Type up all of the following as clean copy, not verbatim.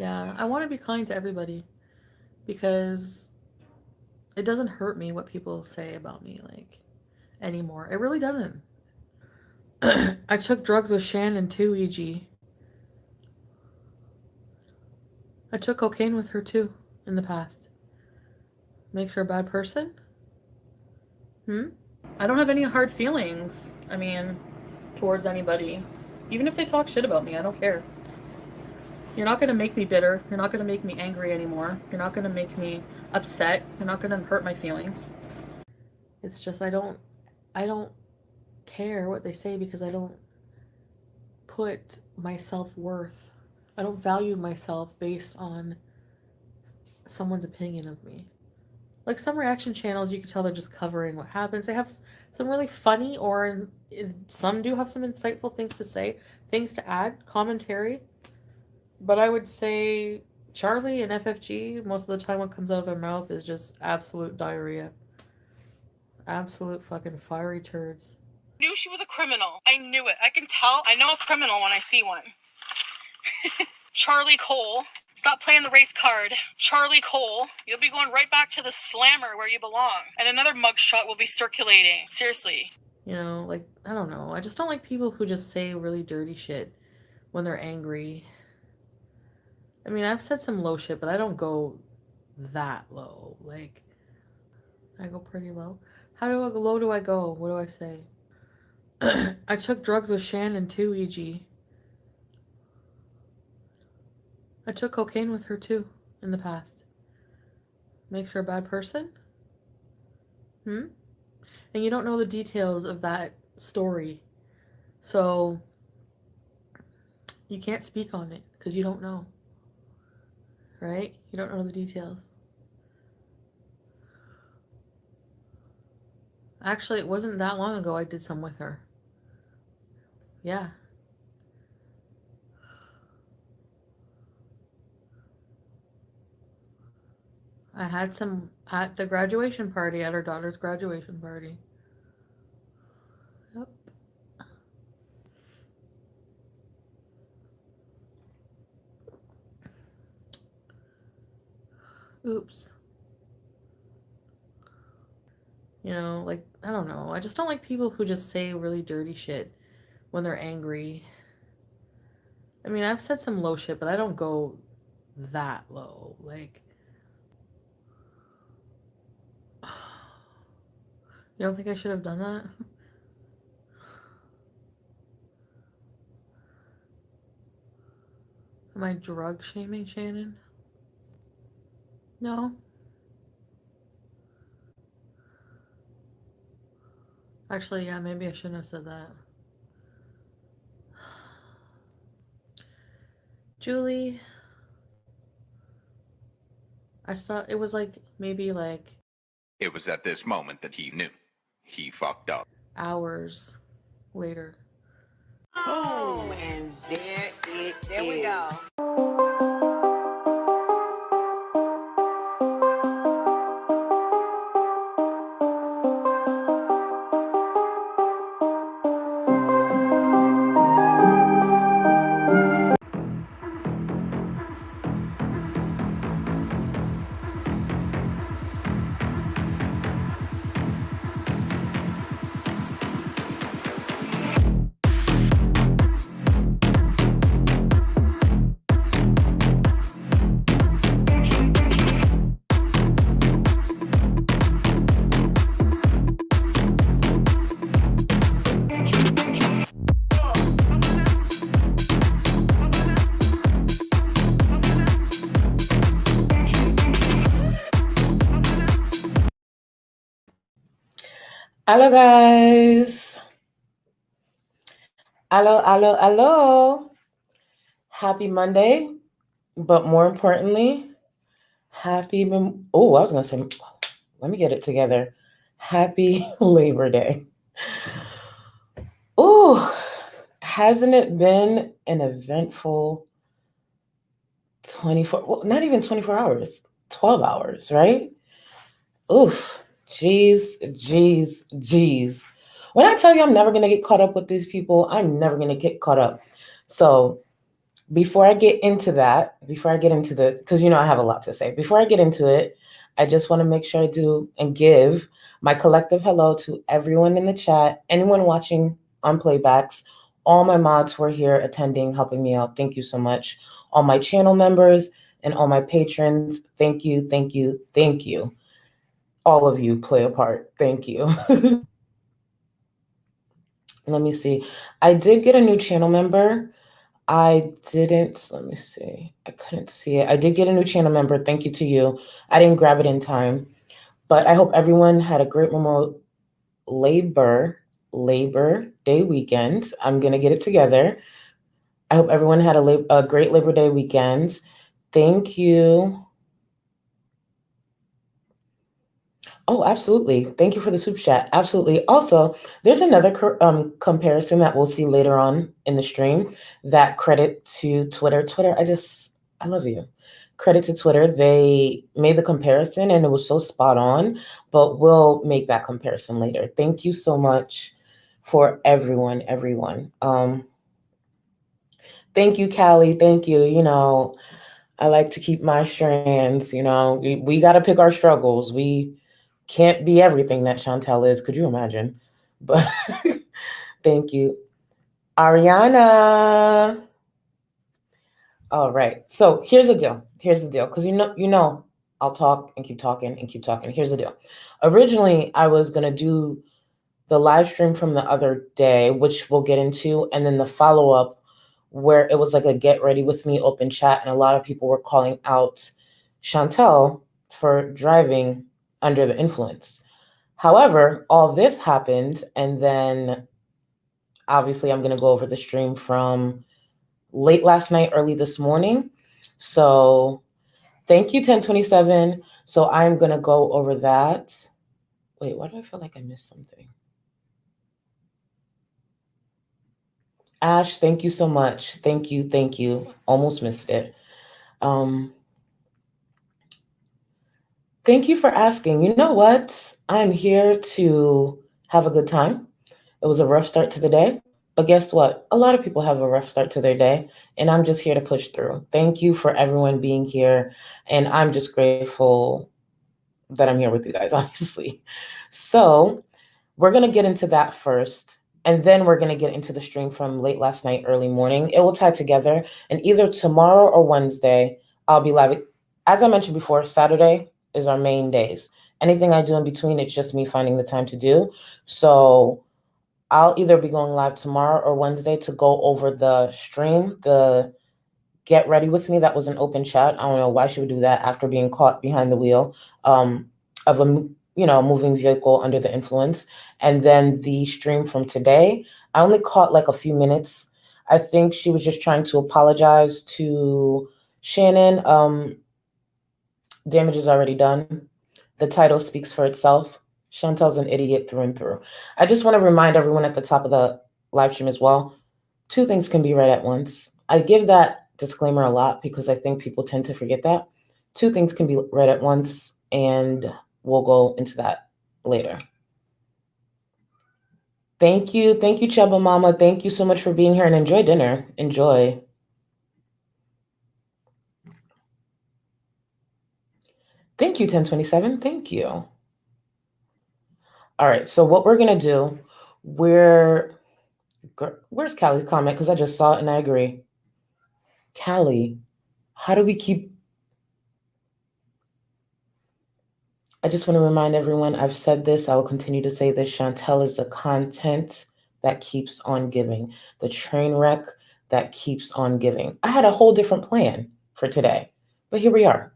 Yeah, I want to be kind to everybody because it doesn't hurt me what people say about me like anymore. It really doesn't. I took drugs with Shannon too, e.g. I took cocaine with her too in the past. Makes her a bad person? Hmm? I don't have any hard feelings. I mean, towards anybody. Even if they talk shit about me, I don't care. You're not gonna make me bitter. You're not gonna make me angry anymore. You're not gonna make me upset. You're not gonna hurt my feelings. It's just I don't care what they say because I don't put my self-worth. I don't value myself based on someone's opinion of me. Like some reaction channels, you can tell they're just covering what happens. They have some really funny or some do have some insightful things to say, things to add, commentary. But I would say Charlie and FFG, most of the time what comes out of their mouth is just absolute diarrhea. Absolute fucking fiery turds. Knew she was a criminal. I knew it. I can tell. I know a criminal when I see one. Charlie Cole. Stop playing the race card. Charlie Cole. You'll be going right back to the slammer where you belong. And another mugshot will be circulating. Seriously. You know, like, I don't know. I just don't like people who just say really dirty shit when they're angry. I mean, I've said some low shit, but I don't go that low. Like, I go pretty low. Low do I go? What do I say? I took drugs with Shannon too, e.g. I took cocaine with her too in the past. Makes her a bad person? Hmm? And you don't know the details of that story. So you can't speak on it because you don't know. Right? You don't know the details. Actually, it wasn't that long ago I did some with her. Yeah. I had some at the graduation party, at her daughter's graduation party. Yep. Oops. You know, like, I don't know. I just don't like people who just say really dirty shit when they're angry. I mean, I've said some low shit, but I don't go that low. Like, you don't think I should have done that? Am I drug shaming Shannon? No. Actually, yeah, maybe I shouldn't have said that. Julie, I thought it was like maybe like It was at this moment that he knew. He fucked up. hours later. Boom, and there it is. There we go. Hello, guys. Hello. Happy Monday, but more importantly, I was going to say, let me get it together. Happy Labor Day. Oh, hasn't it been an eventful 24, well, not even 24 hours, 12 hours, right? Oof, jeez. When I tell you I'm never going to get caught up with these people, I'm never going to get caught up. So before I get into this, because I have a lot to say. Before I get into it, I just want to make sure I do and give my collective hello to everyone in the chat, anyone watching on playbacks, all my mods who are here attending, helping me out. Thank you so much. All my channel members and all my patrons, thank you, thank you, thank you. All of you play a part. Thank you. Let me see. I did get a new channel member. Let me see. I couldn't see it. I did get a new channel member. Thank you to you. I didn't grab it in time, but I hope everyone had a great Memorial Labor Day weekend. I'm going to get it together. I hope everyone had a great Labor Day weekend. Thank you. Oh, absolutely. Thank you for the super chat. Absolutely. Also, there's another comparison that we'll see later on in the stream. That credit to Twitter. Twitter, I love you. Credit to Twitter. They made the comparison and it was so spot on, but we'll make that comparison later. Thank you so much for everyone. Thank you, Callie. Thank you. I like to keep my strands. We got to pick our struggles. We can't be everything that Chantal is. Could you imagine? But thank you. Ariana. All right. So here's the deal. Because I'll talk and keep talking and keep talking. Here's the deal. Originally, I was going to do the live stream from the other day, which we'll get into, and then the follow-up where it was like a get ready with me open chat, and a lot of people were calling out Chantal for driving under the influence. However, all this happened, and then obviously I'm going to go over the stream from late last night, early this morning. So thank you, 1027. So I'm going to go over that. Wait, why do I feel like I missed something? Ash, thank you so much. Thank you. Almost missed it. Thank you for asking. You know what? I'm here to have a good time. It was a rough start to the day, but guess what? A lot of people have a rough start to their day, and I'm just here to push through. Thank you for everyone being here, and I'm just grateful that I'm here with you guys, obviously. So we're going to get into that first, and then we're going to get into the stream from late last night, early morning. It will tie together, and either tomorrow or Wednesday, I'll be live. As I mentioned before, Saturday is our main days. Anything I do in between, it's just me finding the time to do. So I'll either be going live tomorrow or Wednesday to go over the stream, the get ready with me. That was an open chat. I don't know why she would do that after being caught behind the wheel of a moving vehicle under the influence. And then the stream from today, I only caught like a few minutes. I think she was just trying to apologize to Shannon. Damage is already done. The title speaks for itself. Chantal's an idiot through and through. I just want to remind everyone at the top of the live stream as well, two things can be read at once. I give that disclaimer a lot because I think people tend to forget that. Two things can be read at once, and we'll go into that later. Thank you, Chubba Mama. Thank you so much for being here, and enjoy dinner. Enjoy. Thank you, 1027. Thank you. All right, so what we're going to do, where's Callie's comment? Because I just saw it and I agree. Callie, how do we keep... I just want to remind everyone, I've said this, I will continue to say this, Chantal is the content that keeps on giving, the train wreck that keeps on giving. I had a whole different plan for today, but here we are.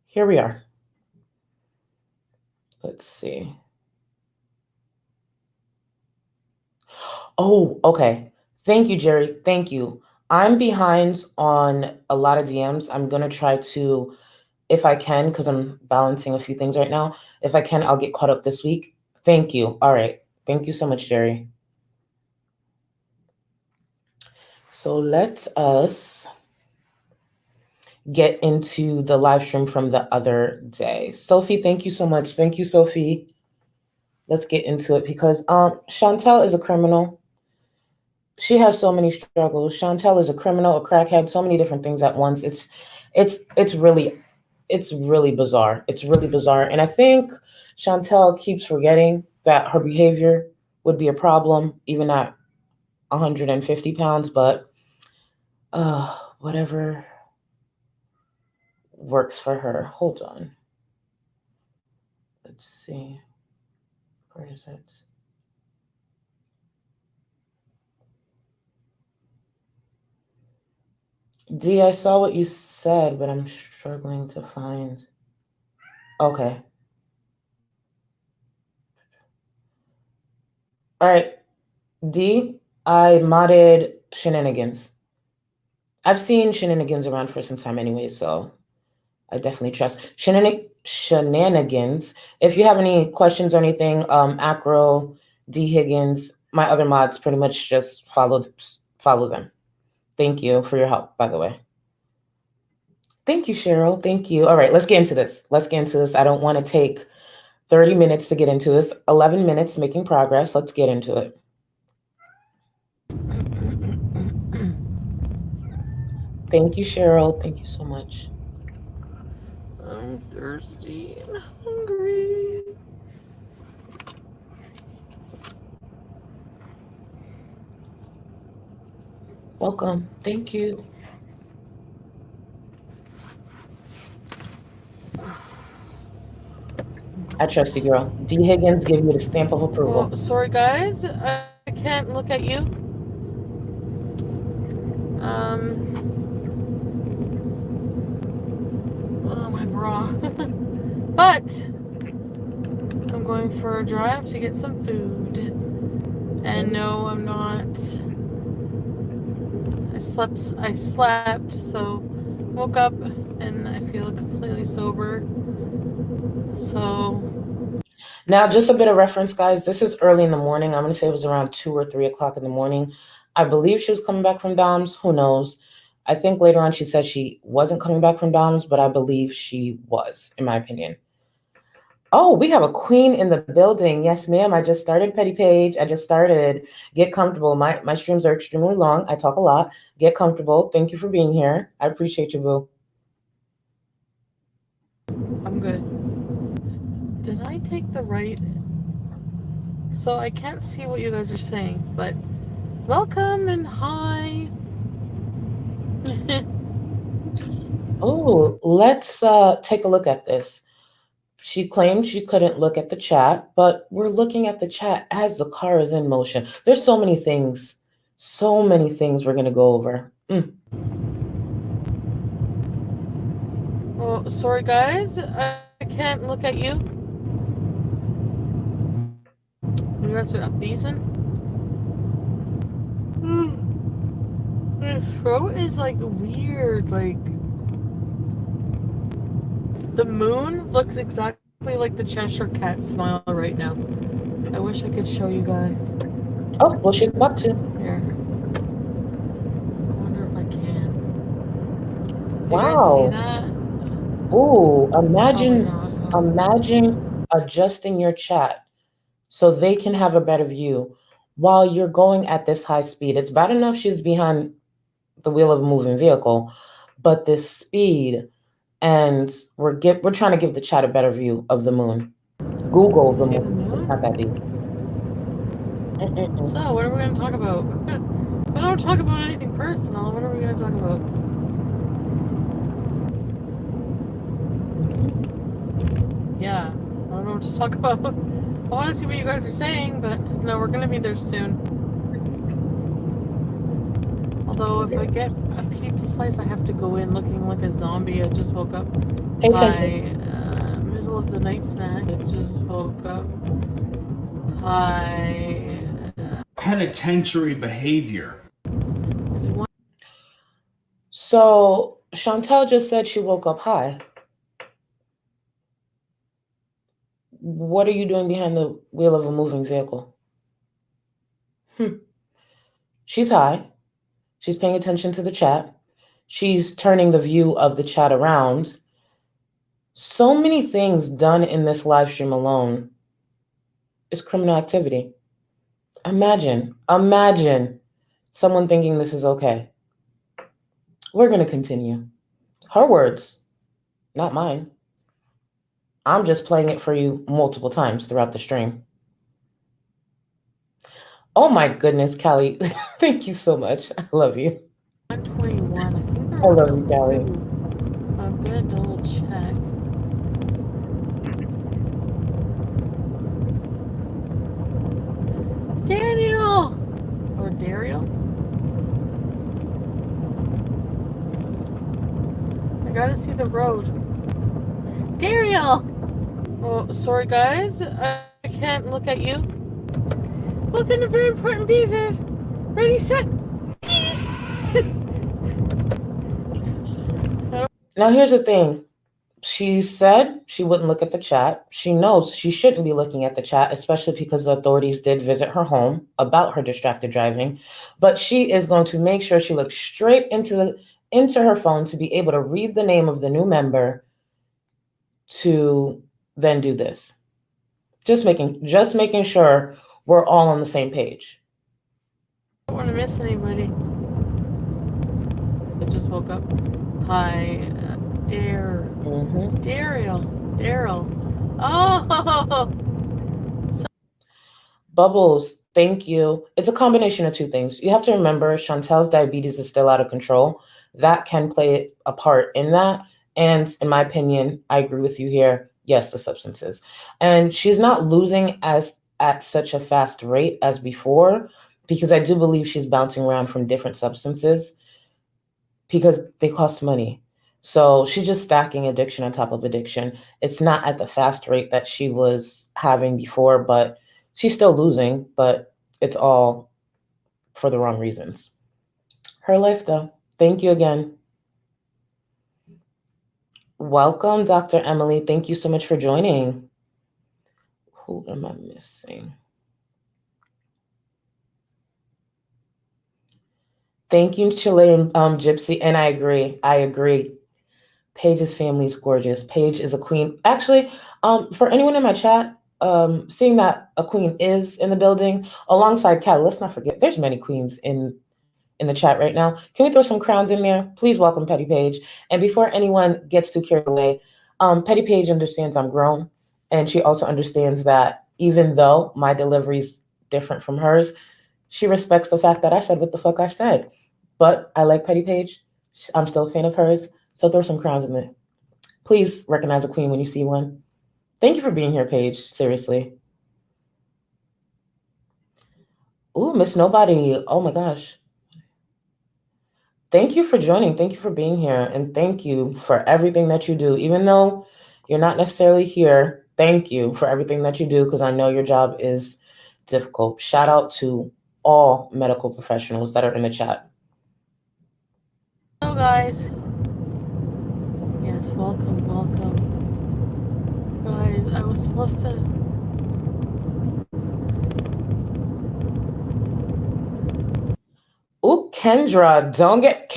Here we are. Let's see. Oh, okay. Thank you, Jerry. Thank you. I'm behind on a lot of DMs. I'm going to try to, if I can, because I'm balancing a few things right now. If I can, I'll get caught up this week. Thank you. All right. Thank you so much, Jerry. So let us get into the live stream from the other day. Sophie, thank you so much. Thank you, Sophie. Let's get into it because Chantal is a criminal. She has so many struggles. Chantal is a criminal, a crackhead, so many different things at once. It's really bizarre. It's really bizarre. And I think Chantal keeps forgetting that her behavior would be a problem even at 150 pounds, but whatever works for her. Hold on. Let's see. Where is it? D, I saw what you said, but I'm struggling to find. Okay. All right. D, I modded Shenanigans. I've seen Shenanigans around for some time anyway, so I definitely trust Shenanigans. If you have any questions or anything, Acro, D Higgins, my other mods, pretty much just follow them. Thank you for your help, by the way. Thank you, Cheryl. Thank you. All right, let's get into this. I don't want to take 30 minutes to get into this. 11 minutes making progress. Let's get into it. Thank you, Cheryl. Thank you so much. I'm thirsty and hungry. Welcome. Thank you. I trust you, girl. D. Higgins give you the stamp of approval. Well, sorry, guys. I can't look at you. Oh, my bra. But I'm going for a drive to get some food. And no, I'm not. I slept, so woke up and I feel completely sober. So now, just a bit of reference, guys. This is early in the morning. I'm going to say it was around 2 or 3 o'clock in the morning. I believe she was coming back from Dom's. Who knows? I think later on she said she wasn't coming back from Dom's, but I believe she was, in my opinion. Oh, we have a queen in the building. Yes, ma'am. I just started Petty Page. I just started. Get comfortable. My streams are extremely long. I talk a lot. Get comfortable. Thank you for being here. I appreciate you, boo. I'm good. Did I take the right? So I can't see what you guys are saying, but welcome and hi. Oh, let's take a look at this. She claimed she couldn't look at the chat, but we're looking at the chat as the car is in motion. There's so many things we're going to go over. Well, sorry, guys. I can't look at you. You guys are beezing. My throat is like weird. Like the moon looks exactly like the Cheshire Cat smile right now. I wish I could show you guys. Oh, well, she's about to. Here. I wonder if I can. You Wow. guys see that? Ooh, imagine adjusting your chat so they can have a better view while you're going at this high speed. It's bad enough she's behind the wheel of a moving vehicle, but this speed, and we're trying to give the chat a better view of the moon. Google the moon. It's not that deep. So, what are we going to talk about? We don't talk about anything personal. What are we going to talk about? Yeah, I don't know what to talk about. I want to see what you guys are saying, but no, we're going to be there soon. Although, if I get a pizza slice, I have to go in looking like a zombie. I just woke up. Hi, middle of the night snack. I just woke up. Hi. Penitentiary behavior. So Chantal just said she woke up high. What are you doing behind the wheel of a moving vehicle? She's high. She's paying attention to the chat. She's turning the view of the chat around. So many things done in this live stream alone is criminal activity. Imagine someone thinking this is okay. We're going to continue. Her words, not mine. I'm just playing it for you multiple times throughout the stream. Oh my goodness, Callie. Thank you so much. I love you. 121. I think they're I love you, on Callie. 2. I'm gonna double check. Daniel! Or Daryl? I gotta see the road. Daryl! Oh, sorry guys. I can't look at you. Welcome to Very Important Beezers. Ready, set, bees! Now, here's the thing. She said she wouldn't look at the chat. She knows she shouldn't be looking at the chat, especially because the authorities did visit her home about her distracted driving. But she is going to make sure she looks straight into her phone to be able to read the name of the new member to then do this. Just making sure we're all on the same page. I don't want to miss anybody. I just woke up. Hi, Daryl. Oh! Bubbles, thank you. It's a combination of two things. You have to remember Chantal's diabetes is still out of control. That can play a part in that. And in my opinion, I agree with you here. Yes, the substances. And she's not losing at such a fast rate as before, because I do believe she's bouncing around from different substances because they cost money. So she's just stacking addiction on top of addiction. It's not at the fast rate that she was having before, but she's still losing, but it's all for the wrong reasons. Her life, though. Thank you again. Welcome, Dr. Emily. Thank you so much for joining. Who am I missing? Thank you, Chilean Gypsy. And I agree. Paige's family is gorgeous. Paige is a queen. Actually, for anyone in my chat, seeing that a queen is in the building alongside Cal, let's not forget there's many queens in the chat right now. Can we throw some crowns in there? Please welcome Petty Paige. And before anyone gets too carried away, Petty Paige understands I'm grown, and she also understands that even though my delivery is different from hers, she respects the fact that I said what the fuck I said. But I like Petty Paige. I'm still a fan of hers. So throw some crowns in there. Please recognize a queen when you see one. Thank you for being here, Paige. Seriously. Ooh, Miss Nobody. Oh my gosh. Thank you for joining. Thank you for being here. And thank you for everything that you do. Even though you're not necessarily here, thank you for everything that you do, because I know your job is difficult. Shout out to all medical professionals that are in the chat. Hello, guys. Yes, welcome. Guys, I was supposed to... Ooh, Kendra, don't get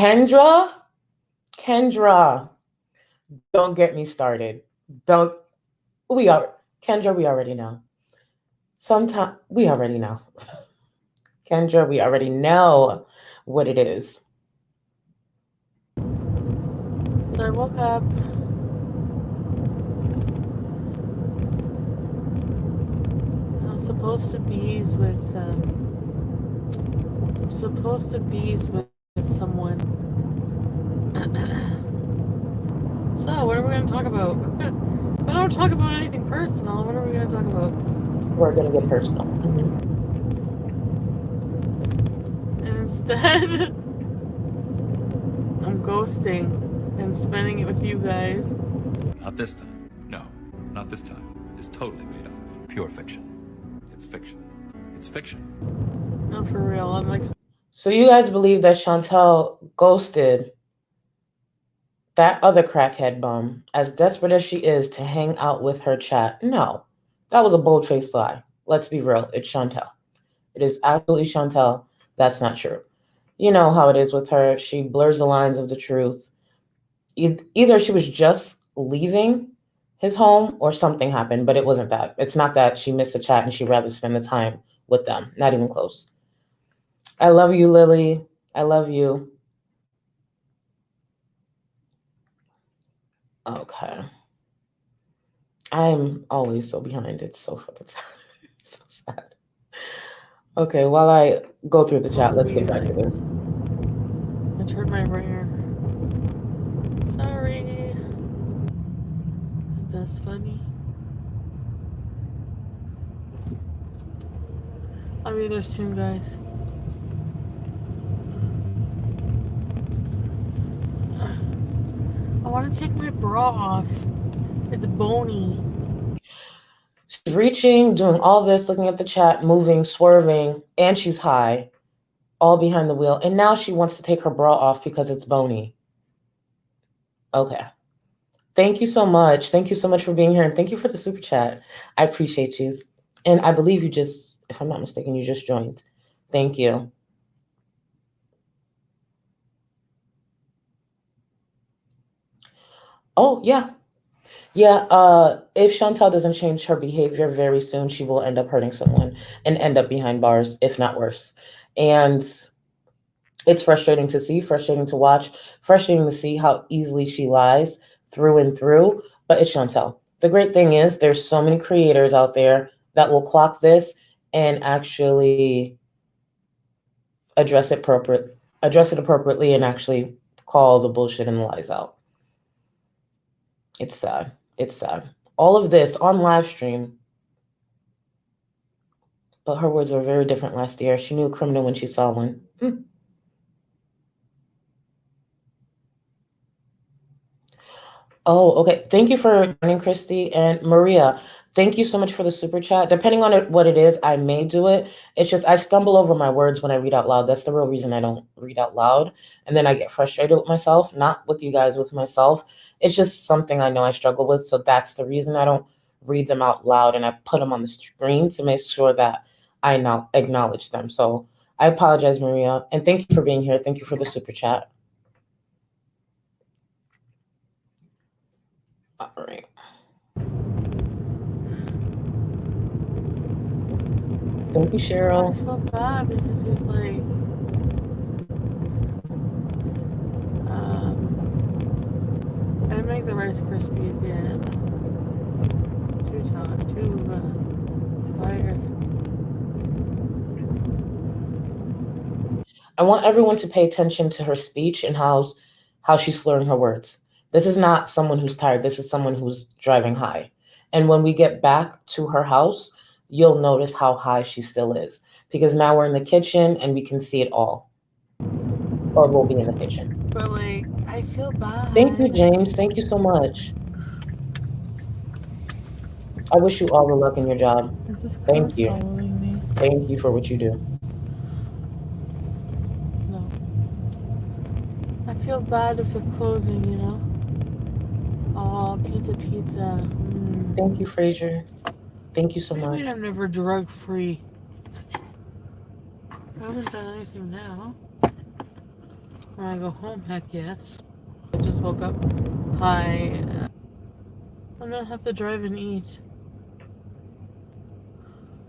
me started. Kendra, we already know. We already know. Kendra, we already know what it is. So I woke up. I'm supposed to bees with someone. So what are we going to talk about? I don't talk about anything personal. What are we going to talk about? We're going to get personal. And instead, I'm ghosting and spending it with you guys. Not this time. No, not this time. It's totally made up. Pure fiction. It's fiction. It's fiction. No, for real. I'm like... So you guys believe that Chantal ghosted that other crackhead bum, as desperate as she is to hang out with her chat? No, that was a bold-faced lie. Let's be real. It's Chantal. It is absolutely Chantal. That's not true. You know how it is with her. She blurs the lines of the truth. Either she was just leaving his home or something happened, but it wasn't that. It's not that she missed the chat and she'd rather spend the time with them. Not even close. I love you, Lily. I love you. Okay. I'm always so behind. It's so fucking sad. It's so sad. Okay, while I go through the chat, let's get back to this. I turned my ringer. Sorry. That's funny. I'll be there soon, guys. I want to take my bra off. It's bony. She's reaching, doing all this, looking at the chat, moving, swerving, and she's high, all behind the wheel. And now she wants to take her bra off because it's bony. Okay. Thank you so much. Thank you so much for being here. And thank you for the super chat. I appreciate you. And I believe you just, if I'm not mistaken, you just joined. Thank you. Oh, yeah. Yeah, if Chantal doesn't change her behavior very soon, she will end up hurting someone and end up behind bars, if not worse. And it's frustrating to see, frustrating to watch, frustrating to see how easily she lies through and through, but it's Chantal. The great thing is there's so many creators out there that will clock this and actually address it appropriately and actually call the bullshit and the lies out. It's sad. It's sad. All of this on live stream. But her words were very different last year. She knew a criminal when she saw one. Oh, okay. Thank you for joining, Christy. And Maria, thank you so much for the super chat. Depending on what it is, I may do it. It's just I stumble over my words when I read out loud. That's the real reason I don't read out loud. And then I get frustrated with myself, not with you guys, with myself. It's just something I know I struggle with. So that's the reason I don't read them out loud. And I put them on the screen to make sure that I now acknowledge them. So I apologize, Maria. And thank you for being here. Thank you for the super chat. All right. Thank you, Cheryl. I feel bad because he's like, I didn't make the Rice Krispies yet. Too tired. I want everyone to pay attention to her speech and how she's slurring her words. This is not someone who's tired. This is someone who's driving high. And when we get back to her house, you'll notice how high she still is. Because now we're in the kitchen and we can see it all. Or we'll be in the kitchen. But like, I feel bad. Thank you, James. Thank you so much. I wish you all the luck in your job. Is this Thank you. following me? Thank you for what you do. No. I feel bad if they're closing, you know? Oh, pizza. Thank you, Fraser. Thank you so much. Maybe I'm never drug-free. I haven't done anything now. When I go home, heck yes. I just woke up. Hi. I'm gonna have to drive and eat.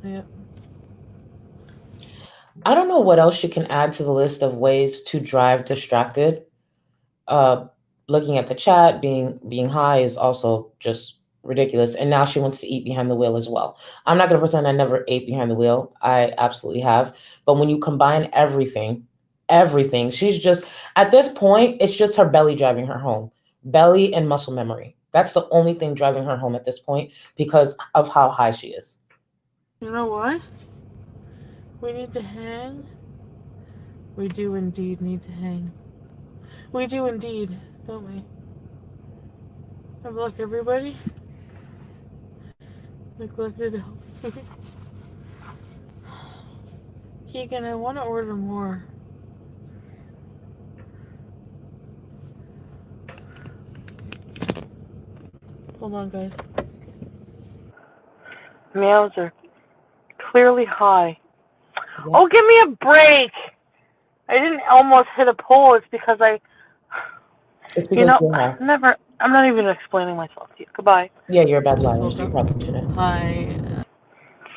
Yep. I don't know what else you can add to the list of ways to drive distracted. Looking at the chat, being high is also just ridiculous. And now she wants to eat behind the wheel as well. I'm not going to pretend I never ate behind the wheel. I absolutely have. But when you combine everything, she's just, at this point, it's just her belly driving her home. Belly and muscle memory. That's the only thing driving her home at this point because of how high she is. You know what? We need to hang. We do indeed need to hang. We do indeed, don't we? Have a look, everybody. Neglected health. Keegan, I want to order more. Hold on, guys. Meows are clearly high. Yeah. Oh, give me a break! I didn't almost hit a pole. It's because I'm not even explaining myself to you. Goodbye. Yeah, you're a bad liar, so you probably shouldn't. Hi.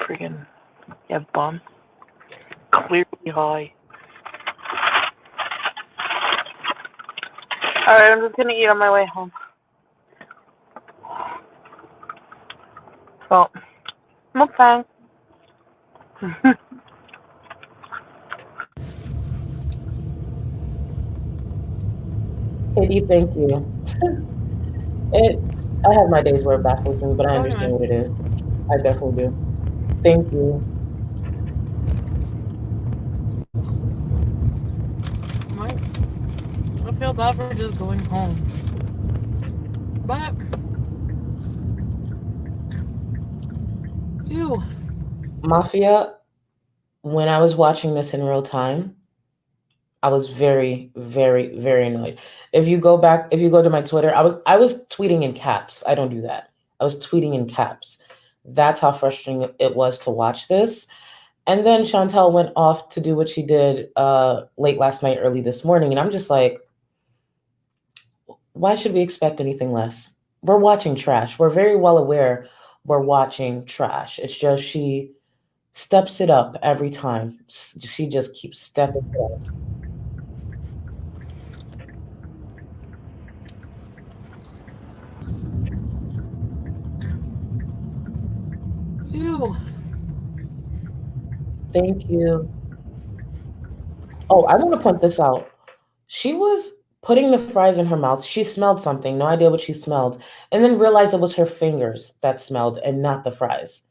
Friggin', yeah, bum. Clearly high. Alright, I'm just gonna eat on my way home. So, mukbang. Katie, thank you. I have my days where it baffles me, but I understand what it is. I definitely do. Thank you. I feel bad for just going home. But, ew. Mafia, when I was watching this in real time, I was very, very, very annoyed. If you go to my Twitter, I was tweeting in caps. I don't do that. I was tweeting in caps. That's how frustrating it was to watch this. And then Chantal went off to do what she did late last night, early this morning. And I'm just like, why should we expect anything less? We're watching trash. We're very well aware we're watching trash. It's just she steps it up every time. She just keeps stepping it up. Ew. Thank you. Oh, I want to point this out. She was putting the fries in her mouth. She smelled something, no idea what she smelled, and then realized it was her fingers that smelled and not the fries.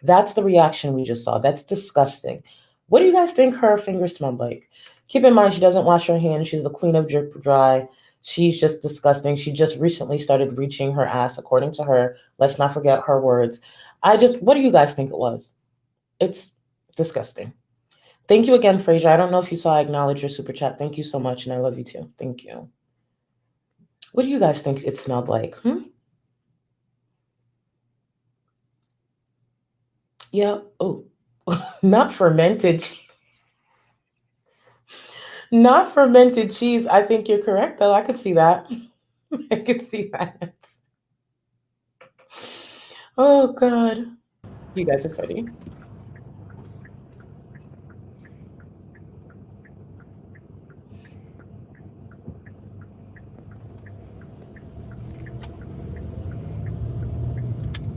That's the reaction we just saw. That's disgusting. What do you guys think her fingers smelled like? Keep in mind, she doesn't wash her hands. She's the queen of drip dry. She's just disgusting. She just recently started reaching her ass, according to her. Let's not forget her words. What do you guys think it was? It's disgusting. Thank you again, Fraser. I don't know if you saw I acknowledge your super chat. Thank you so much, and I love you too. Thank you. What do you guys think it smelled like? Yeah. Oh, not fermented. Not fermented cheese. I think you're correct, though. I could see that. I could see that. Oh, God. You guys are funny.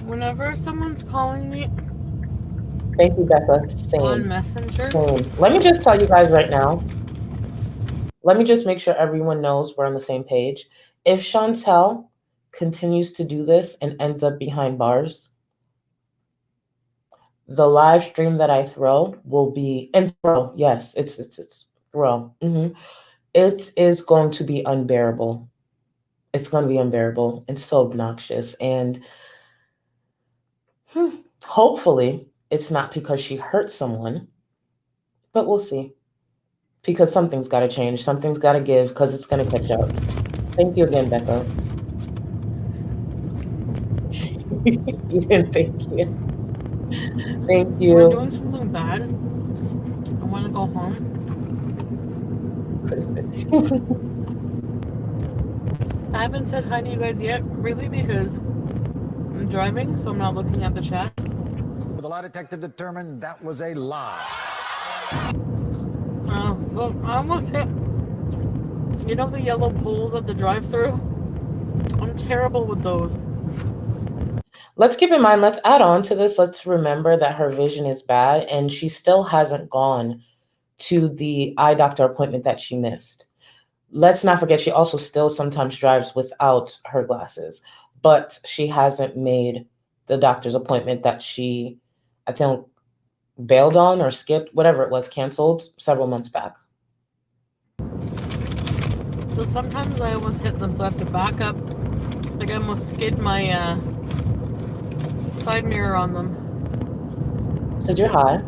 Whenever someone's calling me Thank you, Becca. Same. on Messenger. Same. Let me just tell you guys right now. Let me just make sure everyone knows we're on the same page. If Chantal continues to do this and ends up behind bars, the live stream that I throw will be yes, it's throw. It is going to be unbearable. It's going to be unbearable and so obnoxious. And hopefully it's not because she hurt someone, but we'll see. Because something's got to change. Something's got to give because it's going to catch up. Thank you again, Becca. You didn't thank you. Thank you. We're doing something bad. I want to go home. I haven't said hi to you guys yet, really, because I'm driving, so I'm not looking at the chat. The lie detector determined that was a lie. Well, I almost hit, you know, the yellow poles at the drive-thru? I'm terrible with those. Let's keep in mind, let's add on to this. Let's remember that her vision is bad and she still hasn't gone to the eye doctor appointment that she missed. Let's not forget, she also still sometimes drives without her glasses, but she hasn't made the doctor's appointment that she, I think, bailed on or skipped, whatever it was, canceled several months back. So sometimes I almost hit them, so I have to back up. Like I almost skid my side mirror on them. Because you're high.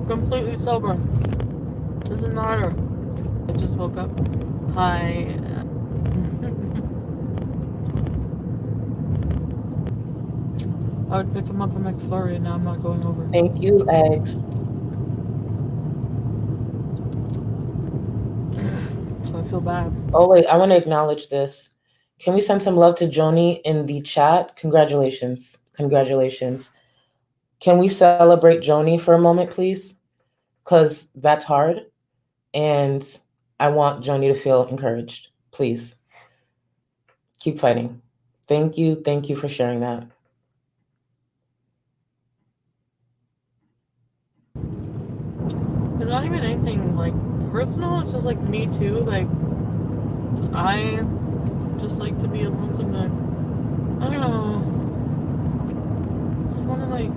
Completely sober. Doesn't matter. I just woke up. Hi. I would pick him up in McFlurry, and now I'm not going over. Thank you, eggs. So I feel bad. Oh, wait, I want to acknowledge this. Can we send some love to Joni in the chat? Congratulations. Congratulations. Can we celebrate Joni for a moment, please? Because that's hard. And I want Joni to feel encouraged. Please. Keep fighting. Thank you. Thank you for sharing that. It's not even anything like personal. It's just like me too. Like I just like to be alone sometimes. I don't know. Just want to like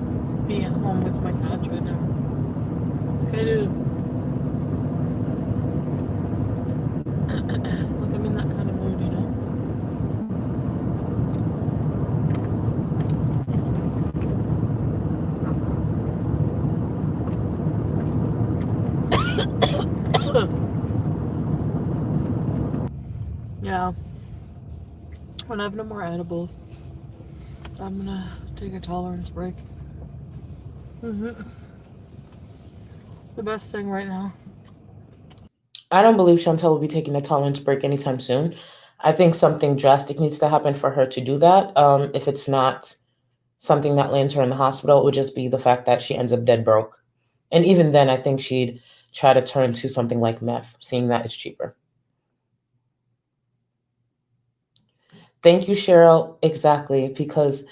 be at home with my cats right now. Like I do. Like I'm in that kind of mood, you know. Yeah. When I have no more edibles, I'm gonna take a tolerance break. The best thing right now. I don't believe Chantal will be taking a tolerance break anytime soon. I think something drastic needs to happen for her to do that. If it's not something that lands her in the hospital, it would just be the fact that she ends up dead broke. And even then, I think she'd try to turn to something like meth, seeing that it's cheaper. Thank you, Cheryl. Exactly, because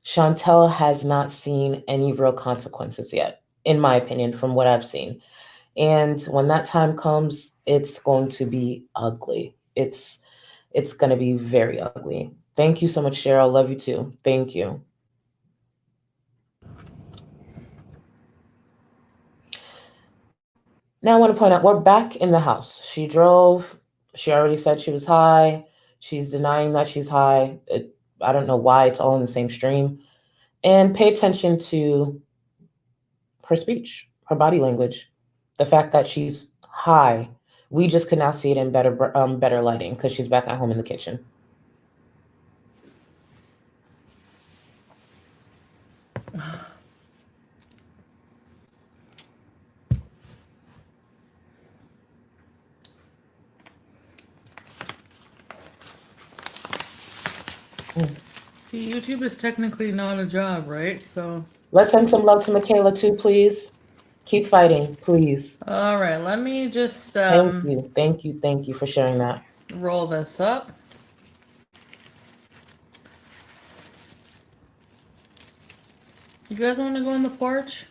Chantal has not seen any real consequences yet, in my opinion, from what I've seen. And when that time comes, it's going to be ugly. It's going to be very ugly. Thank you so much, Cheryl. Love you too. Thank you. Now I want to point out we're back in the house. She drove. She already said she was high. She's denying that she's high. I don't know why it's all in the same stream. And pay attention to her speech, her body language, the fact that she's high. We just could now see it in better lighting because she's back at home in the kitchen. See, YouTube is technically not a job, right? So Let's send some love to Michaela too, please. Keep fighting, please. all right, let me just Thank you for sharing that. roll this up. You guys want to go on the porch?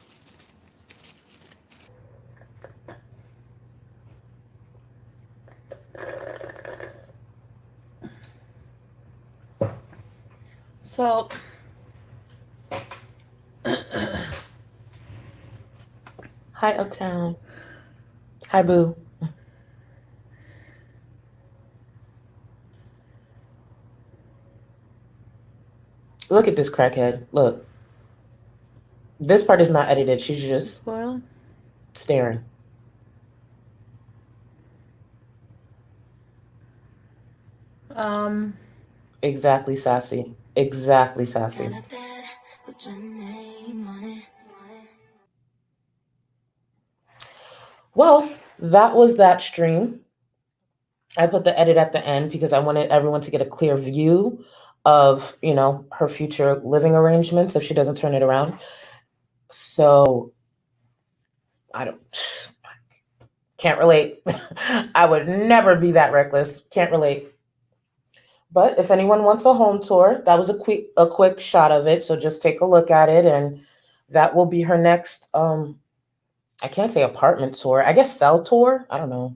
So, Hi, Uptown. Hi, Boo. Look at this crackhead. Look. This part is not edited. She's just staring. Exactly, sassy. Exactly, sassy. Well, that was that stream. I put the edit at the end because I wanted everyone to get a clear view of, you know, her future living arrangements if she doesn't turn it around. So can't relate. I would never be that reckless. Can't relate. But if anyone wants a home tour, that was a quick shot of it. So just take a look at it, and that will be her next I can't say apartment tour. I guess cell tour. I don't know.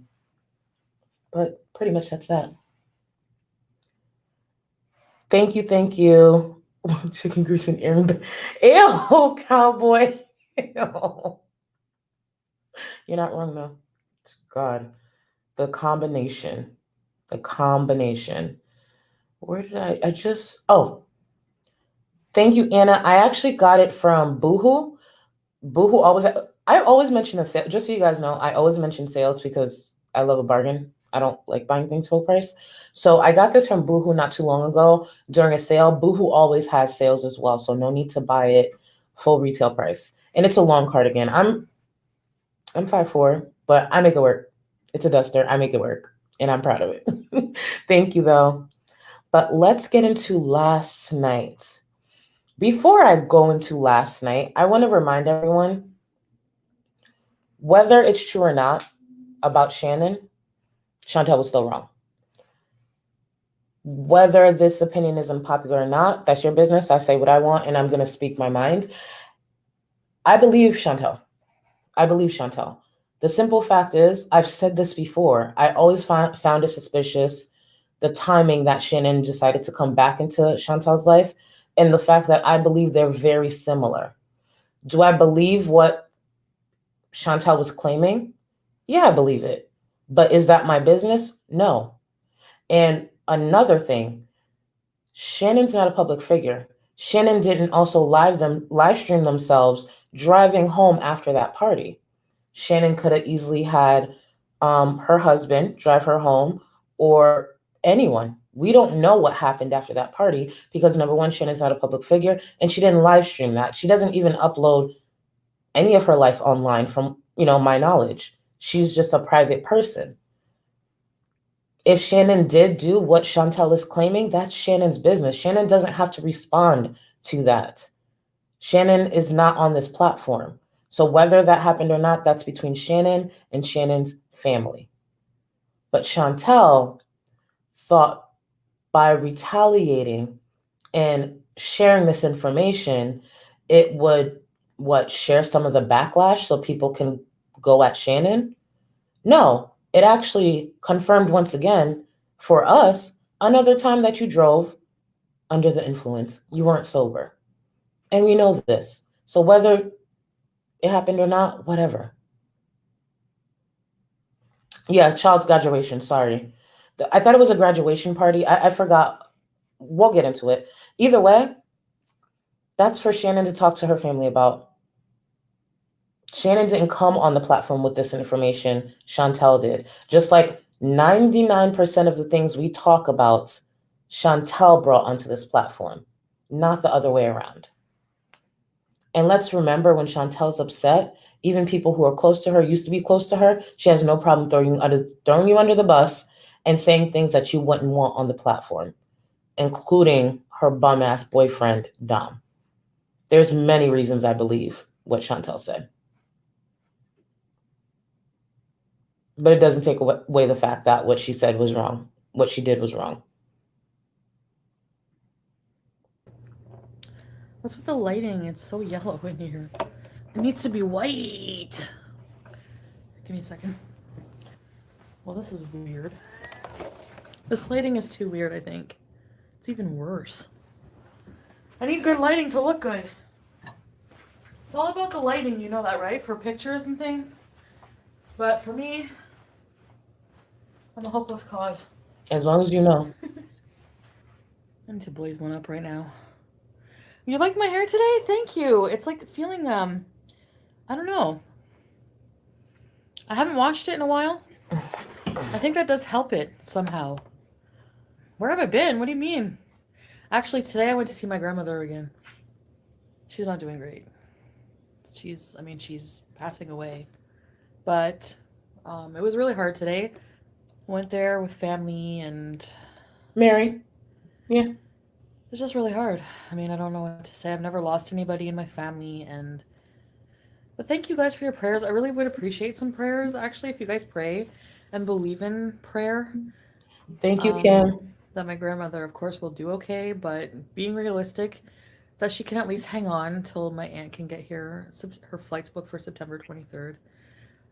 But pretty much that's that. Thank you. Chicken grease and earring. Ew, cowboy. Ew. You're not wrong though. God. The combination. Where did I just, thank you, Anna. I actually got it from Boohoo. Boohoo I always mention a sale, just so you guys know, I always mention sales because I love a bargain. I don't like buying things full price. So I got this from Boohoo not too long ago during a sale. Boohoo always has sales as well, so no need to buy it full retail price. And it's a long cardigan. I'm 5'4", but I make it work. It's a duster. I make it work, and I'm proud of it. Thank you, though. But let's get into last night. Before I go into last night, I want to remind everyone, whether it's true or not about Shannon, Chantal was still wrong. Whether this opinion is unpopular or not, that's your business. I say what I want, and I'm going to speak my mind. I believe Chantal. I believe Chantal. The simple fact is, I've said this before, I always found it suspicious, the timing that Shannon decided to come back into Chantal's life, and the fact that I believe they're very similar. Do I believe what Chantal was claiming? Yeah, I believe it. But is that my business? No. And another thing, Shannon's not a public figure. Shannon didn't also live stream themselves driving home after that party. Shannon could have easily had her husband drive her home, or anyone. We don't know what happened after that party because, number one, Shannon's not a public figure, and she didn't live stream that. She doesn't even upload any of her life online from, my knowledge. She's just a private person. If Shannon did do what Chantal is claiming, that's Shannon's business. Shannon doesn't have to respond to that. Shannon is not on this platform. So whether that happened or not, that's between Shannon and Shannon's family. But Chantal thought by retaliating and sharing this information, it would share some of the backlash so people can go at Shannon? No, it actually confirmed once again for us another time that you drove under the influence. You weren't sober. And we know this. So whether it happened or not, whatever. Yeah, child's graduation, sorry. I thought it was a graduation party. I forgot. We'll get into it. Either way, that's for Shannon to talk to her family about. Shannon didn't come on the platform with this information. Chantal did. Just like 99% of the things we talk about, Chantal brought onto this platform, not the other way around. And let's remember, when Chantal's upset, even people who are close to her, used to be close to her, she has no problem throwing you under the bus and saying things that you wouldn't want on the platform, including her bum-ass boyfriend, Dom. There's many reasons I believe what Chantal said. But it doesn't take away the fact that what she said was wrong. What she did was wrong. What's with the lighting? It's so yellow in here. It needs to be white. Give me a second. Well, this is weird. This lighting is too weird, I think. It's even worse. I need good lighting to look good. It's all about the lighting, you know that, right? For pictures and things. But for me, I'm a hopeless cause. As long as you know. I need to blaze one up right now. You like my hair today? Thank you. It's like feeling, I don't know. I haven't washed it in a while. I think that does help it somehow. Where have I been? What do you mean? Actually, today I went to see my grandmother again. She's not doing great. She's passing away. But it was really hard today. Went there with family and... Mary? Yeah. It's just really hard. I don't know what to say. I've never lost anybody in my family, but thank you guys for your prayers. I really would appreciate some prayers, actually, if you guys pray and believe in prayer. Thank you, Kim. That my grandmother, of course, will do okay, but being realistic, that she can at least hang on until my aunt can get here. Her flight's booked for September 23rd.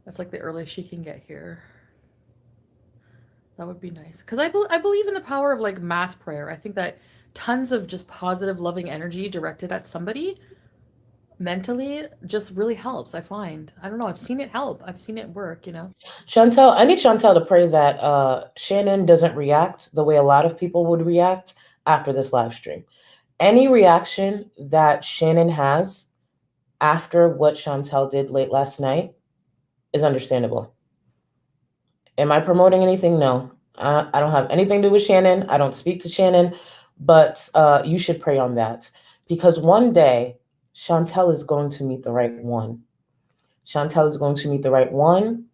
That's like the earliest she can get here. That would be nice. Because I believe in the power of like mass prayer. I think that tons of just positive, loving energy directed at somebody mentally just really helps, I find. I don't know. I've seen it help. I've seen it work, Chantal, I need Chantal to pray that Shannon doesn't react the way a lot of people would react after this live stream. Any reaction that Shannon has after what Chantal did late last night is understandable. Am I promoting anything? No. I don't have anything to do with Shannon. I don't speak to Shannon. But you should pray on that. Because one day, Chantal is going to meet the right one. Chantal is going to meet the right one.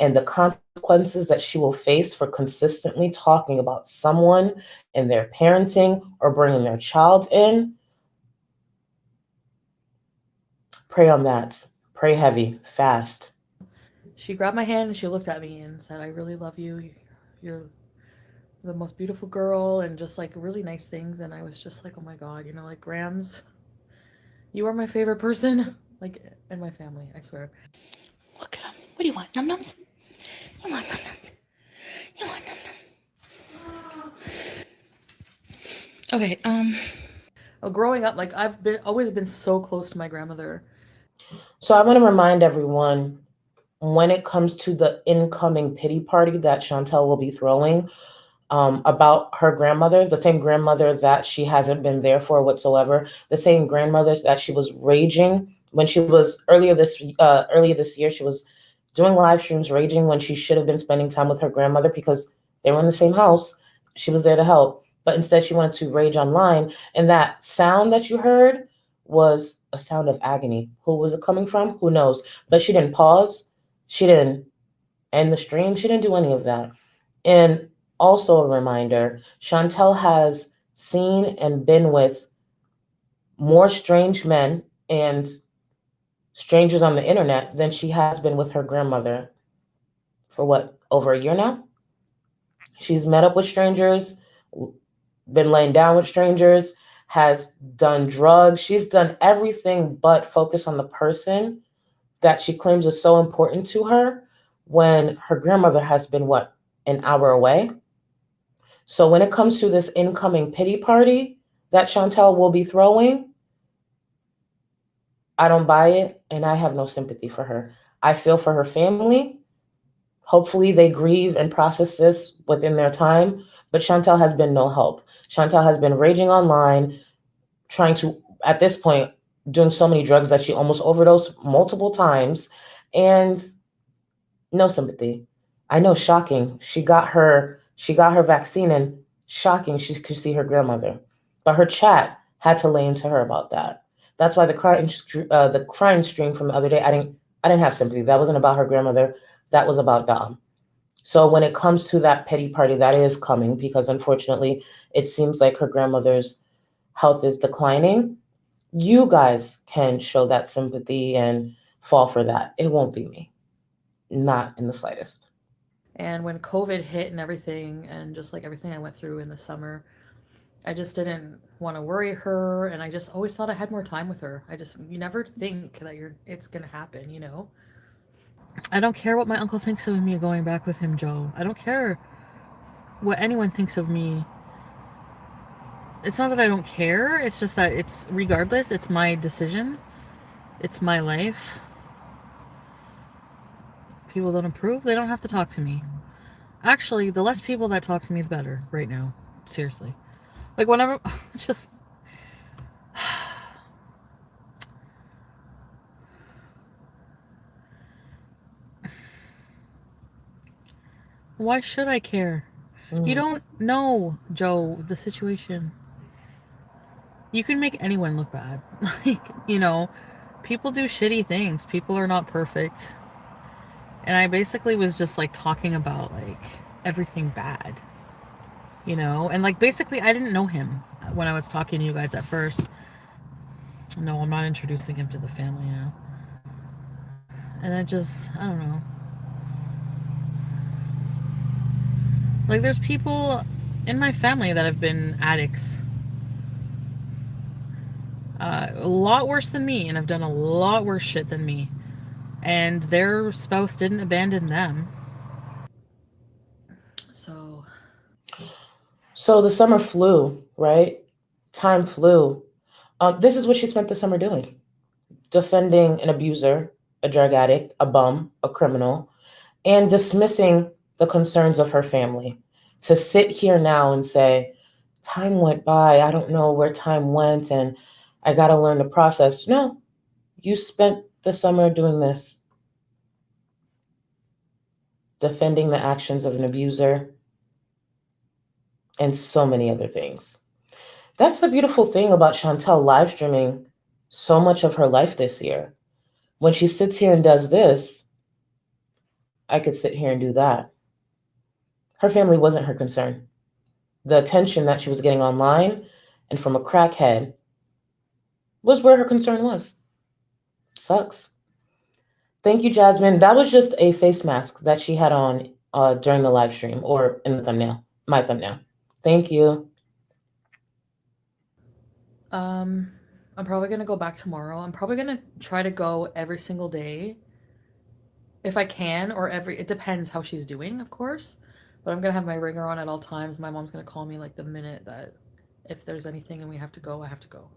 And the consequences that she will face for consistently talking about someone and their parenting or bringing their child in, pray on that. Pray heavy, fast. She grabbed my hand and she looked at me and said, I really love you. You're the most beautiful girl and just like really nice things. And I was just like, oh my God, you know, like Grams, you are my favorite person, like in my family, I swear. Look at him. What do you want? Num nums? You want num nums? You want num nums? Okay, Well, growing up, like I've always been so close to my grandmother. So I want to remind everyone, when it comes to the incoming pity party that Chantal will be throwing, about her grandmother, the same grandmother that she hasn't been there for whatsoever, the same grandmother that she was raging when she was earlier this year. She was doing live streams, raging when she should have been spending time with her grandmother because they were in the same house. She was there to help, but instead she wanted to rage online. And that sound that you heard was a sound of agony. Who was it coming from? Who knows? But she didn't pause. She didn't end the stream. She didn't do any of that. And also a reminder, Chantal has seen and been with more strange men and strangers on the internet than she has been with her grandmother for what, over a year now? She's met up with strangers, been laying down with strangers, has done drugs. She's done everything but focus on the person that she claims is so important to her when her grandmother has been, what, an hour away? So when it comes to this incoming pity party that Chantal will be throwing, I don't buy it, and I have no sympathy for her. I feel for her family. Hopefully they grieve and process this within their time, but Chantal has been no help. Chantal has been raging online, trying to, at this point, doing so many drugs that she almost overdosed multiple times, and no sympathy. I know, shocking. She got her vaccine, and shocking she could see her grandmother. But her chat had to lay into her about that. That's why the crying stream from the other day, I didn't have sympathy. That wasn't about her grandmother. That was about Dom. So when it comes to that pity party, that is coming because unfortunately, it seems like her grandmother's health is declining. You guys can show that sympathy and fall for that. It won't be me. Not in the slightest. And when COVID hit and everything, and just like everything I went through in the summer, I just didn't want to worry her, and I just always thought I had more time with her. You never think that it's gonna happen, you know? I don't care what my uncle thinks of me going back with him, Joe. I don't care what anyone thinks of me. It's not that I don't care, it's just that regardless, it's my decision. It's my life. People don't approve, they don't have to talk to me. Actually, the less people that talk to me, the better right now. Seriously. Like, whenever, just... Why should I care? You don't know, Joe, the situation. You can make anyone look bad. Like, you know, people do shitty things. People are not perfect. And I basically was just, like, talking about, like, everything bad. You know? And, like, basically, I didn't know him when I was talking to you guys at first. No, I'm not introducing him to the family now. And I don't know. Like, there's people in my family that have been addicts. A lot worse than me, and have done a lot worse shit than me. And their spouse didn't abandon them. So the summer flew, right? Time flew. This is what she spent the summer doing. Defending an abuser, a drug addict, a bum, a criminal, and dismissing the concerns of her family. To sit here now and say, time went by, I don't know where time went, and I got to learn the process. No, you spent the summer doing this. Defending the actions of an abuser, and so many other things. That's the beautiful thing about Chantal live streaming so much of her life this year. When she sits here and does this, I could sit here and do that. Her family wasn't her concern. The attention that she was getting online and from a crackhead was where her concern was. Sucks. Thank you, Jasmine. That was just a face mask that she had on during the live stream, or in the thumbnail. my thumbnail. Thank you. I'm probably gonna go back tomorrow. I'm probably gonna try to go every single day if I can, or it depends how she's doing, of course. But I'm gonna have my ringer on at all times. My mom's gonna call me like the minute that if there's anything and we have to go, I have to go.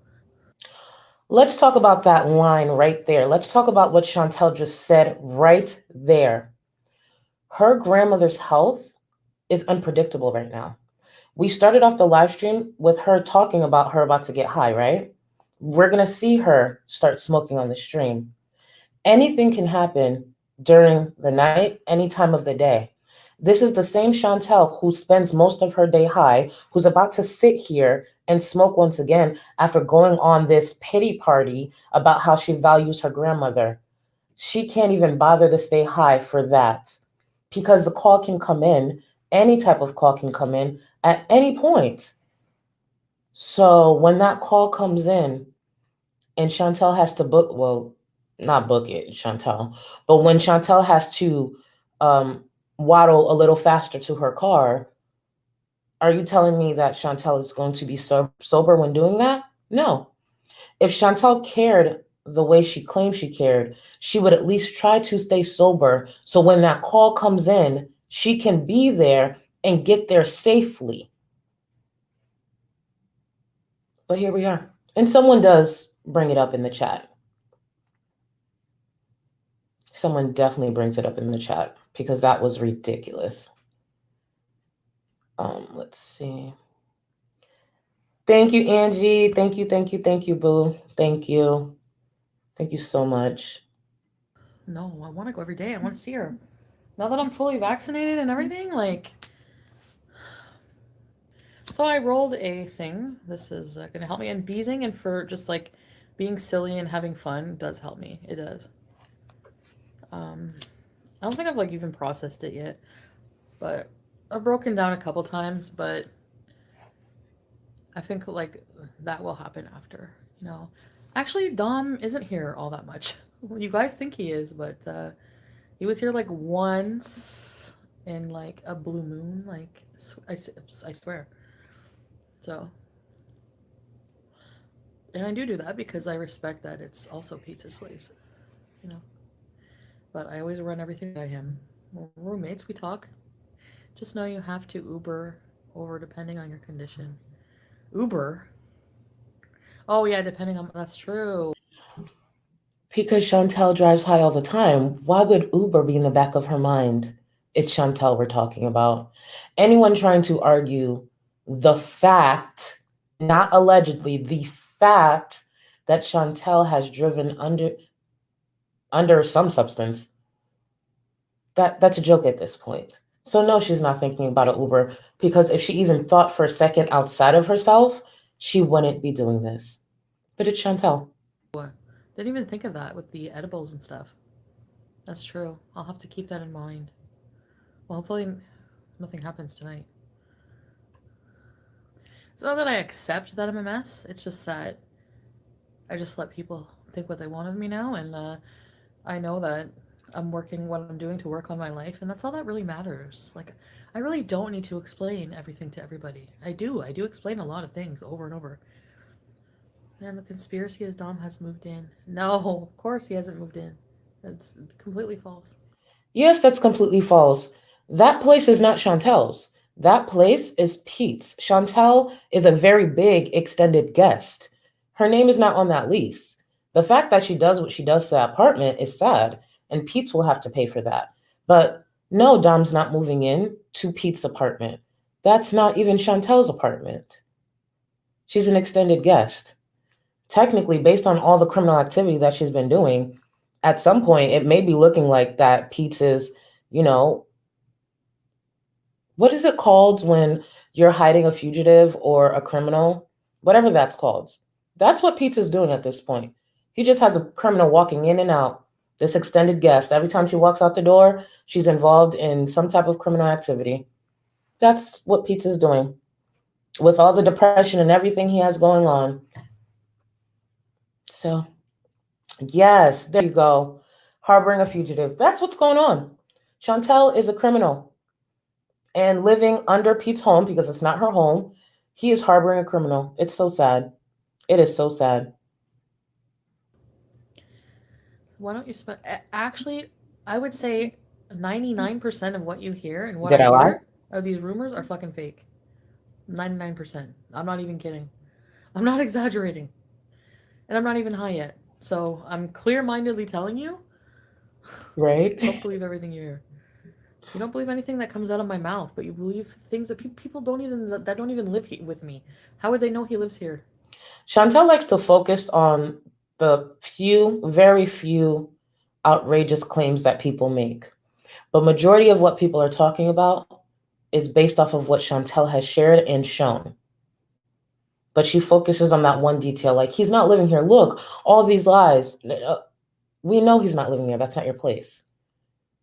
Let's talk about that line right there. Let's talk about what Chantal just said right there. Her grandmother's health is unpredictable right now. We started off the live stream with her talking about her about to get high, right? We're going to see her start smoking on the stream. Anything can happen during the night, any time of the day. This is the same Chantal who spends most of her day high, who's about to sit here and smoke once again after going on this pity party about how she values her grandmother. She can't even bother to stay high for that because the call can come in, any type of call can come in at any point. So when that call comes in and Chantal has to book, well, not book it, Chantal, but when Chantal has to waddle a little faster to her car, are you telling me that Chantal is going to be sober when doing that? No. If Chantal cared the way she claimed she cared, she would at least try to stay sober so when that call comes in, she can be there and get there safely. But here we are. And someone does bring it up in the chat. Someone definitely brings it up in the chat because that was ridiculous. Let's see. Thank you, Angie. Thank you, boo. Thank you. Thank you so much. No, I want to go every day. I want to see her. Now that I'm fully vaccinated and everything, like... So I rolled a thing. This is going to help me. And beezing and for just like being silly and having fun does help me. It does. I don't think I've like even processed it yet, but I've broken down a couple times, but I think like that will happen after, you know. Actually, Dom isn't here all that much. You guys think he is, but he was here like once in like a blue moon, like I swear. So, and I do that because I respect that it's also Pizza's place, you know. But I always run everything by him. We're roommates, we talk. Just know you have to Uber over depending on your condition. Uber? Oh yeah, depending on, that's true. Because Chantal drives high all the time. Why would Uber be in the back of her mind? It's Chantal we're talking about. Anyone trying to argue the fact, not allegedly, the fact that Chantal has driven under some substance, that's a joke at this point. So no, she's not thinking about an Uber, because if she even thought for a second outside of herself, she wouldn't be doing this. But it's Chantal. Didn't even think of that with the edibles and stuff. That's true. I'll have to keep that in mind. Well, hopefully nothing happens tonight. It's not that I accept that I'm a mess. It's just that I just let people think what they want of me now, and I know that I'm working what I'm doing to work on my life, and that's all that really matters. Like, I really don't need to explain everything to everybody. I do explain a lot of things over and over. And the conspiracy is Dom has moved in. No, of course he hasn't moved in. That's completely false. Yes, that's completely false. That place is not Chantal's. That place is Pete's. Chantal is a very big extended guest. Her name is not on that lease. The fact that she does what she does to that apartment is sad, and Pete's will have to pay for that. But no, Dom's not moving in to Pete's apartment. That's not even Chantal's apartment. She's an extended guest. Technically, based on all the criminal activity that she's been doing, at some point, it may be looking like that Pete's is, you know, what is it called when you're hiding a fugitive or a criminal? Whatever that's called. That's what Pete's is doing at this point. He just has a criminal walking in and out, this extended guest. Every time she walks out the door, she's involved in some type of criminal activity. That's what Pete's is doing. With all the depression and everything he has going on. So, yes, there you go. Harboring a fugitive. That's what's going on. Chantal is a criminal. and living under Pete's home because it's not her home. He is harboring a criminal. It's so sad. It is so sad. Why don't you spend? Actually, I would say 99% of what you hear and what Did I I lie? hear of these rumors are fucking fake. 99%. I'm not even kidding. I'm not exaggerating. And I'm not even high yet. So I'm clear-mindedly telling you, Right? don't believe everything you hear. You don't believe anything that comes out of my mouth, but you believe things that people don't even live with me. How would they know he lives here? Chantal likes to focus on the very few outrageous claims that people make. But majority of what people are talking about is based off of what Chantal has shared and shown. But she focuses on that one detail, like, he's not living here. Look, all these lies. We know he's not living there. That's not your place.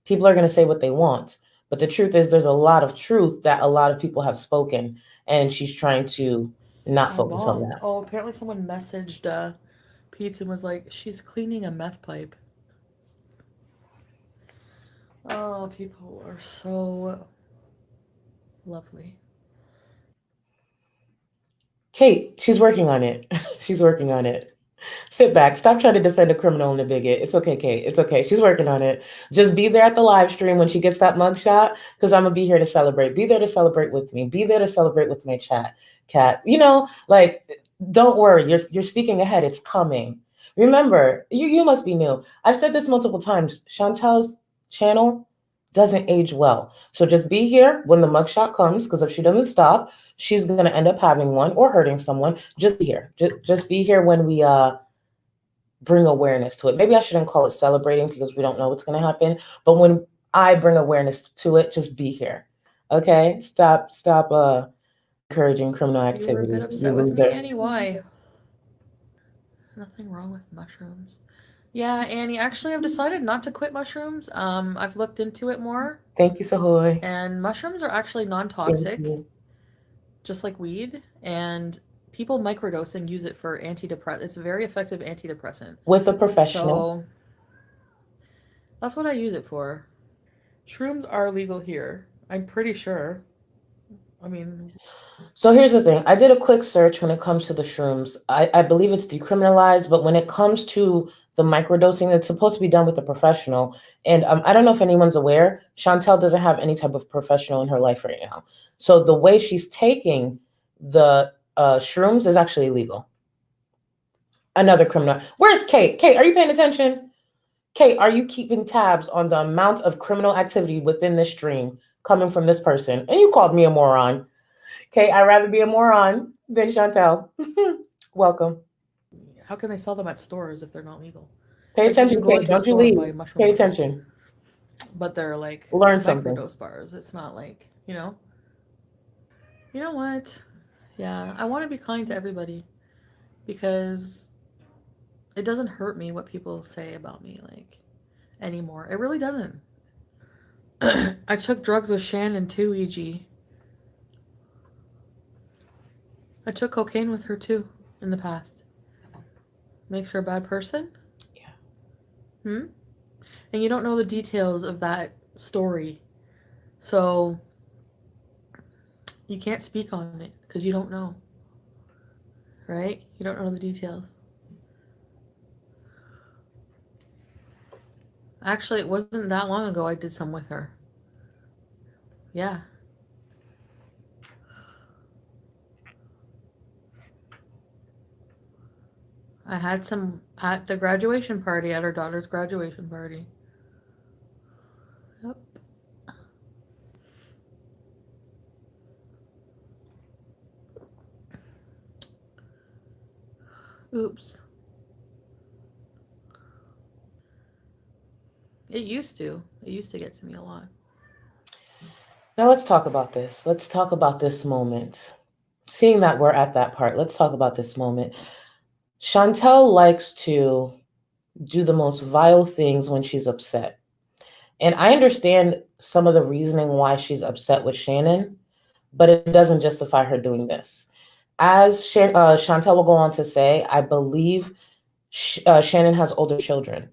People are going to say what they want. But the truth is, there's a lot of truth that a lot of people have spoken, and she's trying to not focus on that. Oh, apparently someone messaged Pete and was like, she's cleaning a meth pipe. Oh, people are so lovely. Kate, she's working on it. She's working on it. Sit back. Stop trying to defend a criminal and a bigot. It's okay, Kate. It's okay. She's working on it. Just be there at the live stream when she gets that mugshot, because I'm going to be here to celebrate. Be there to celebrate with me. Be there to celebrate with my cat. You know, like, don't worry. You're speaking ahead. It's coming. Remember, you must be new. I've said this multiple times. Chantal's channel doesn't age well. So just be here when the mugshot comes, because if she doesn't stop, she's going to end up having one or hurting someone. Just be here. Just be here when we bring awareness to it. Maybe I shouldn't call it celebrating because we don't know what's going to happen. But when I bring awareness to it, just be here. Okay? Stop encouraging criminal activity. You were a bit upset with me, Annie. Why? Nothing wrong with mushrooms. Yeah, Annie, actually I've decided not to quit mushrooms. I've looked into it more. Thank you, Sahoy. And mushrooms are actually non-toxic, just like weed. And people microdosing use it for antidepressant. It's a very effective antidepressant. With a professional. So that's what I use it for. Shrooms are legal here. I'm pretty sure. I mean... So here's the thing. I did a quick search when it comes to the shrooms. I believe it's decriminalized, but when it comes to the microdosing, it's supposed to be done with a professional. And I don't know if anyone's aware, Chantal doesn't have any type of professional in her life right now. So the way she's taking the shrooms is actually illegal. Another criminal. Where's Kate? Kate, are you paying attention? Kate, are you keeping tabs on the amount of criminal activity within this stream coming from this person? And you called me a moron. Kate, I'd rather be a moron than Chantal. Welcome. How can they sell them at stores if they're not legal? Pay attention, Kate. Don't you leave. Pay attention. But they're like learn something. Microdose bars. It's not like, you know. You know what? Yeah, I want to be kind to everybody because it doesn't hurt me what people say about me like anymore. It really doesn't. I took drugs with Shannon too, EG. I took cocaine with her too in the past. Makes her a bad person? Yeah. And you don't know the details of that story. So you can't speak on it because you don't know. Right? You don't know the details. Actually, it wasn't that long ago I did some with her. Yeah. I had some at the graduation party, at her daughter's graduation party. Yep. Oops. It used to. It used to get to me a lot. Now let's talk about this. Let's talk about this moment. Seeing that we're at that part, let's talk about this moment. Chantal likes to do the most vile things when she's upset. And I understand some of the reasoning why she's upset with Shannon, but it doesn't justify her doing this. As Chantal will go on to say, I believe Shannon has older children.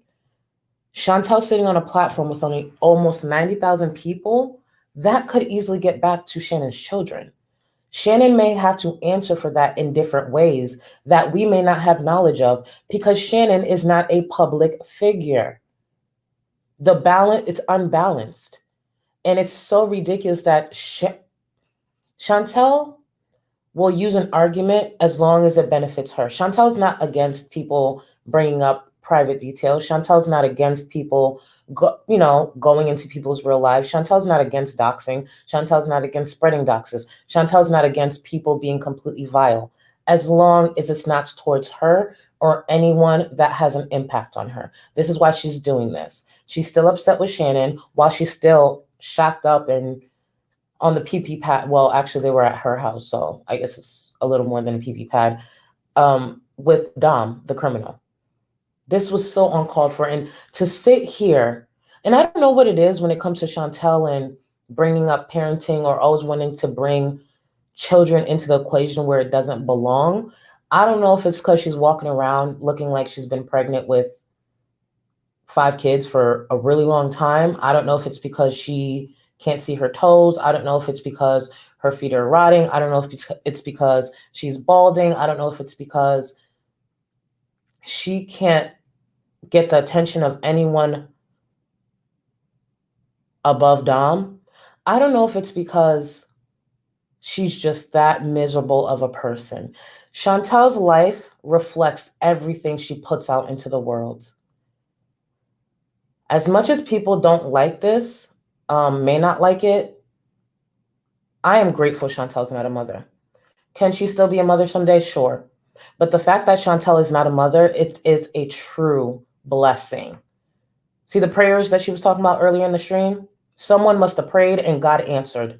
Chantal sitting on a platform with only almost 90,000 people that could easily get back to Shannon's children. Shannon may have to answer for that in different ways that we may not have knowledge of because Shannon is not a public figure. It's unbalanced. And it's so ridiculous that Chantal will use an argument as long as it benefits her. Chantal's not against people bringing up private details. Chantal's not against people going into people's real lives. Chantal's not against doxing. Chantal's not against spreading doxes. Chantal's not against people being completely vile, as long as it's not towards her or anyone that has an impact on her. This is why she's doing this. She's still upset with Shannon while she's still shocked up and on the PP pad. Well, actually, they were at her house, so I guess it's a little more than a PP pad with Dom, the criminal. This was so uncalled for. And to sit here, and I don't know what it is when it comes to Chantal and bringing up parenting or always wanting to bring children into the equation where it doesn't belong. I don't know if it's because she's walking around looking like she's been pregnant with 5 kids for a really long time. I don't know if it's because she can't see her toes. I don't know if it's because her feet are rotting. I don't know if it's because she's balding. I don't know if it's because she can't get the attention of anyone above Dom. I don't know if it's because she's just that miserable of a person. Chantal's life reflects everything she puts out into the world. As much as people don't like this, may not like it, I am grateful Chantal's not a mother. Can she still be a mother someday? Sure. But the fact that Chantal is not a mother, it is a true blessing. See the prayers that she was talking about earlier in the stream? Someone must have prayed and God answered.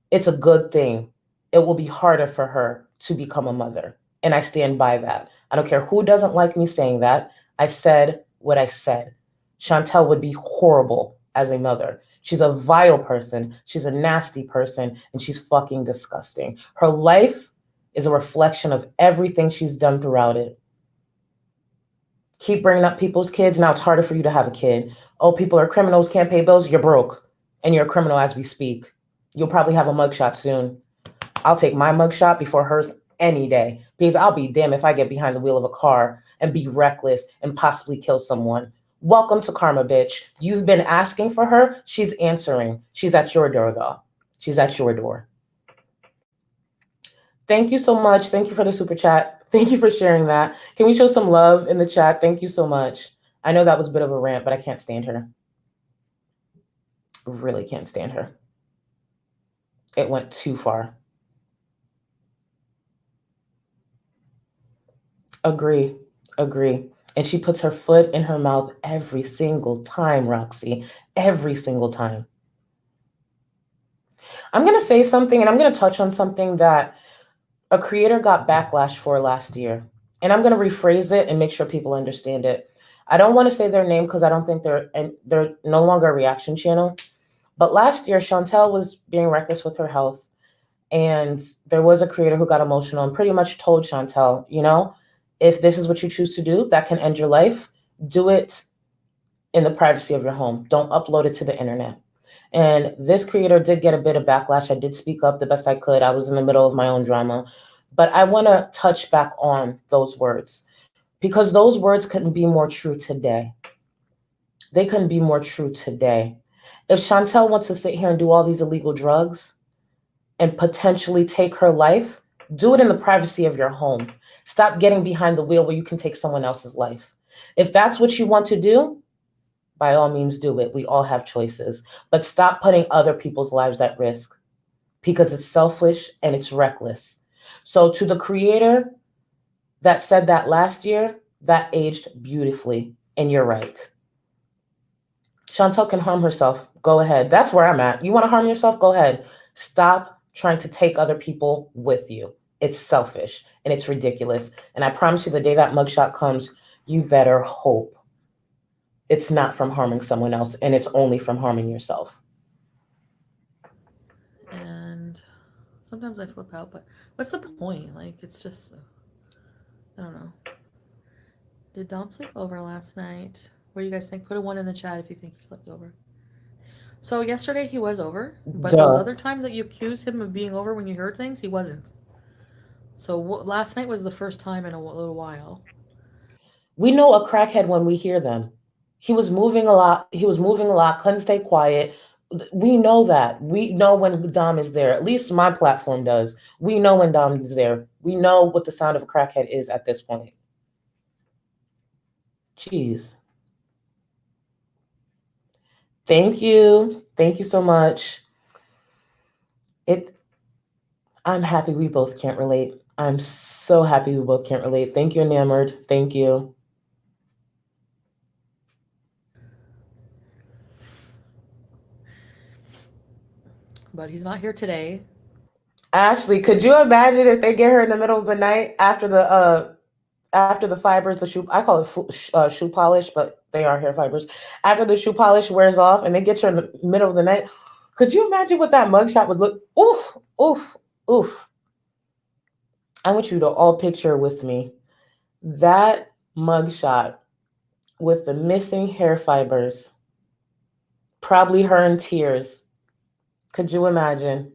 It's a good thing. It will be harder for her to become a mother. And I stand by that. I don't care who doesn't like me saying that. I said what I said. Chantal would be horrible as a mother. She's a vile person. She's a nasty person. And she's fucking disgusting. Her life is a reflection of everything she's done throughout it. Keep bringing up people's kids. Now it's harder for you to have a kid. Oh, people are criminals, can't pay bills. You're broke. And you're a criminal as we speak. You'll probably have a mugshot soon. I'll take my mugshot before hers any day. Because I'll be damned if I get behind the wheel of a car and be reckless and possibly kill someone. Welcome to karma, bitch. You've been asking for her. She's answering. She's at your door, though. She's at your door. Thank you so much. Thank you for the super chat. Thank you for sharing that. Can we show some love in the chat? Thank you so much. I know that was a bit of a rant, but I can't stand her. Really can't stand her. It went too far. Agree. And she puts her foot in her mouth every single time, Roxy. Every single time. I'm going to say something, and I'm going to touch on something that a creator got backlash for last year. And I'm going to rephrase it and make sure people understand it. I don't want to say their name because I don't think they're no longer a reaction channel. But last year, Chantal was being reckless with her health. And there was a creator who got emotional and pretty much told Chantal, if this is what you choose to do, that can end your life, do it in the privacy of your home. Don't upload it to the internet. And this creator did get a bit of backlash. I did speak up the best I could. I was in the middle of my own drama. But I want to touch back on those words because those words couldn't be more true today. They couldn't be more true today. If Chantal wants to sit here and do all these illegal drugs and potentially take her life, do it in the privacy of your home. Stop getting behind the wheel where you can take someone else's life. If that's what you want to do, by all means do it. We all have choices. But stop putting other people's lives at risk because it's selfish and it's reckless. So to the creator that said that last year, that aged beautifully. And you're right. Chantal can harm herself. Go ahead. That's where I'm at. You want to harm yourself? Go ahead. Stop trying to take other people with you. It's selfish and it's ridiculous. And I promise you the day that mugshot comes, you better hope it's not from harming someone else and it's only from harming yourself. And sometimes I flip out, but what's the point? Like, it's just, I don't know. Did Dom sleep over last night? What do you guys think? Put a 1 in the chat if you think he slept over. So yesterday he was over, but Duh. those other times that you accused him of being over when you heard things, he wasn't. So last night was the first time in a little while. We know a crackhead when we hear them. He was moving a lot. He was moving a lot. Couldn't stay quiet. We know that. We know when Dom is there. At least my platform does. We know when Dom is there. We know what the sound of a crackhead is at this point. Jeez. Thank you. Thank you so much. I'm happy we both can't relate. I'm so happy we both can't relate. Thank you, Enamored. Thank you. But he's not here today. Ashley, could you imagine if they get her in the middle of the night after the fibers, the shoe, I call it shoe polish, but they are hair fibers. After the shoe polish wears off and they get you in the middle of the night, could you imagine what that mugshot would look? Oof, oof, oof. I want you to all picture with me that mugshot with the missing hair fibers, probably her in tears. Could you imagine?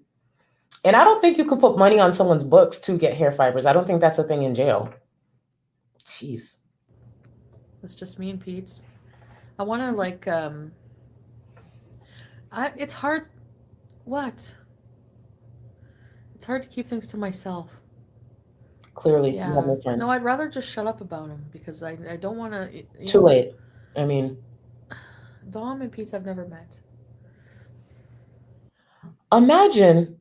And I don't think you could put money on someone's books to get hair fibers. I don't think that's a thing in jail. Jeez. It's just me and Pete's. I want to like it's hard. What? It's hard to keep things to myself. Clearly, Yeah. you have no friends. No, I'd rather just shut up about him because I don't want to. Too late. I mean, Dom and Pete's I've never met. Imagine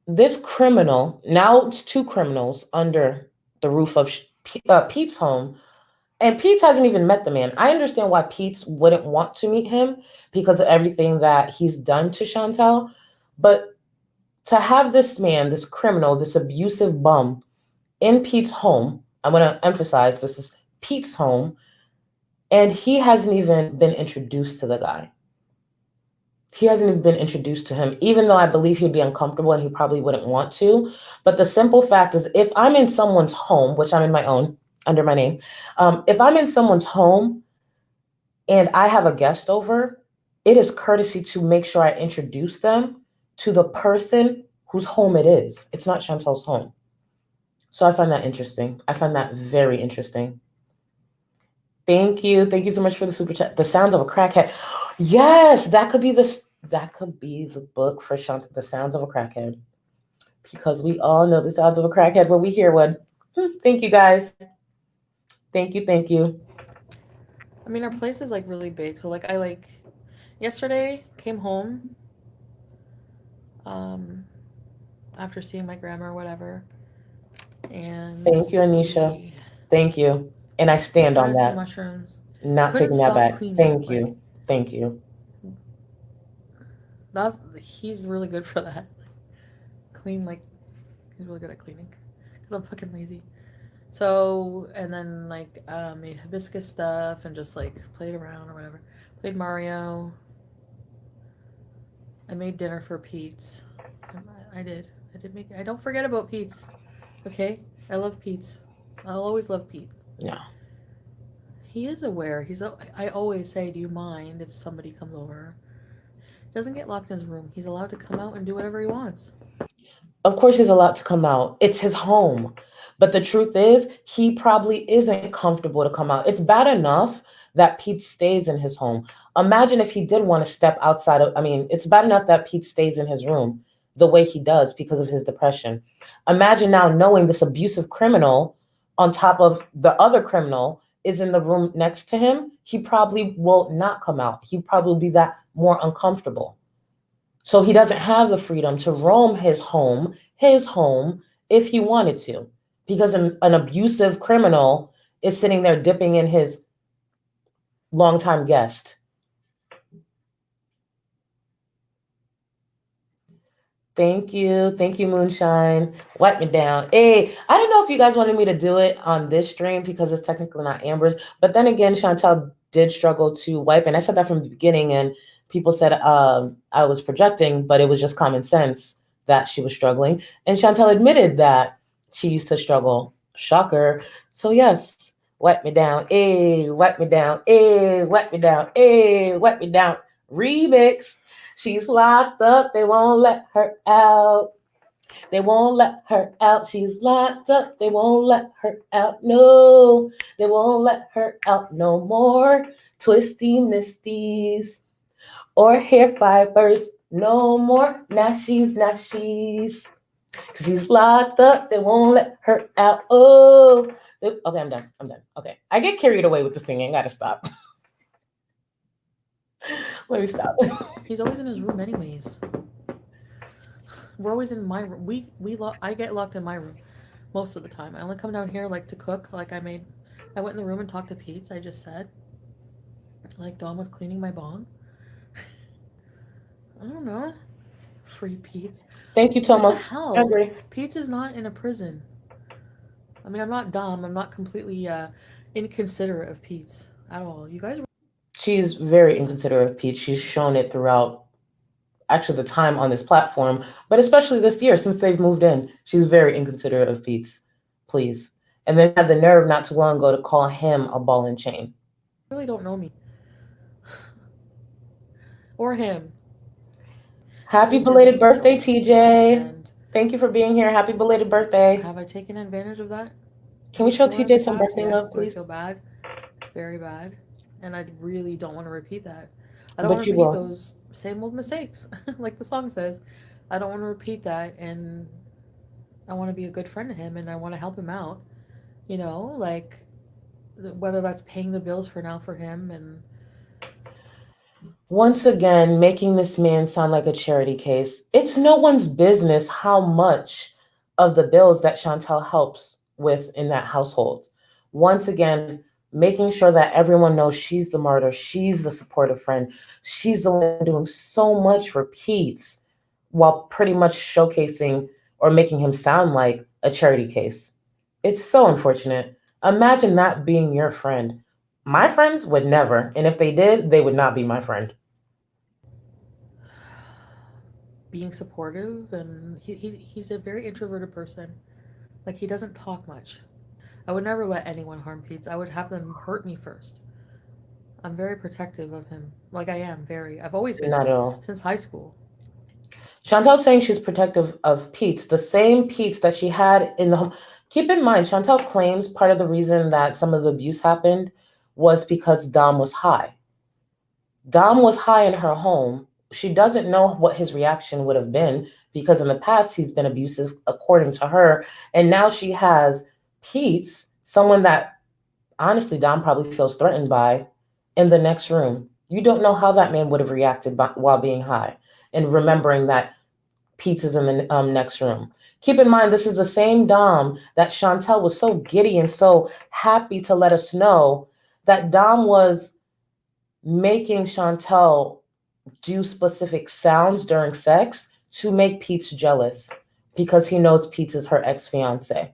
this criminal. Now it's two criminals under the roof of Pete's home. And Pete hasn't even met the man. I understand why Pete wouldn't want to meet him because of everything that he's done to Chantal. But to have this man, this criminal, this abusive bum in Pete's home, I want to emphasize this is Pete's home, and he hasn't even been introduced to the guy. He hasn't even been introduced to him, even though I believe he'd be uncomfortable and he probably wouldn't want to. But the simple fact is, if I'm in someone's home, which I'm in my own, under my name, if I'm in someone's home and I have a guest over, it is courtesy to make sure I introduce them to the person whose home it is. It's not Chantal's home. So I find that interesting. I find that very interesting. Thank you. Thank you so much for the super chat. The Sounds of a Crackhead. Yes, that could be the book for Chantal, The Sounds of a Crackhead. Because we all know the sounds of a crackhead when we hear one. Thank you, guys. Thank you. Thank you. I mean, our place is like really big. So like yesterday came home after seeing my grandma or whatever. And thank you, Anisha. Thank you. And I stand on that. Mushrooms. Not taking that back. Thank you. Thank you. He's really good for that. Clean, like, he's really good at cleaning. Because I'm fucking lazy. So, and then, like, made hibiscus stuff and just, like, played around or whatever. Played Mario. I made dinner for Pete's. I did make it. I don't forget about Pete's. Okay? I love Pete's. I'll always love Pete's. Yeah. He is aware. I always say, do you mind if somebody comes over? He doesn't get locked in his room. He's allowed to come out and do whatever he wants. Of course he's allowed to come out. It's his home. But the truth is, he probably isn't comfortable to come out. It's bad enough that Pete stays in his home. Imagine if he did want to step outside of, it's bad enough that Pete stays in his room the way he does because of his depression. Imagine now knowing this abusive criminal on top of the other criminal is in the room next to him. He probably will not come out. He probably will be that more uncomfortable. So he doesn't have the freedom to roam his home if he wanted to, because an abusive criminal is sitting there dipping in his longtime guest. Thank you. Thank you, Moonshine. Wipe me down. Hey, I didn't know if you guys wanted me to do it on this stream because it's technically not Amber's. But then again, Chantal did struggle to wipe. And I said that from the beginning. And people said I was projecting, but it was just common sense that she was struggling. And Chantal admitted that she used to struggle. Shocker. So yes, wipe me down. Hey, wipe me down. Hey, wipe me down. Hey, wipe me down. Remix. She's locked up. They won't let her out. They won't let her out. She's locked up. They won't let her out. No, they won't let her out no more. Twisty misties or hair fibers. No more. Now she's. She's locked up. They won't let her out. Oh. Okay, I'm done. Okay. I get carried away with the singing. Gotta stop. Let me stop. He's always in his room anyways. We're always in my room. I get locked in my room most of the time. I only come down here like to cook. Like I went in the room and talked to Pete. I just said, like Dawn was cleaning my bong. I don't know. Free Pete's. Thank you, Toma. What the hell? I agree. Pete's is not in a prison. I mean, I'm not dumb. I'm not completely inconsiderate of Pete's at all. You guys. She's very inconsiderate of Pete. She's shown it throughout actually the time on this platform, but especially this year since they've moved in. She's very inconsiderate of Pete's. Please. And then had the nerve not too long ago to call him a ball and chain. You really don't know me. Or him. Happy belated birthday, TJ. Thank you for being here. Happy belated birthday. Have I taken advantage of that? Can we show TJ some birthday love, please? I feel bad. Very bad. And I really don't want to repeat that. I don't want to repeat those same old mistakes. Like the song says. I don't want to repeat that, and I want to be a good friend to him, and I want to help him out. You know, like whether that's paying the bills for now for him and once again, making this man sound like a charity case. It's no one's business how much of the bills that Chantal helps with in that household. Once again, making sure that everyone knows she's the martyr, she's the supportive friend, she's the one doing so much for Pete while pretty much showcasing or making him sound like a charity case. It's so unfortunate. Imagine that being your friend. My friends would never, and if they did, they would not be my friend. Being supportive, and he's a very introverted person. Like, he doesn't talk much. I would never let anyone harm Pete. I would have them hurt me first. I'm very protective of him. Like, I am very. I've always been. Not at all. Since high school. Chantal's saying she's protective of Pete, the same Pete that she had in the home. Keep in mind, Chantal claims part of the reason that some of the abuse happened was because Dom was high. Dom was high in her home. She doesn't know what his reaction would have been because in the past he's been abusive according to her. And now she has Pete, someone that honestly Dom probably feels threatened by, in the next room. You don't know how that man would have reacted while being high and remembering that Pete is in the next room. Keep in mind, this is the same Dom that Chantal was so giddy and so happy to let us know that Dom was making Chantal do specific sounds during sex to make Pete jealous because he knows Pete is her ex-fiance.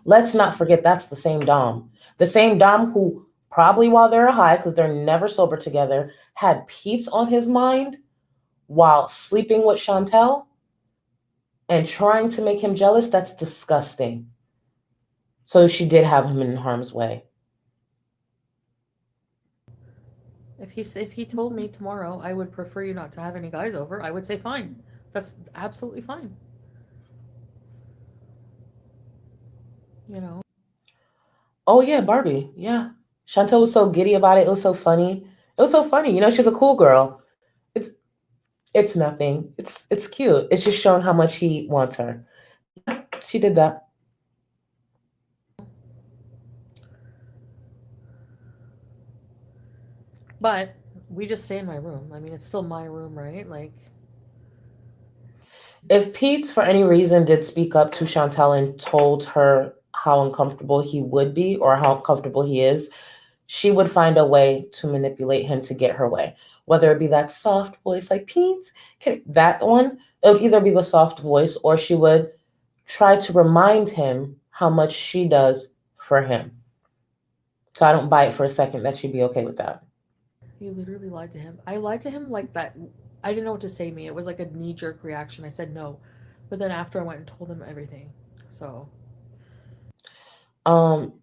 Let's not forget that's the same Dom. The same Dom who probably while they're high, because they're never sober together, had Pete on his mind while sleeping with Chantal and trying to make him jealous. That's disgusting. So she did have him in harm's way. If he told me tomorrow I would prefer you not to have any guys over, I would say fine. That's absolutely fine. You know. Oh yeah, Barbie. Yeah. Chantal was so giddy about it. It was so funny. It was so funny. You know, she's a cool girl. It's nothing. It's cute. It's just showing how much he wants her. Yeah, she did that. But we just stay in my room. I mean, it's still my room, right? Like, if Pete, for any reason, did speak up to Chantal and told her how uncomfortable he would be or how comfortable he is, she would find a way to manipulate him to get her way. Whether it be that soft voice like Pete, that one, it would either be the soft voice or she would try to remind him how much she does for him. So I don't buy it for a second that she'd be okay with that. You literally lied to him. I lied to him like that. I didn't know what to say to me. It was like a knee-jerk reaction. I said no. But then after I went and told him everything. So.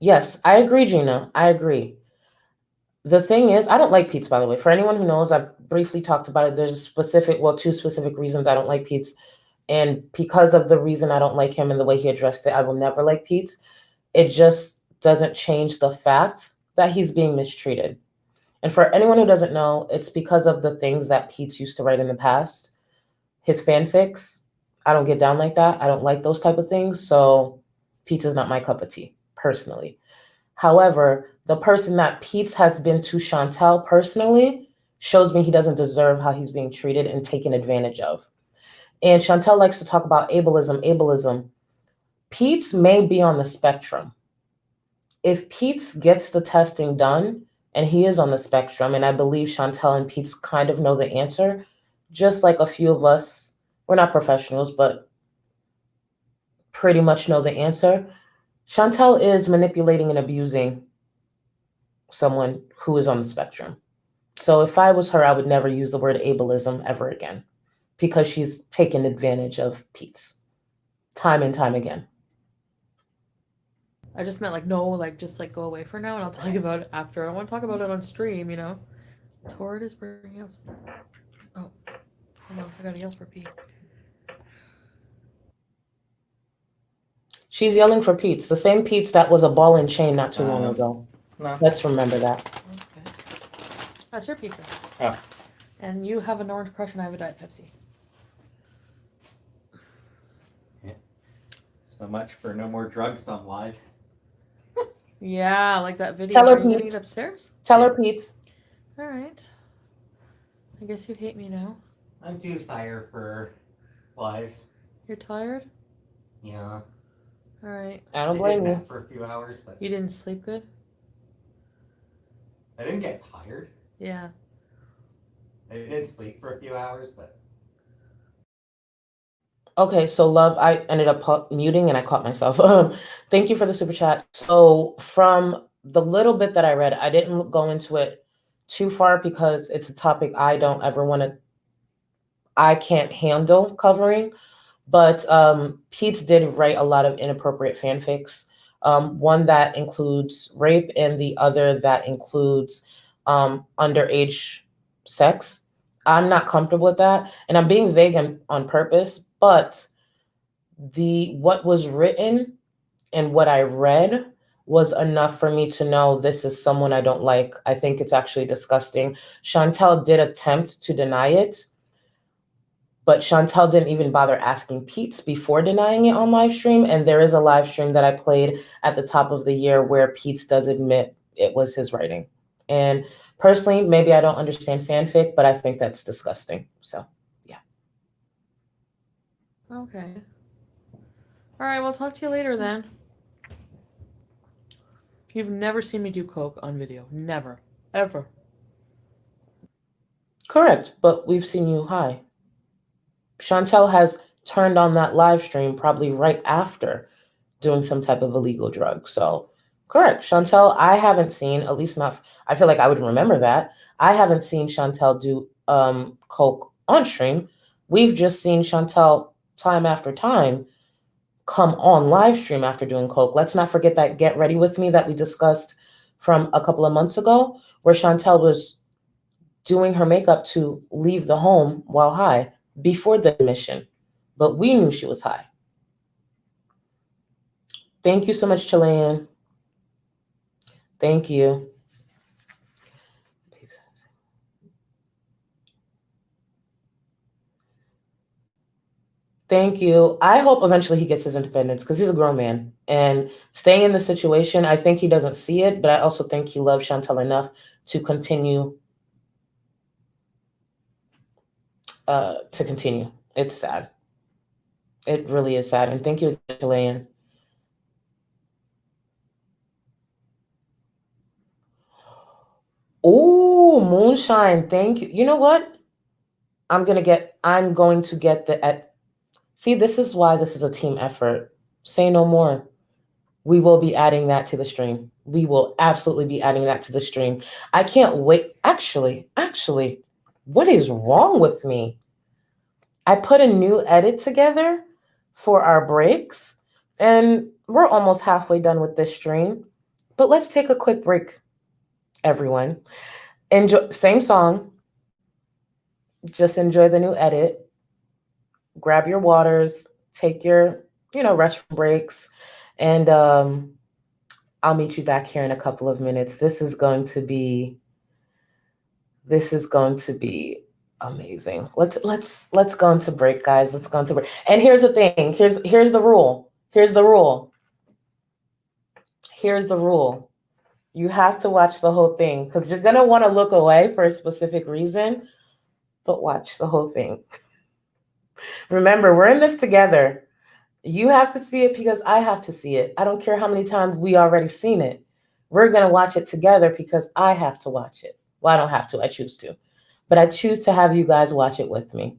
Yes, I agree, Gina. I agree. The thing is, I don't like Pete's, by the way. For anyone who knows, I've briefly talked about it. There's two specific reasons I don't like Pete's. And because of the reason I don't like him and the way he addressed it, I will never like Pete's. It just doesn't change the fact that he's being mistreated. And for anyone who doesn't know, it's because of the things that Pete's used to write in the past. His fanfics, I don't get down like that. I don't like those type of things. So Pete's is not my cup of tea, personally. However, the person that Pete's has been to Chantal personally shows me he doesn't deserve how he's being treated and taken advantage of. And Chantal likes to talk about ableism. Pete's may be on the spectrum. If Pete's gets the testing done, and he is on the spectrum, and I believe Chantal and Pete's kind of know the answer, just like a few of us, we're not professionals, but pretty much know the answer. Chantal is manipulating and abusing someone who is on the spectrum. So if I was her, I would never use the word ableism ever again, because she's taken advantage of Pete's time and time again. I just meant like, no, like, just like go away for now and I'll tell you about it after. I don't want to talk about it on stream, you know? Torrid is bringing us. Oh, hold on. I gotta yell for Pete. She's yelling for Pete's, the same Pete's that was a ball and chain not too long ago. No. Let's remember that. Okay. That's your pizza. Oh. And you have an orange crush and I have a Diet Pepsi. Yeah. So much for no more drugs on live. Yeah, like that video. Tell her Are you getting Pete's. it upstairs? Tell her Pete's. All right. I guess you hate me now. I'm too tired for lives. You're tired? Yeah. All right. I don't I blame did you. nap for a few hours, but You didn't sleep good? I didn't get tired. Yeah. I did sleep for a few hours, but Okay, so love, I ended up muting and I caught myself. Thank you for the super chat. So from the little bit that I read, I didn't go into it too far because it's a topic I don't ever want to, I can't handle covering. But Pete's did write a lot of inappropriate fanfics. One that includes rape and the other that includes underage sex. I'm not comfortable with that. And I'm being vague on purpose, but what was written and what I read was enough for me to know this is someone I don't like. I think it's actually disgusting. Chantal did attempt to deny it, but Chantal didn't even bother asking Pete's before denying it on live stream. And there is a live stream that I played at the top of the year where Pete's does admit it was his writing. And personally, maybe I don't understand fanfic, but I think that's disgusting. So, yeah. Okay. All right, we'll talk to you later then. You've never seen me do coke on video. Never. Ever. Correct, but we've seen you high. Chantal has turned on that live stream probably right after doing some type of illegal drug. So, correct. Chantal, I haven't seen, at least not, I feel like I would remember that. I haven't seen Chantal do coke on stream. We've just seen Chantal time after time come on live stream after doing coke. Let's not forget that Get Ready With Me that we discussed from a couple of months ago, where Chantal was doing her makeup to leave the home while high before the mission, but we knew she was high. Thank you so much, Chilean. Thank you. Thank you. I hope eventually he gets his independence because he's a grown man. And staying in the situation, I think he doesn't see it, but I also think he loves Chantal enough to continue. It's sad. It really is sad. And thank you, Chilean. Oh, moonshine. Thank you. You know what? I'm going to get the see, this is why this is a team effort. Say no more. We will be adding that to the stream. We will absolutely be adding that to the stream. I can't wait. Actually, what is wrong with me? I put a new edit together for our breaks, and we're almost halfway done with this stream. But let's take a quick break. everyone. Enjoy, same song, just enjoy the new edit. Grab your waters, take your, restroom breaks, and I'll meet you back here in a couple of minutes. This is going to be amazing. Let's go into break, guys. Let's go into break. And here's the thing. Here's the rule. Here's the rule. You have to watch the whole thing because you're gonna want to look away for a specific reason, but watch the whole thing. Remember, we're in this together. You have to see it because I have to see it. I don't care how many times we already seen it. We're gonna watch it together because I have to watch it. Well, I don't have to, I choose to. But I choose to have you guys watch it with me.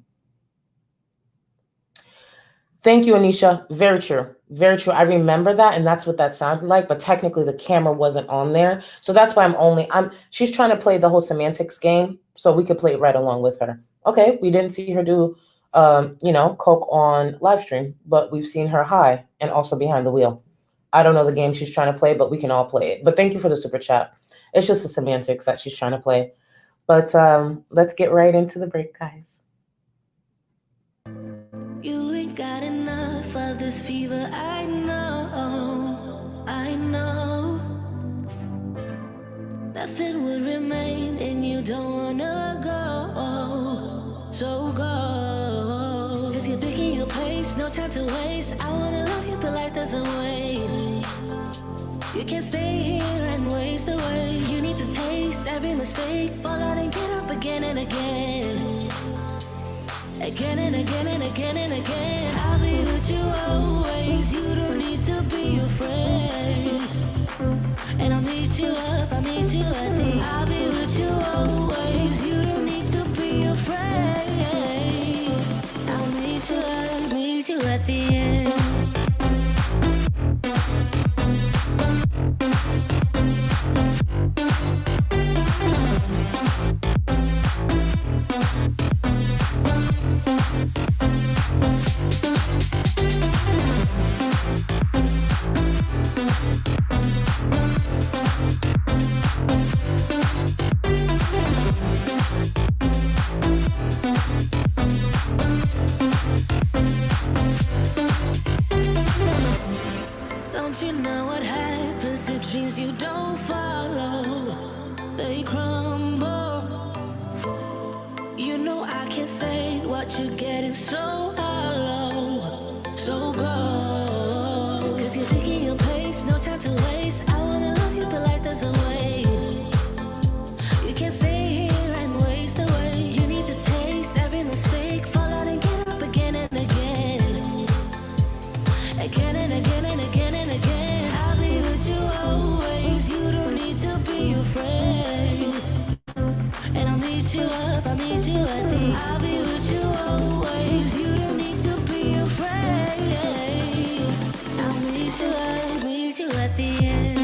Thank you, Anisha. Very true. Very true. I remember that, and that's what that sounded like, but technically the camera wasn't on there. So that's why she's trying to play the whole semantics game, so we could play it right along with her. Okay, we didn't see her do, coke on live stream, but we've seen her high and also behind the wheel. I don't know the game she's trying to play, but we can all play it. But thank you for the super chat. It's just the semantics that she's trying to play. But let's get right into the break, guys. You ain't got enough of this fever, I know. Nothing would remain and you don't wanna go, so go. Cause you're thinking your pace, no time to waste. I wanna love you but life doesn't wait. You can't stay here and waste away. You need to taste every mistake, fall out and get up again and again. Again and again and again and again. I'll be with you always. You don't need to be afraid. And I'll meet you up, I'll meet you at the. I'll be with you always. You don't need to be afraid. I'll meet you up, meet you at the end. Don't you know what happens to dreams you don't follow? They crumble. You know I can't stay. What you're getting so hollow. So go. Cause you're thinking your pace, no time to waste. I wanna love you but life doesn't wait. You can't stay here and waste away. You need to taste every mistake, fall out and get up again and again. Again and again and again and again. I'll be with you always. You don't need to be afraid. And I'll meet you up, I'll meet you at the. I'll be with you always. You don't need to be afraid. I'll meet you up, meet you at the end.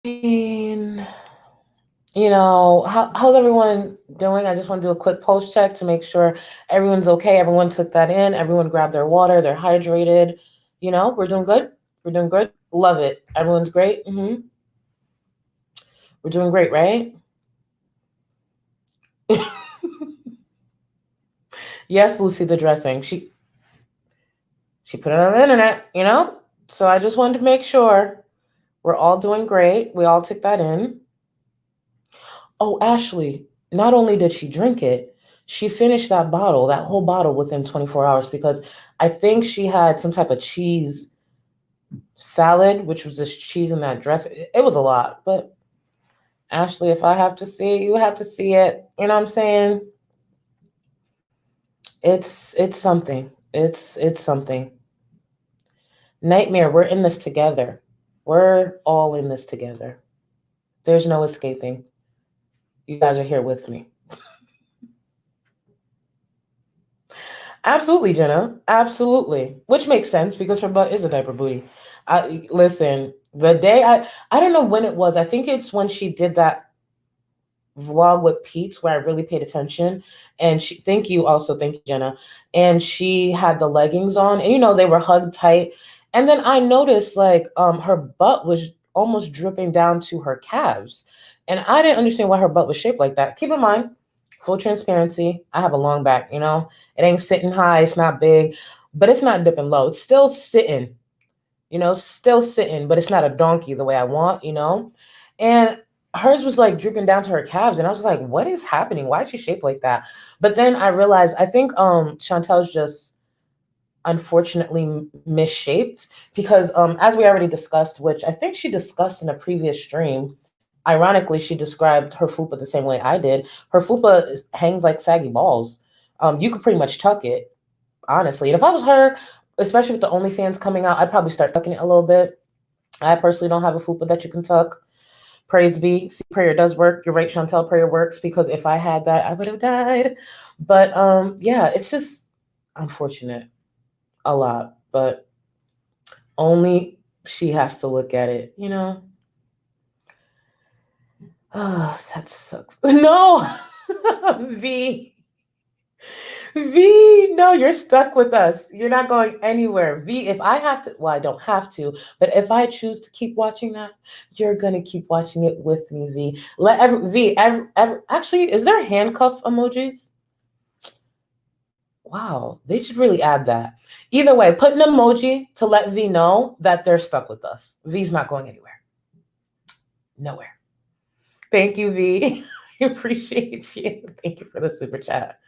mean, how's everyone doing? I just want to do a quick pulse check to make sure everyone's okay. Everyone took that in. Everyone grabbed their water. They're hydrated. We're doing good. We're doing good. Love it. Everyone's great. We're doing great, right? Yes, Lucy, the dressing. She put it on the internet, So I just wanted to make sure we're all doing great. We all took that in. Oh, Ashley, not only did she drink it, she finished that whole bottle within 24 hours because I think she had some type of cheese salad, which was just cheese in that dress. It was a lot, but Ashley, if I have to see it, you have to see it. You know what I'm saying? It's something. It's something. Nightmare, we're in this together. We're all in this together. There's no escaping. You guys are here with me. Absolutely, Jenna. Absolutely. Which makes sense because her butt is a diaper booty. Listen, the day I don't know when it was. I think it's when she did that vlog with Pete's where I really paid attention. And thank you, Jenna. And she had the leggings on and they were hugged tight. And then I noticed her butt was almost dripping down to her calves. And I didn't understand why her butt was shaped like that. Keep in mind, full transparency, I have a long back, it ain't sitting high, it's not big, but it's not dipping low. It's still sitting, but it's not a donkey the way I want, And hers was drooping down to her calves. And I was like, what is happening? Why is she shaped like that? But then I realized, I think Chantal's just unfortunately misshaped because as we already discussed, which I think she discussed in a previous stream, ironically, she described her fupa the same way I did. Her fupa hangs like saggy balls. You could pretty much tuck it, honestly. And if I was her, especially with the OnlyFans coming out, I'd probably start tucking it a little bit. I personally don't have a fupa that you can tuck. Praise be. See, prayer does work. You're right, Chantal, prayer works because if I had that, I would have died. But yeah, it's just unfortunate. A lot, but only she has to look at it, Oh, that sucks. No, V, no, you're stuck with us. You're not going anywhere. V, if I have to, well, I don't have to, but if I choose to keep watching that, you're going to keep watching it with me, V. Actually, is there handcuff emojis? Wow, they should really add that. Either way, put an emoji to let V know that they're stuck with us. V's not going anywhere. Nowhere. Thank you, V. I appreciate you. Thank you for the super chat.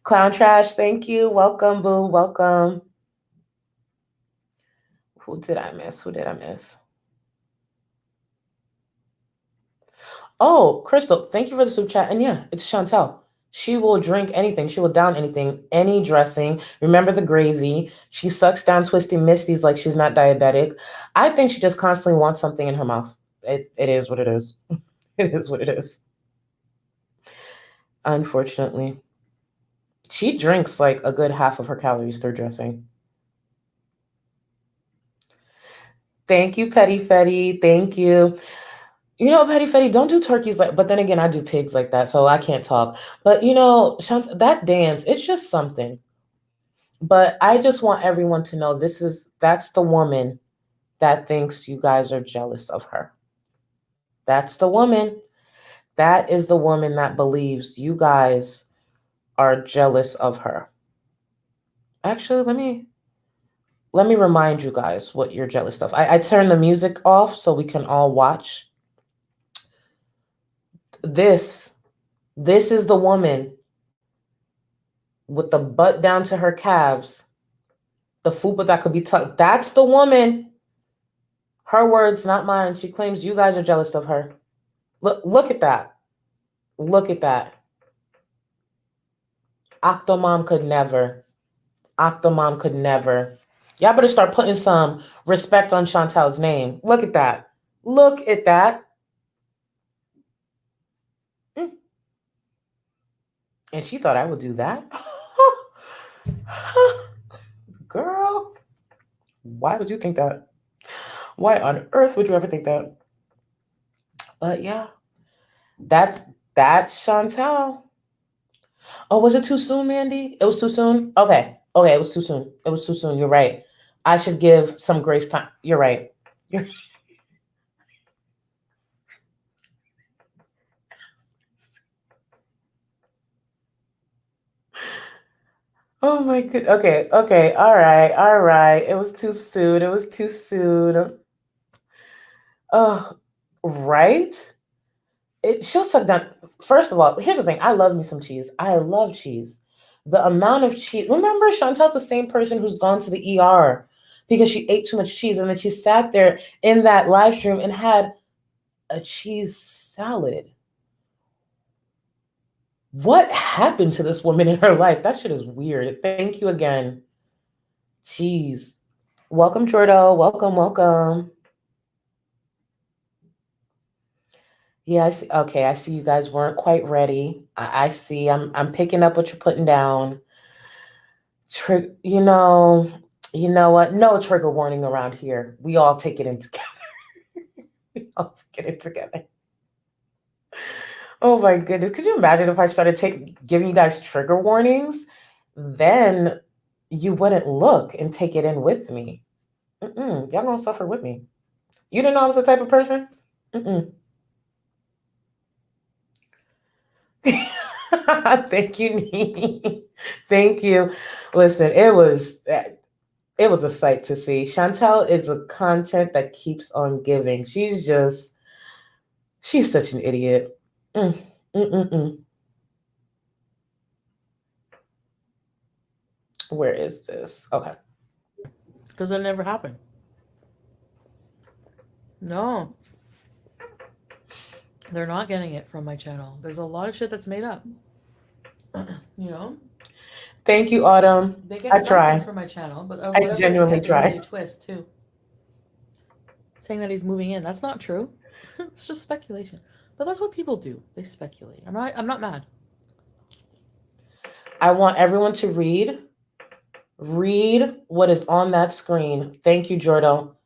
Clown Trash, thank you. Welcome, boo. Welcome. Who did I miss? Oh, Crystal, thank you for the super chat. And yeah, it's Chantal. She will drink anything. She will down anything, any dressing. Remember the gravy. She sucks down twisty misties like she's not diabetic. I think she just constantly wants something in her mouth. It is what it is. It is what it is. Unfortunately. She drinks like a good half of her calories through dressing. Thank you, Petty Fetty. Thank you. Petty Fetty, don't do turkeys but then again, I do pigs like that, so I can't talk. But that dance, it's just something. But I just want everyone to know that's the woman that thinks you guys are jealous of her. That's the woman. That is the woman that believes you guys are jealous of her. Actually, let me remind you guys what you're jealous of. I turned the music off so we can all watch. This is the woman with the butt down to her calves, the fupa that could be tucked. That's the woman. Her words, not mine. She claims you guys are jealous of her. Look at that. Look at that. Octomom could never. Octomom could never. Y'all better start putting some respect on Chantal's name. Look at that. Look at that. And she thought I would do that. Girl, why would you think that? Why on earth would you ever think that? But yeah, that's Chantal. Oh, was it too soon, Mandy? It was too soon? Okay. Okay, it was too soon. It was too soon. You're right. I should give some grace time. You're right. You're Oh my good. Okay, okay. All right. All right. It was too soon. It was too soon. Oh, right? She'll suck down. First of all, here's the thing. I love me some cheese. I love cheese. The amount of cheese. Remember, Chantal's the same person who's gone to the ER because she ate too much cheese, and then she sat there in that live stream and had a cheese salad. What happened to this woman in her life? That shit is weird. Thank you again. Cheese. Welcome, Jordo. Welcome, welcome. Yeah, I see. Okay, I see you guys weren't quite ready. I see. I'm picking up what you're putting down. You know what? No trigger warning around here. We all take it in together. We all take it in together. Oh my goodness. Could you imagine if I started giving you guys trigger warnings? Then you wouldn't look and take it in with me. Y'all gonna suffer with me. You didn't know I was the type of person? Thank you, Nee. Thank you. Listen, it was a sight to see. Chantal is a content that keeps on giving. She's such an idiot. Where is this? Okay. Because it never happened. No. They're not getting it from my channel. There's a lot of shit that's made up. You know? Thank you, Autumn. They get I something try. from my channel, but I genuinely try. They twist too. Saying that he's moving in. That's not true. It's just speculation. But that's what people do. They speculate. I'm not mad. I want everyone to read what is on that screen. Thank you, Jordo.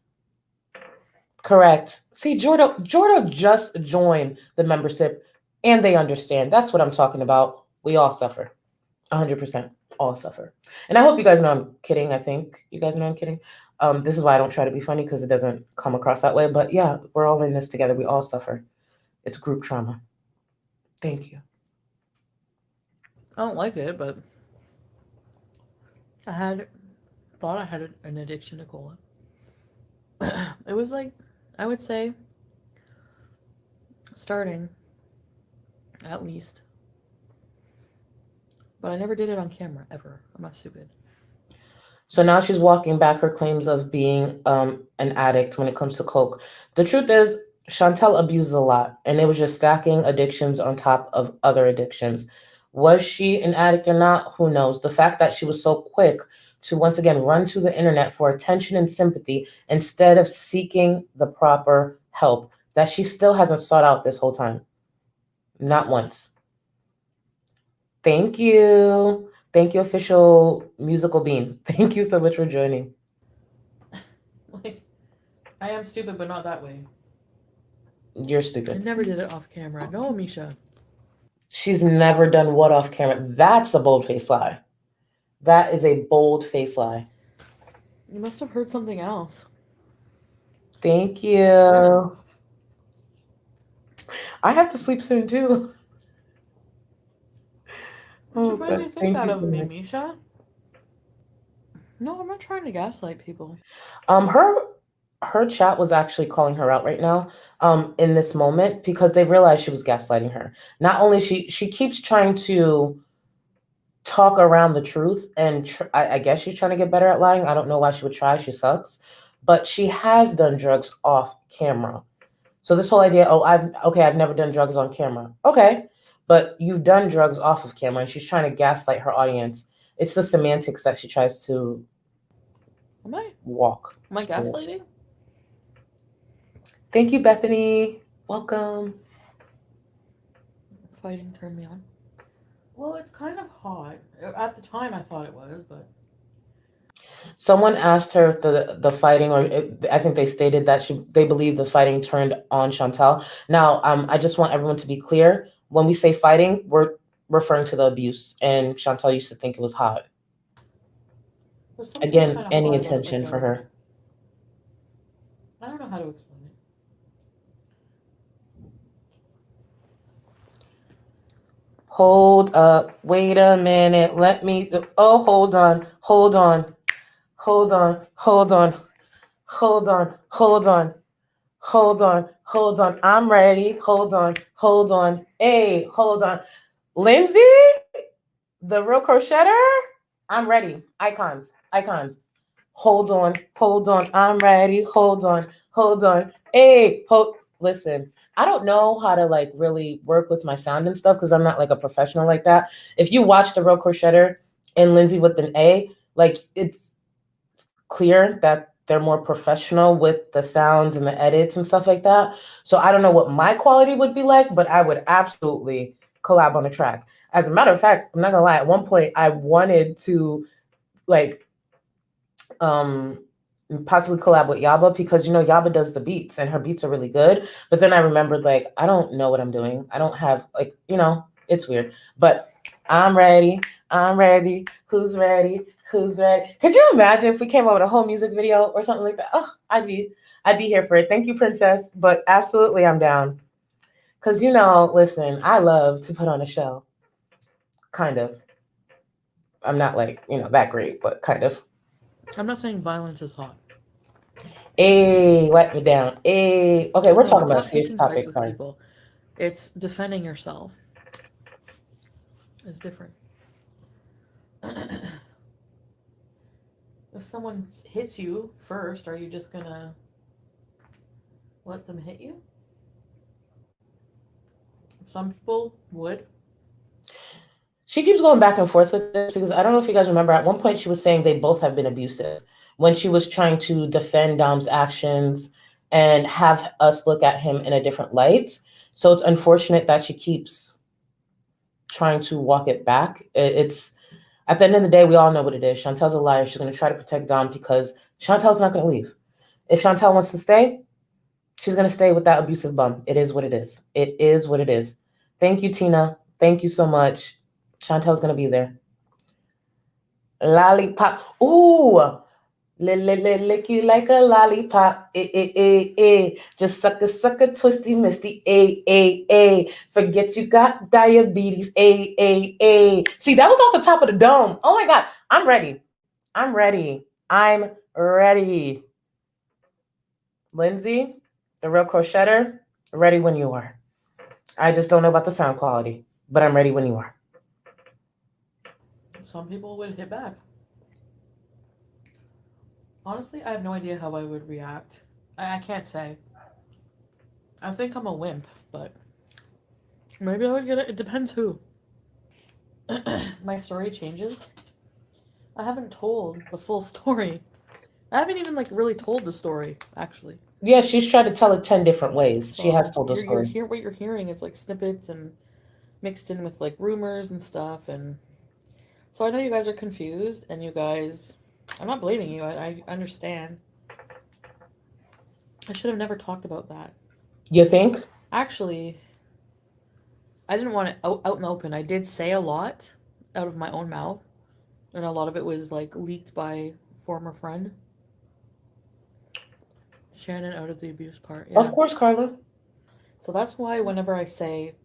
Correct. See, Jordo just joined the membership and they understand. That's what I'm talking about. We all suffer. 100%. All suffer. And I hope you guys know I'm kidding. I think you guys know I'm kidding. This is why I don't try to be funny because it doesn't come across that way. But yeah, we're all in this together. We all suffer. It's group trauma. Thank you. I don't like it, but I thought I had an addiction to cola. It was like, I would say, starting, at least. But I never did it on camera, ever. I'm not stupid. So now she's walking back her claims of being an addict when it comes to coke. The truth is, Chantal abuses a lot, and it was just stacking addictions on top of other addictions. Was she an addict or not? Who knows? The fact that she was so quick to once again run to the internet for attention and sympathy instead of seeking the proper help that she still hasn't sought out this whole time. Not once. Thank you. Thank you, official musical bean. Thank you so much for joining. Like, I am stupid, but not that way. You're stupid. I never did it off camera. No, Misha. She's never done what off camera? That's a bold-faced lie. That is a bold-faced lie. You must have heard something else. Thank you. I have to sleep soon, too. Oh, why do you think that of me, Misha? No, I'm not trying to gaslight people. Her chat was actually calling her out right now in this moment because they realized she was gaslighting her. Not only she keeps trying to talk around the truth, and I guess she's trying to get better at lying. I don't know why she would try. She sucks. But she has done drugs off camera. So this whole idea, I've never done drugs on camera. Okay, but you've done drugs off of camera, and she's trying to gaslight her audience. It's the semantics that she tries to walk. Am I gaslighting? Thank you, Bethany. Welcome. Fighting turned me on. Well, it's kind of hot. At the time, I thought it was, but... Someone asked her if the fighting, I think they stated that they believe the fighting turned on Chantal. Now, I just want everyone to be clear. When we say fighting, we're referring to the abuse, and Chantal used to think it was hot. Again, any attention for her. I don't know how to explain it. Hold up. Wait a minute. Let me. Oh, hold on. Hold on. Hold on. Hold on. Hold on. Hold on. Hold on. Hold on. I'm ready. Hold on. Hold on. Hey, hold on. Lindsay, the real crocheter. I'm ready. Icons. Icons. Hold on. Hold on. I'm ready. Hold on. Hold on. Hey, listen. I don't know how to like really work with my sound and stuff because I'm not like a professional like that. If you watch the real crocheter and Lindsay with an A, like it's clear that they're more professional with the sounds and the edits and stuff like that. So I don't know what my quality would be like, but I would absolutely collab on a track. As a matter of fact, I'm not gonna lie, at one point I wanted to like possibly collab with Yaba because Yaba does the beats and her beats are really good. But then I remembered like I don't know what I'm doing. I don't have like, it's weird. But I'm ready. I'm ready. Who's ready? Who's ready? Could you imagine if we came up with a whole music video or something like that? Oh, I'd be here for it. Thank you, Princess. But absolutely I'm down. Because listen, I love to put on a show. Kind of. I'm not like, that great, but kind of. I'm not saying violence is hot. Hey, wipe me down. Hey, okay, we're talking about a serious topic. People. It's defending yourself. It's different. If someone hits you first, are you just gonna let them hit you? Some people would. She keeps going back and forth with this because I don't know if you guys remember, at one point she was saying they both have been abusive when she was trying to defend Dom's actions and have us look at him in a different light. So it's unfortunate that she keeps trying to walk it back. It's at the end of the day, we all know what it is. Chantal's a liar. She's going to try to protect Dom because Chantal's not going to leave. If Chantal wants to stay, she's going to stay with that abusive bum. It is what it is. It is what it is. Thank you, Tina. Thank you so much. Chantal's going to be there. Lollipop. Ooh. Lick you like a lollipop. Just suck a twisty misty. Forget you got diabetes. See, that was off the top of the dome. Oh my God. I'm ready. I'm ready. I'm ready. Lindsay, the real crocheter, ready when you are. I just don't know about the sound quality, but I'm ready when you are. Some people would hit back. Honestly, I have no idea how I would react. I can't say. I think I'm a wimp, but maybe I would get it. It depends who. My story changes. I haven't told the full story. I haven't even really told the story, actually. Yeah, she's tried to tell it 10 different ways. She has told the story. What you're hearing is snippets and mixed in with rumors and stuff, and so I know you guys are confused, and you guys, I'm not blaming you. I understand. I should have never talked about that. You think? Actually, I didn't want it out in the open. I did say a lot out of my own mouth, and a lot of it was leaked by a former friend. Shannon out of the abuse part. Yeah. Of course, Carla. So that's why whenever I say...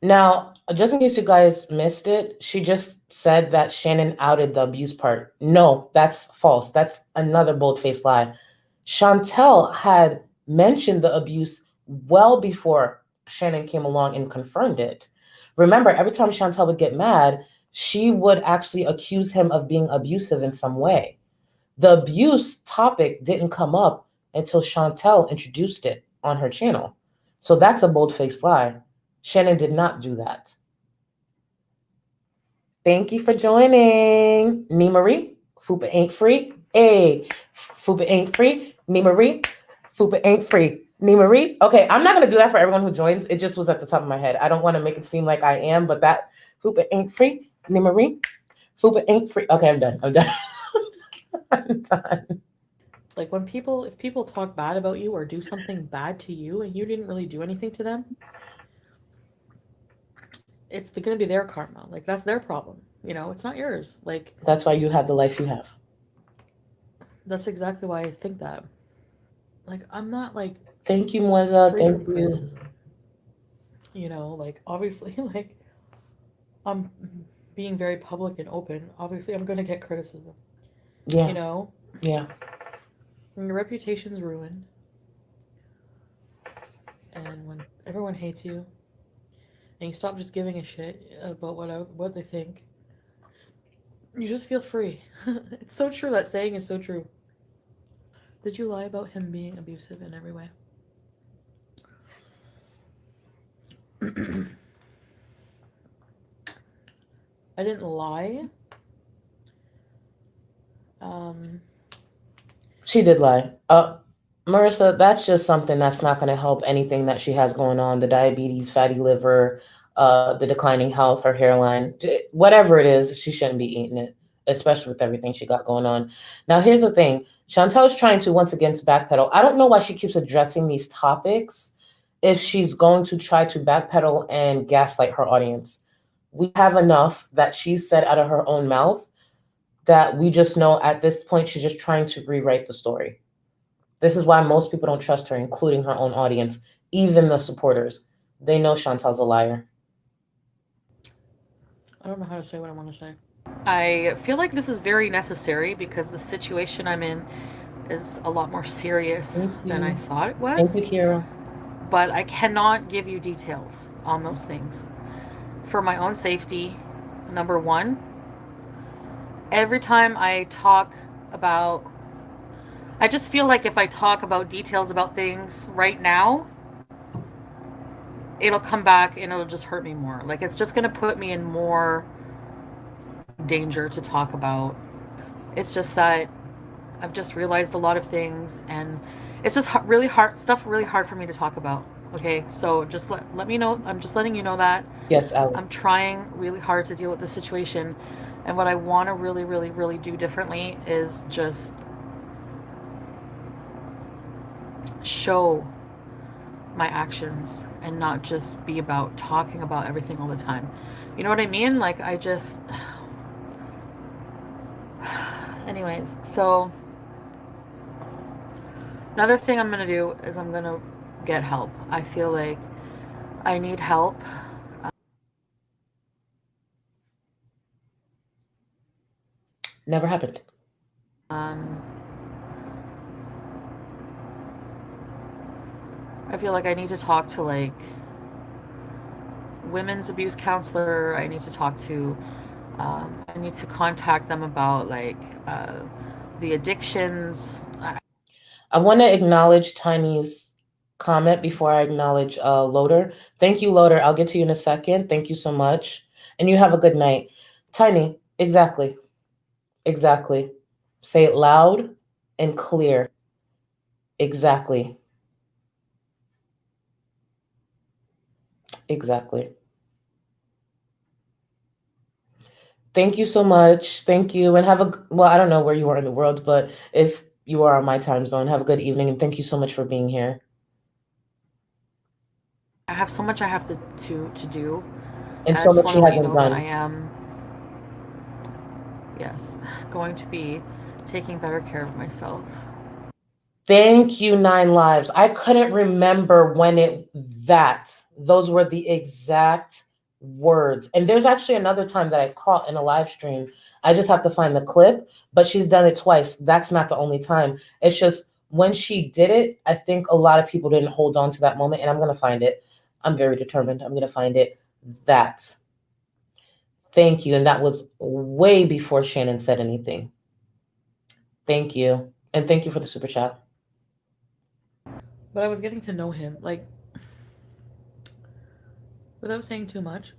Now, just in case you guys missed it, she just said that Shannon outed the abuse part. No, that's false. That's another bold-faced lie. Chantal had mentioned the abuse well before Shannon came along and confirmed it. Remember, every time Chantal would get mad, she would actually accuse him of being abusive in some way. The abuse topic didn't come up until Chantal introduced it on her channel. So that's a bold-faced lie. Shannon did not do that. Thank you for joining. Nee Marie, Fupa ain't free. Hey, Fupa ain't free. Nee Marie, Fupa ain't free. Nee Marie. Okay, I'm not going to do that for everyone who joins. It just was at the top of my head. I don't want to make it seem like I am, but that Fupa ain't free. Nee Marie, Fupa ain't free. Okay, I'm done. I'm done. Like if people talk bad about you or do something bad to you and you didn't really do anything to them, it's going to be their karma. Like that's their problem. You know, it's not yours. Like That's why you have the life you have. that's exactly why I think that. Like I'm not like Thank you, Moza. free Thank from you. criticism. You know, like obviously like I'm being very public and open. Obviously I'm going to get criticism. Yeah. You know? Yeah. When your reputation's ruined and when everyone hates you and you stop just giving a shit about what they think, you just feel free. It's so true. That saying is so true. Did you lie about him being abusive in every way? I didn't lie. She did lie. Marissa, that's just something that's not going to help anything that she has going on. The diabetes, fatty liver, the declining health, her hairline, whatever it is, she shouldn't be eating it, especially with everything she got going on. Now, here's the thing. Chantel's trying to, once again, backpedal. I don't know why she keeps addressing these topics if she's going to try to backpedal and gaslight her audience. We have enough that she said out of her own mouth that we just know at this point she's just trying to rewrite the story. This is why most people don't trust her, including her own audience, even the supporters. They know Chantal's a liar. I don't know how to say what I want to say. I feel like this is very necessary because the situation I'm in is a lot more serious than I thought it was. Thank you, Kira. But I cannot give you details on those things. For my own safety, number one, every time I talk about, I just feel like if I talk about details about things right now, it'll come back and it'll just hurt me more. Like it's just going to put me in more danger to talk about. It's just that I've just realized a lot of things and it's just really hard for me to talk about. Okay, so just let me know. I'm just letting you know that. Yes, Alex. I'm trying really hard to deal with the situation. And what I want to really, really, really do differently is just show my actions and not just be about talking about everything all the time. You know what I mean? Like I just... Anyways, so another thing I'm going to do is I'm going to get help. I feel like I need help. Never happened. I feel like I need to talk to like women's abuse counselor. I need to talk to I need to contact them about like the addictions. I want to acknowledge Tiny's comment before I acknowledge Loader. Thank you, Loader. I'll get to you in a second. Thank you so much. And you have a good night. Tiny, exactly. Exactly. Say it loud and clear. Exactly. Exactly. Thank you so much. Thank you. And well, I don't know where you are in the world, but if you are on my time zone, have a good evening. And thank you so much for being here. I have so much I have to do. And so much you haven't done. I am, yes, going to be taking better care of myself. Thank you, 9 Lives. I couldn't remember when those were the exact words. And there's actually another time that I caught in a live stream. I just have to find the clip, but she's done it twice. That's not the only time. It's just when she did it, I think a lot of people didn't hold on to that moment, and I'm going to find it. I'm very determined. I'm going to find it. That. Thank you. And that was way before Shannon said anything. Thank you. And thank you for the super chat. But I was getting to know him, like, without saying too much.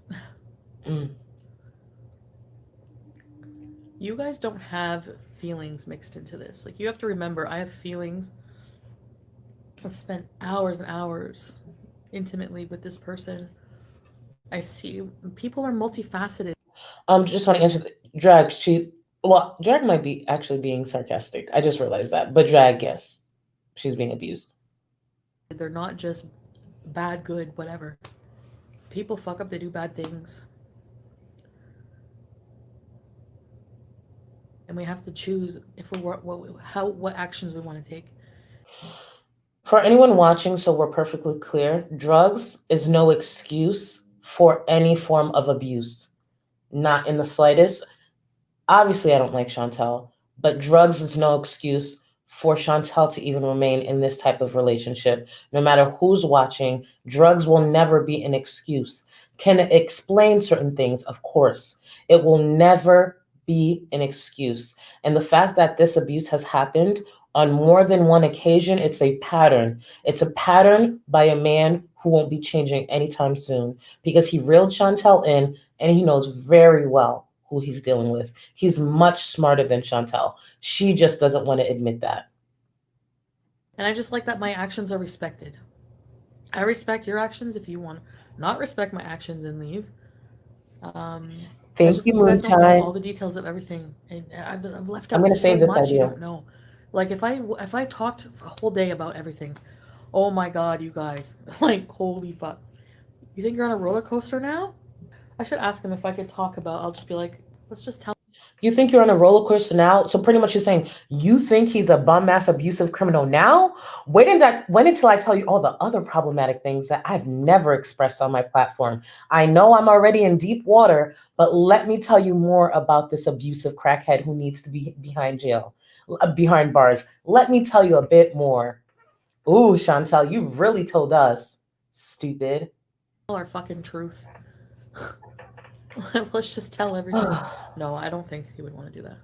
You guys don't have feelings mixed into this. Like, you have to remember, I have feelings. I've spent hours and hours intimately with this person. I see people are multifaceted. Just want to answer Drag. Well, drag might be actually being sarcastic. I just realized that. But drag, yes, she's being abused. They're not just bad, good, whatever. People fuck up, they do bad things. And we have to choose if what actions we want to take. For anyone watching, so we're perfectly clear, drugs is no excuse for any form of abuse. Not in the slightest. Obviously, I don't like Chantal, but drugs is no excuse for Chantal to even remain in this type of relationship. No matter who's watching, drugs will never be an excuse. Can it explain certain things? Of course. It will never be an excuse. And the fact that this abuse has happened on more than one occasion, it's a pattern. It's a pattern by a man who won't be changing anytime soon because he reeled Chantal in and he knows very well who he's dealing with. He's much smarter than Chantal. She just doesn't want to admit that. And I just like that my actions are respected. I respect your actions if you want to not respect my actions and leave. Thank you, you guys don't know Moonshine. all the details of everything. And I've left I'm out gonna so save this much you idea. don't know. Like if I talked for a whole day about everything, oh my god, you guys. Like, holy fuck. You think you're on a roller coaster now? I should ask him if I could talk about, I'll just be like, let's just tell. You think you're on a roller coaster now? So pretty much you're saying you think he's a bum ass abusive criminal now? Wait until I tell you all the other problematic things that I've never expressed on my platform. I know I'm already in deep water, but let me tell you more about this abusive crackhead who needs to be behind bars. Let me tell you a bit more. Ooh, Chantal, you really told us. Stupid. Our fucking truth. Let's just tell everything. No, I don't think he would want to do that.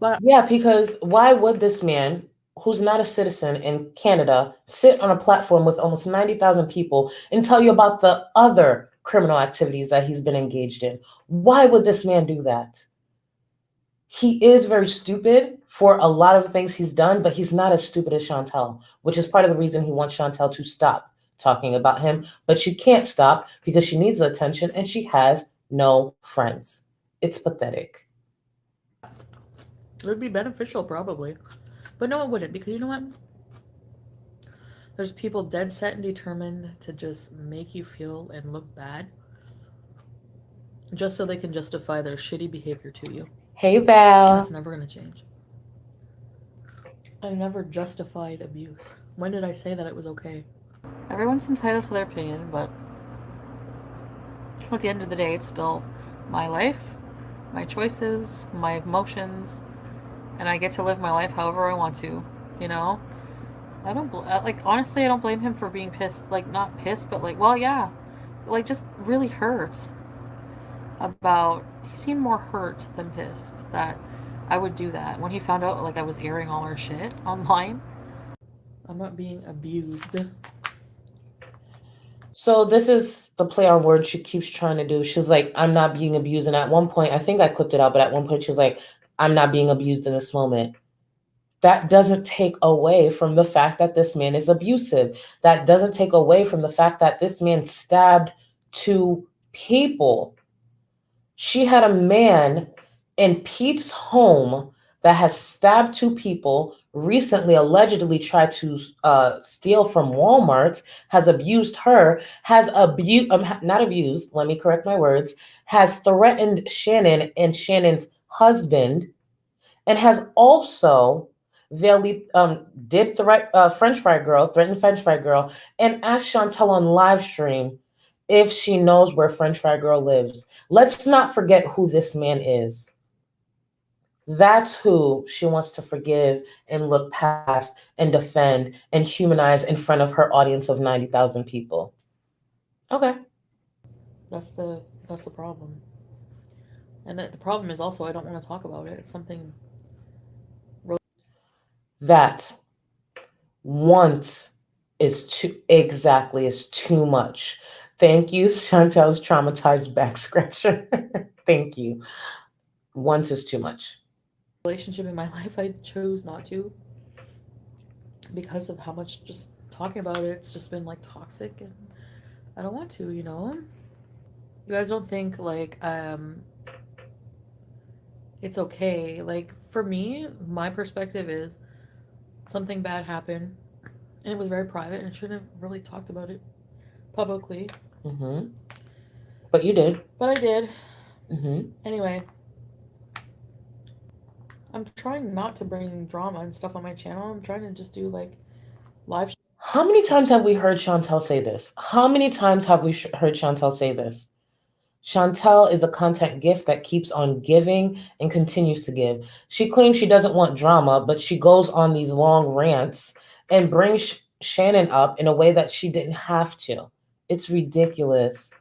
But yeah, because why would this man, who's not a citizen in Canada, sit on a platform with almost 90,000 people and tell you about the other criminal activities that he's been engaged in? Why would this man do that? He is very stupid for a lot of things he's done, but he's not as stupid as Chantal, which is part of the reason he wants Chantal to stop talking about him. But she can't stop because she needs attention and she has no friends. It's pathetic. it would be beneficial probably. But no, it wouldn't, because you know what? There's people dead set and determined to just make you feel and look bad just so they can justify their shitty behavior to you. Hey, Val. That's never going to change. I never justified abuse. When did I say that it was okay? Everyone's entitled to their opinion, but at the end of the day, it's still my life, my choices, my emotions, and I get to live my life however I want to, you know? I don't, honestly, I don't blame him for being pissed. Like, not pissed, but like, well, yeah. Like, just really hurt about, he seemed more hurt than pissed that I would do that. When he found out, like, I was airing all our shit online. I'm not being abused. So this is the play on words she keeps trying to do. She's like, I'm not being abused. And at one point, I think I clipped it out, but at one point she was like, I'm not being abused in this moment. That doesn't take away from the fact that this man is abusive. That doesn't take away from the fact that this man stabbed 2 people. She had a man in Pete's home that has stabbed 2 people, recently allegedly tried to steal from Walmart, has abused her, has not abused, let me correct my words, has threatened Shannon and Shannon's husband, and has also did threaten French Fry Girl, and asked Chantal on live stream if she knows where French Fry Girl lives. Let's not forget who this man is. That's who she wants to forgive and look past and defend and humanize in front of her audience of 90,000 people. Okay. That's the problem. And the problem is also I don't want to talk about it. It's something that once is too much. Thank you, Chantel's traumatized back scratcher. Thank you. Once is too much. Relationship in my life, I chose not to because of how much just talking about it, it's just been like toxic, and I don't want to, you know. You guys don't think like it's okay. Like, for me, my perspective is something bad happened, and it was very private, and I shouldn't have really talked about it publicly. Mm-hmm. But you did. But I did. Mm-hmm. Anyway, I'm trying not to bring drama and stuff on my channel. I'm trying to just do like live. How many times have we heard Chantal say this? How many times have we heard Chantal say this? Chantal is a content gift that keeps on giving and continues to give. She claims she doesn't want drama, but she goes on these long rants and brings Shannon up in a way that she didn't have to. It's ridiculous.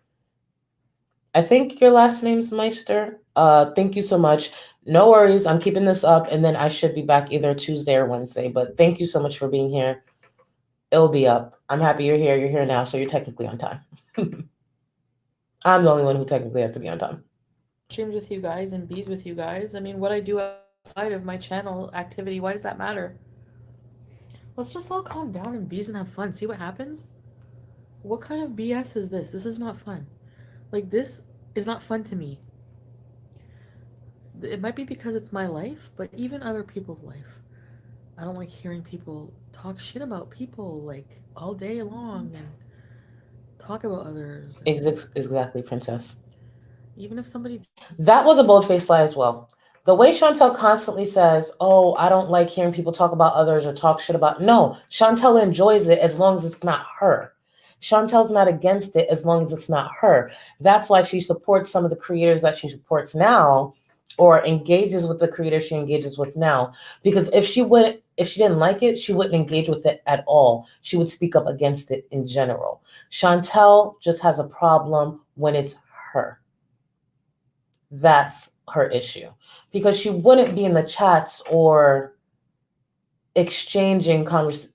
I think your last name's Meister. Thank you so much. No worries. I'm keeping this up, and then I should be back either Tuesday or Wednesday. But thank you so much for being here. It'll be up. I'm happy you're here. You're here now, so you're technically on time. I'm the only one who technically has to be on time. Streams with you guys and bees with you guys. I mean, what I do outside of my channel activity, why does that matter? Let's just all calm down and bees and have fun. See what happens? What kind of BS is this? This is not fun. Like, this is not fun to me. It might be because it's my life, but even other people's life. I don't like hearing people talk shit about people, like, all day long and talk about others. Exactly, Princess. Even if somebody... That was a bold-faced lie as well. The way Chantal constantly says, oh, I don't like hearing people talk about others or talk shit about... No, Chantal enjoys it as long as it's not her. Chantal's not against it as long as it's not her. That's why she supports some of the creators that she supports now, or engages with the creators she engages with now. Because if she didn't like it, she wouldn't engage with it at all. She would speak up against it in general. Chantal just has a problem when it's her. That's her issue. Because she wouldn't be in the chats or exchanging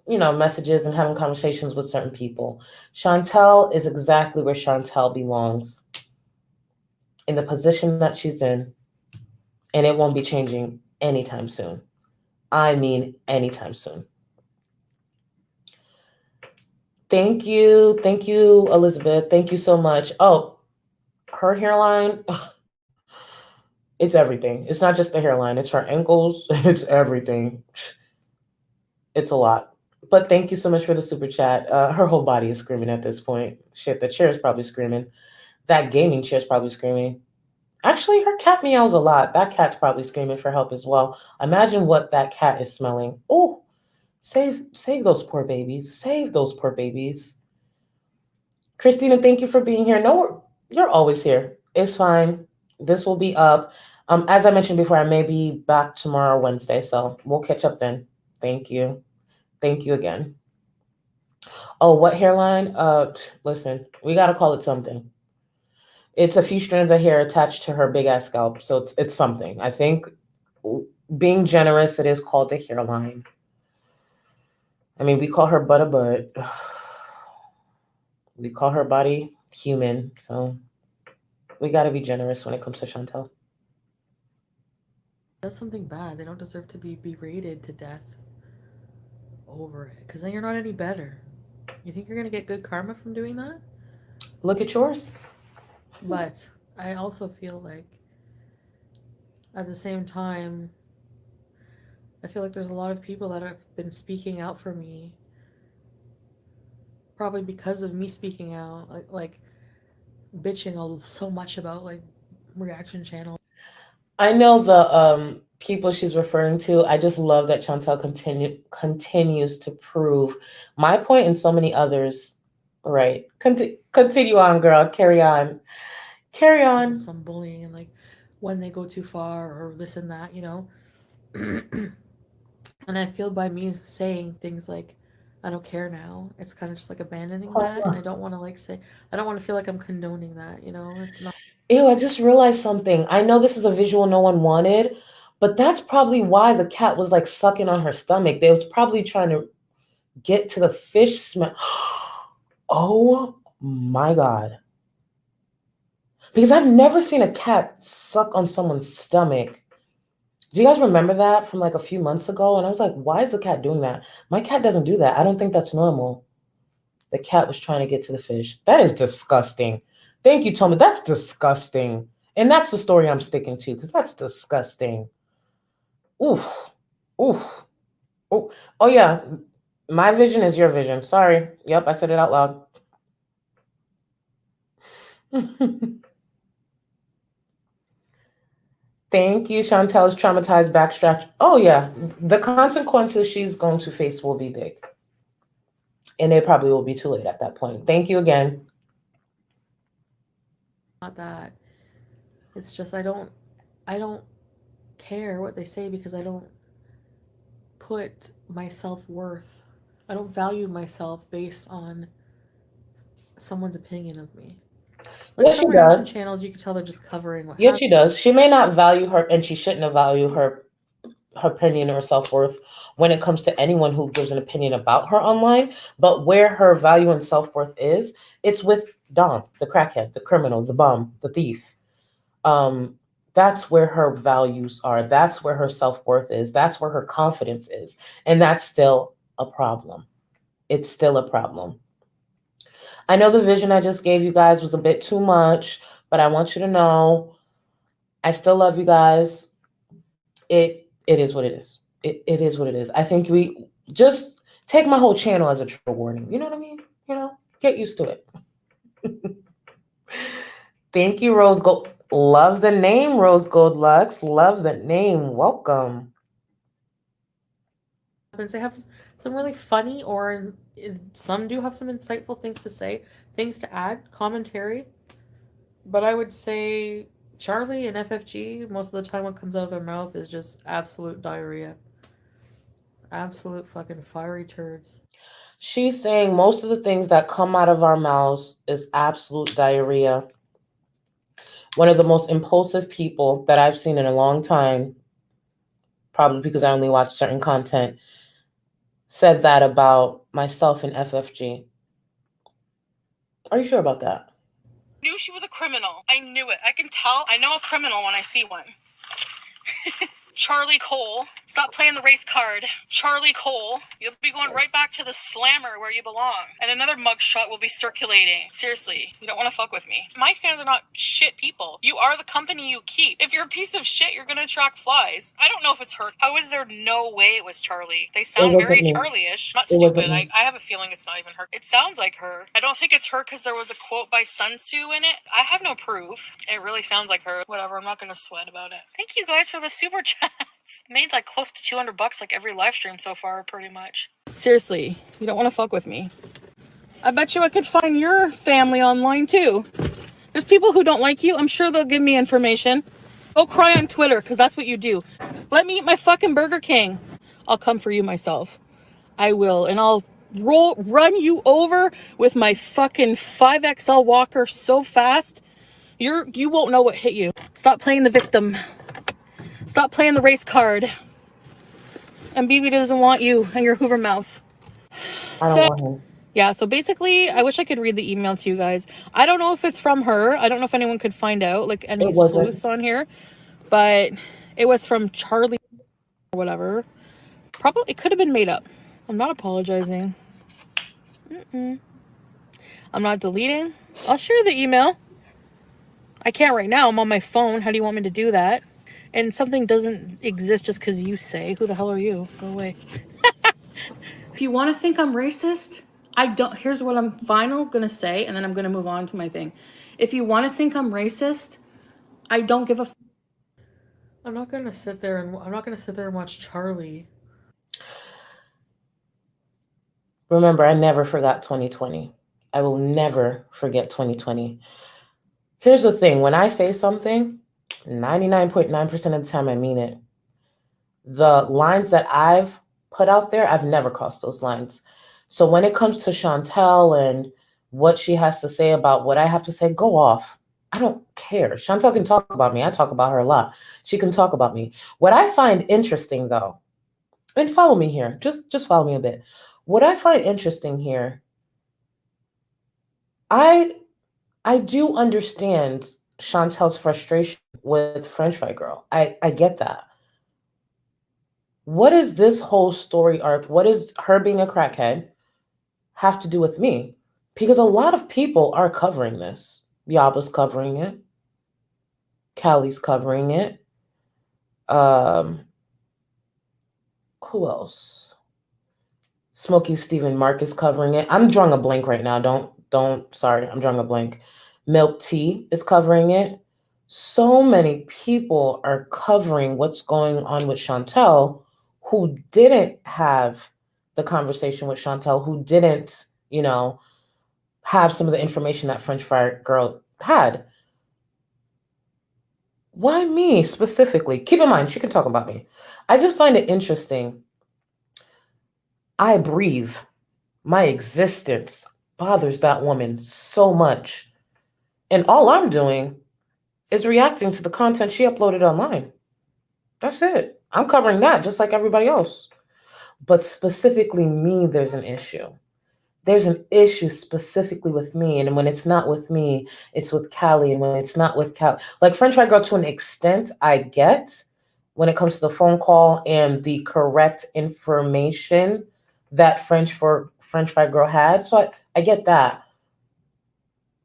messages and having conversations with certain people. Chantal is exactly where Chantal belongs, in the position that she's in, and it won't be changing anytime soon. I mean, anytime soon. Thank you, Elizabeth. Thank you so much. Oh, her hairline, it's everything. It's not just the hairline, it's her ankles, it's everything. It's a lot. But thank you so much for the super chat. Her whole body is screaming at this point. Shit, the chair is probably screaming. That gaming chair is probably screaming. Actually, her cat meows a lot. That cat's probably screaming for help as well. Imagine what that cat is smelling. Oh, save those poor babies. Save those poor babies. Christina, thank you for being here. No, you're always here. It's fine. This will be up. As I mentioned before, I may be back tomorrow, Wednesday, so we'll catch up then. Thank you. Thank you again. Oh, what hairline? Listen, we got to call it something. It's a few strands of hair attached to her big ass scalp. So it's something. I think being generous, it is called a hairline. I mean, we call her butt a butt. We call her body human. So we got to be generous when it comes to Chantal. That's something bad. They don't deserve to be berated to death over it. Because then you're not any better. You think you're going to get good karma from doing that? Look at yours. But I also feel like at the same time, I feel like there's a lot of people that have been speaking out for me, probably because of me speaking out, like bitching so much about like reaction channel. I know the people she's referring to. I just love that Chantal continues to prove my point and so many others. Right. Continue on, girl. Carry on. Carry on. Some bullying and like when they go too far or this and that, you know. And I feel by me saying things like, I don't care now, it's kind of just like abandoning that. And I don't want to like say, I don't want to feel like I'm condoning that, you know. It's not. Ew, I just realized something. I know this is a visual no one wanted, but that's probably why the cat was like sucking on her stomach. They was probably trying to get to the fish smell. Oh my God. Because I've never seen a cat suck on someone's stomach. Do you guys remember that from like a few months ago? And I was like, why is the cat doing that? My cat doesn't do that. I don't think that's normal. The cat was trying to get to the fish. That is disgusting. Thank you, Tommy. That's disgusting. And that's the story I'm sticking to because that's disgusting. Oof. Oof. Oh, oh yeah. My vision is your vision. Sorry. Yep, I said it out loud. Thank you, Chantal is traumatized backstrack. Oh yeah, the consequences she's going to face will be big. And it probably will be too late at that point. Thank you again. Not that. It's just I don't care what they say because I don't put my self-worth. I don't value myself based on someone's opinion of me. Like Yes, some she reaction does. channels, you can tell they're just covering what Yes, happened. she does. She may not value her, and she shouldn't have valued her opinion or self-worth when it comes to anyone who gives an opinion about her online. But where her value and self-worth is, it's with Dom, the crackhead, the criminal, the bum, the thief. That's where her values are. That's where her self-worth is. That's where her confidence is. And that's still a problem. It's still a problem. I know the vision I just gave you guys was a bit too much, but I want you to know I still love you guys. It is what it is. It is what it is. I think we just take my whole channel as a trigger warning. You know what I mean? Get used to it. Thank you, Rose Gold. Love the name, Rose Gold Lux. Love the name. Welcome. They have some really funny, or some do have some insightful things to say, things to add, commentary. But I would say Charlie and FFG, most of the time what comes out of their mouth is just absolute diarrhea. Absolute fucking fiery turds. She's saying most of the things that come out of our mouths is absolute diarrhea. One of the most impulsive people that I've seen in a long time, probably because I only watch certain content, said that about myself and FFG. Are you sure about that? Knew she was a criminal. I knew it. I can tell. I know a criminal when I see one. Charlie Cole, stop playing the race card. Charlie Cole, you'll be going right back to the slammer where you belong. And another mugshot will be circulating. Seriously, you don't want to fuck with me. My fans are not shit people. You are the company you keep. If you're a piece of shit, you're gonna attract flies. I don't know if it's her. How is there no way it was Charlie? They sound very Charlie-ish. Not stupid. I have a feeling it's not even her. It sounds like her. I don't think it's her because there was a quote by Sun Tzu in it. I have no proof. It really sounds like her. Whatever, I'm not gonna sweat about it. Thank you guys for the super chat. Made like close to $200 like every live stream so far, pretty much. Seriously, you don't want to fuck with me. I bet you I could find your family online too. There's people who don't like you. I'm sure they'll give me information. Go cry on Twitter, because that's what you do. Let me eat my fucking Burger King. I'll come for you myself. I will, and I'll run you over with my fucking 5XL walker so fast, you won't know what hit you. Stop playing the victim. Stop playing the race card. And BB doesn't want you and your Hoover mouth. I don't want him. Yeah, so basically, I wish I could read the email to you guys. I don't know if it's from her. I don't know if anyone could find out, like any sleuths on here. But it was from Charlie or whatever. Probably, it could have been made up. I'm not apologizing. I'm not deleting. I'll share the email. I can't right now. I'm on my phone. How do you want me to do that? And something doesn't exist just because you say. Who the hell are you? Go away. If you want to think I'm racist, I don't. Here's what I'm gonna say, and then I'm gonna move on to my thing. If you want to think I'm racist, I don't give a. I'm not gonna sit there and watch Charlie. Remember, I never forgot 2020. I will never forget 2020. Here's the thing. When I say something, 99.9% of the time, I mean it. The lines that I've put out there, I've never crossed those lines. So when it comes to Chantal and what she has to say about what I have to say, go off. I don't care. Chantal can talk about me. I talk about her a lot. She can talk about me. What I find interesting, though, and follow me here. Just follow me a bit. What I find interesting here, I do understand Chantal's frustration with French Fry Girl. I get that. What is this whole story arc? What does her being a crackhead have to do with me? Because a lot of people are covering this. Yaba's covering it. Callie's covering it. Who else? Smokey Stephen Mark is covering it. I'm drawing a blank right now. Sorry, I'm drawing a blank. Milk Tea is covering it. So many people are covering what's going on with Chantal, who didn't have the conversation with Chantal, who didn't, have some of the information that French Fry Girl had. Why me specifically? Keep in mind, she can talk about me. I just find it interesting. I breathe. My existence bothers that woman so much. And all I'm doing is reacting to the content she uploaded online. That's it. I'm covering that just like everybody else. But specifically me, there's an issue. There's an issue specifically with me. And when it's not with me, it's with Callie. And when it's not with Callie, like French Fry Girl, to an extent, I get when it comes to the phone call and the correct information that French Fry Girl had. So I get that.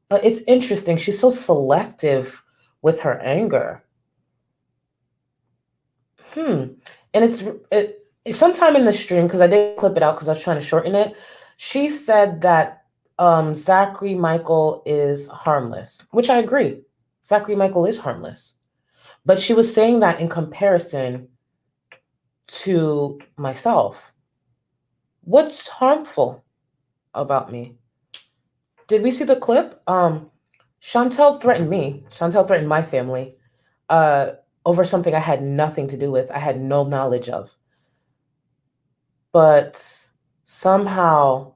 But it's interesting. She's so selective with her anger. And it's sometime in the stream, because I did clip it out because I was trying to shorten it. She said that Zachary Michael is harmless, which I agree. Zachary Michael is harmless. But she was saying that in comparison to myself. What's harmful about me? Did we see the clip? Chantal threatened me. Chantal threatened my family over something I had nothing to do with. I had no knowledge of. But somehow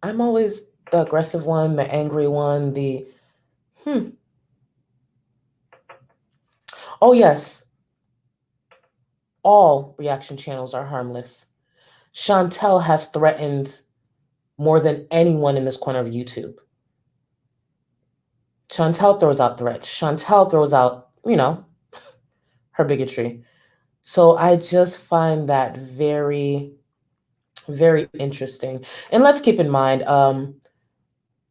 I'm always the aggressive one, the angry one, Oh, yes. All reaction channels are harmless. Chantal has threatened more than anyone in this corner of YouTube. Chantal throws out threats. Chantal throws out, her bigotry. So I just find that very, very interesting. And let's keep in mind,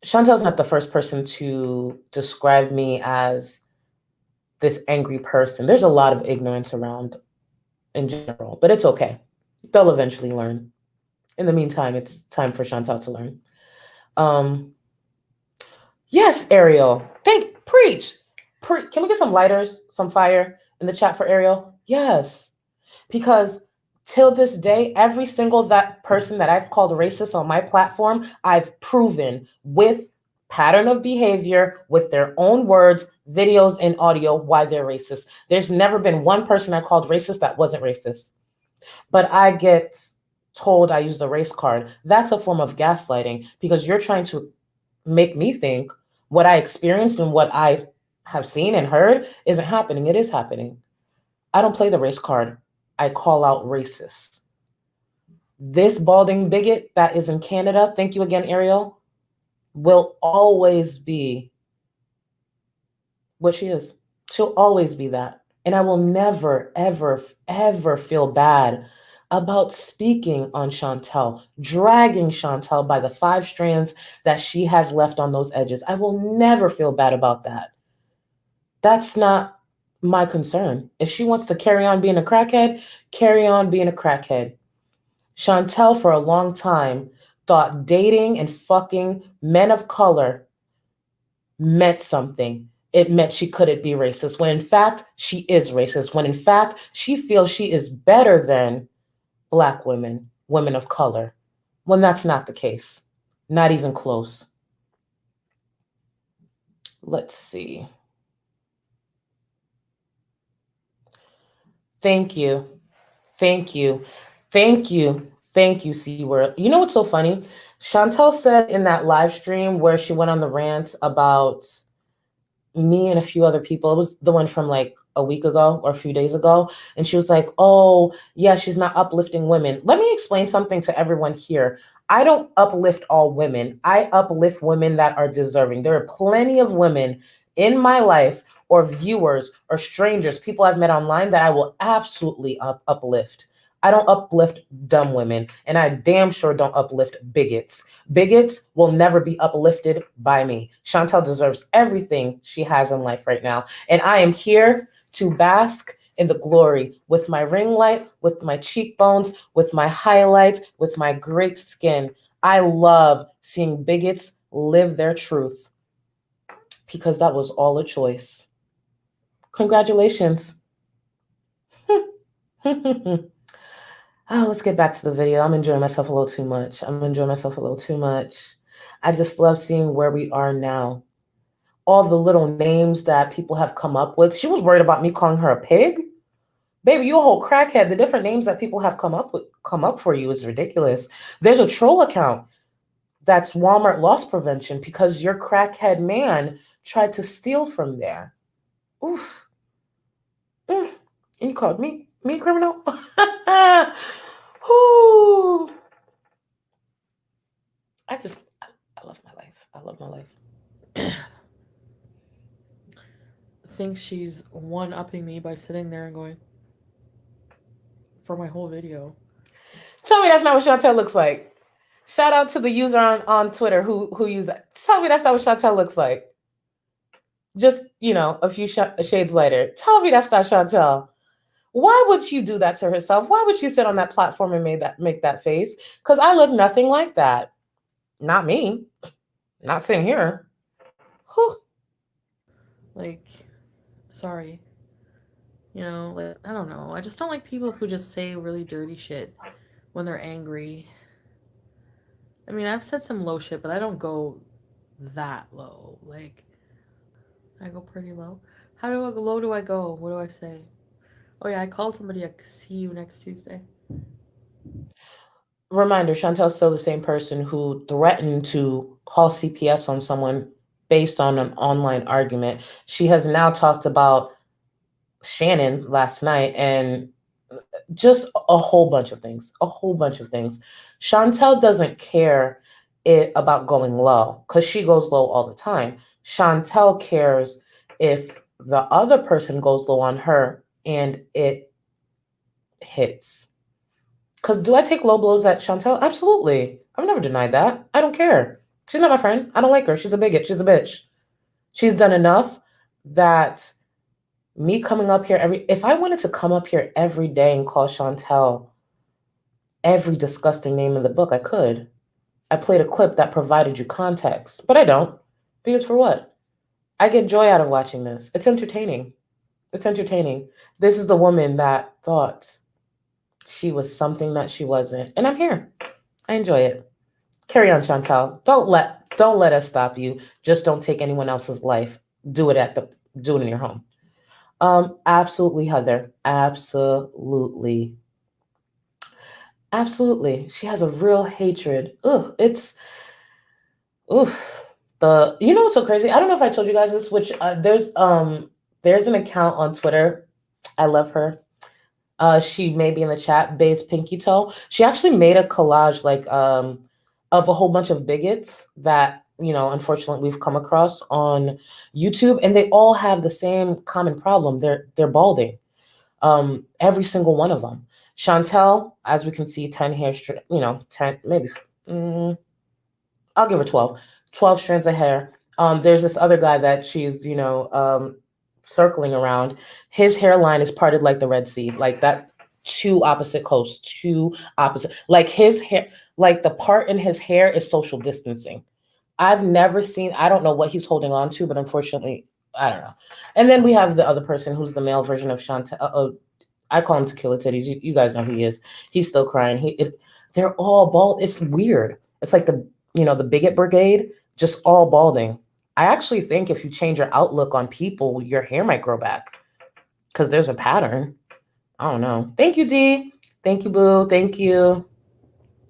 Chantal's not the first person to describe me as this angry person. There's a lot of ignorance around in general, but it's okay. They'll eventually learn. In the meantime, it's time for Chantal to learn. Yes, Ariel. Preach. Can we get some lighters, some fire in the chat for Ariel? Yes. Because till this day, every single person that I've called racist on my platform, I've proven with pattern of behavior, with their own words, videos, and audio, why they're racist. There's never been one person I called racist that wasn't racist. But I get told I use the race card. That's a form of gaslighting, because you're trying to make me think what I experienced and what I have seen and heard isn't happening. It is happening. I don't play the race card. I call out racists. This balding bigot that is in Canada, thank you again, Ariel, will always be what she is. She'll always be that. And I will never, ever, ever feel bad about speaking on Chantal, dragging Chantal by the 5 strands that she has left on those edges. I will never feel bad about that. That's not my concern. If she wants to carry on being a crackhead, carry on being a crackhead. Chantal, for a long time, thought dating and fucking men of color meant something. It meant she couldn't be racist, when in fact, she is racist. When in fact, she feels she is better than Black women, women of color, when that's not the case. Not even close. Let's see. Thank you. Thank you. Thank you. Thank you, C-Word. You know what's so funny? Chantal said in that live stream where she went on the rant about me and a few other people, it was the one from like a week ago or a few days ago, and she was like, oh, yeah, she's not uplifting women. Let me explain something to everyone here. I don't uplift all women. I uplift women that are deserving. There are plenty of women in my life, or viewers or strangers, people I've met online, that I will absolutely uplift. I don't uplift dumb women, and I damn sure don't uplift bigots. Bigots will never be uplifted by me. Chantal deserves everything she has in life right now, and I am here to bask in the glory with my ring light, with my cheekbones, with my highlights, with my great skin. I love seeing bigots live their truth because that was all a choice. Congratulations. Oh, let's get back to the video. I'm enjoying myself a little too much. I just love seeing where we are now. All the little names that people have come up with. She was worried about me calling her a pig. Baby, you a whole crackhead. The different names that people have come up for you is ridiculous. There's a troll account that's Walmart loss prevention because your crackhead man tried to steal from there. Oof. And you called me criminal? Ooh. I love my life. Thinks she's one-upping me by sitting there and going for my whole video. Tell me that's not what Chantal looks like. Shout out to the user on Twitter who used that. Tell me that's not what Chantal looks like. Just, a few shades later. Tell me that's not Chantal. Why would she do that to herself? Why would she sit on that platform and make that face? Because I look nothing like that. Not me. Not sitting here. Whew. Like, sorry. I don't know. I just don't like people who just say really dirty shit when they're angry. I mean, I've said some low shit, but I don't go that low. Like, I go pretty low. How low do I go? What do I say? Oh yeah, I called somebody a see you next Tuesday. Reminder, Chantel's still the same person who threatened to call CPS on someone based on an online argument. She has now talked about Shannon last night and just a whole bunch of things. Chantal doesn't care about going low because she goes low all the time. Chantal cares if the other person goes low on her and it hits. Because do I take low blows at Chantal? Absolutely. I've never denied that. I don't care. She's not my friend. I don't like her. She's a bigot. She's a bitch. She's done enough that me coming up here if I wanted to come up here every day and call Chantal every disgusting name in the book, I could. I played a clip that provided you context, but I don't. Because for what? I get joy out of watching this. It's entertaining. This is the woman that thought she was something that she wasn't. And I'm here. I enjoy it. Carry on, Chantal. Don't let us stop you. Just don't take anyone else's life. Do it in your home. Absolutely, Heather. Absolutely. She has a real hatred. What's so crazy? I don't know if I told you guys this, which there's an account on Twitter. I love her. She may be in the chat, Bay's Pinky Toe. She actually made a collage of a whole bunch of bigots that, unfortunately we've come across on YouTube, and they all have the same common problem. They're balding. Every single one of them. Chantal, as we can see, 10 hair, 10, maybe, I'll give her 12 strands of hair. There's this other guy that she's, circling around. His hairline is parted like the Red Sea, like that. Two opposite coasts, like his hair, like the part in his hair is social distancing. I've never seen, I don't know what he's holding on to, but unfortunately, I don't know. And then we have the other person who's the male version of Chantal. I call him Tequila Titties. You guys know who he is. He's still crying. They're all bald. It's weird. It's like the bigot brigade, just all balding. I actually think if you change your outlook on people, your hair might grow back because there's a pattern. I don't know. Thank you, Dee. Thank you, Boo. Thank you.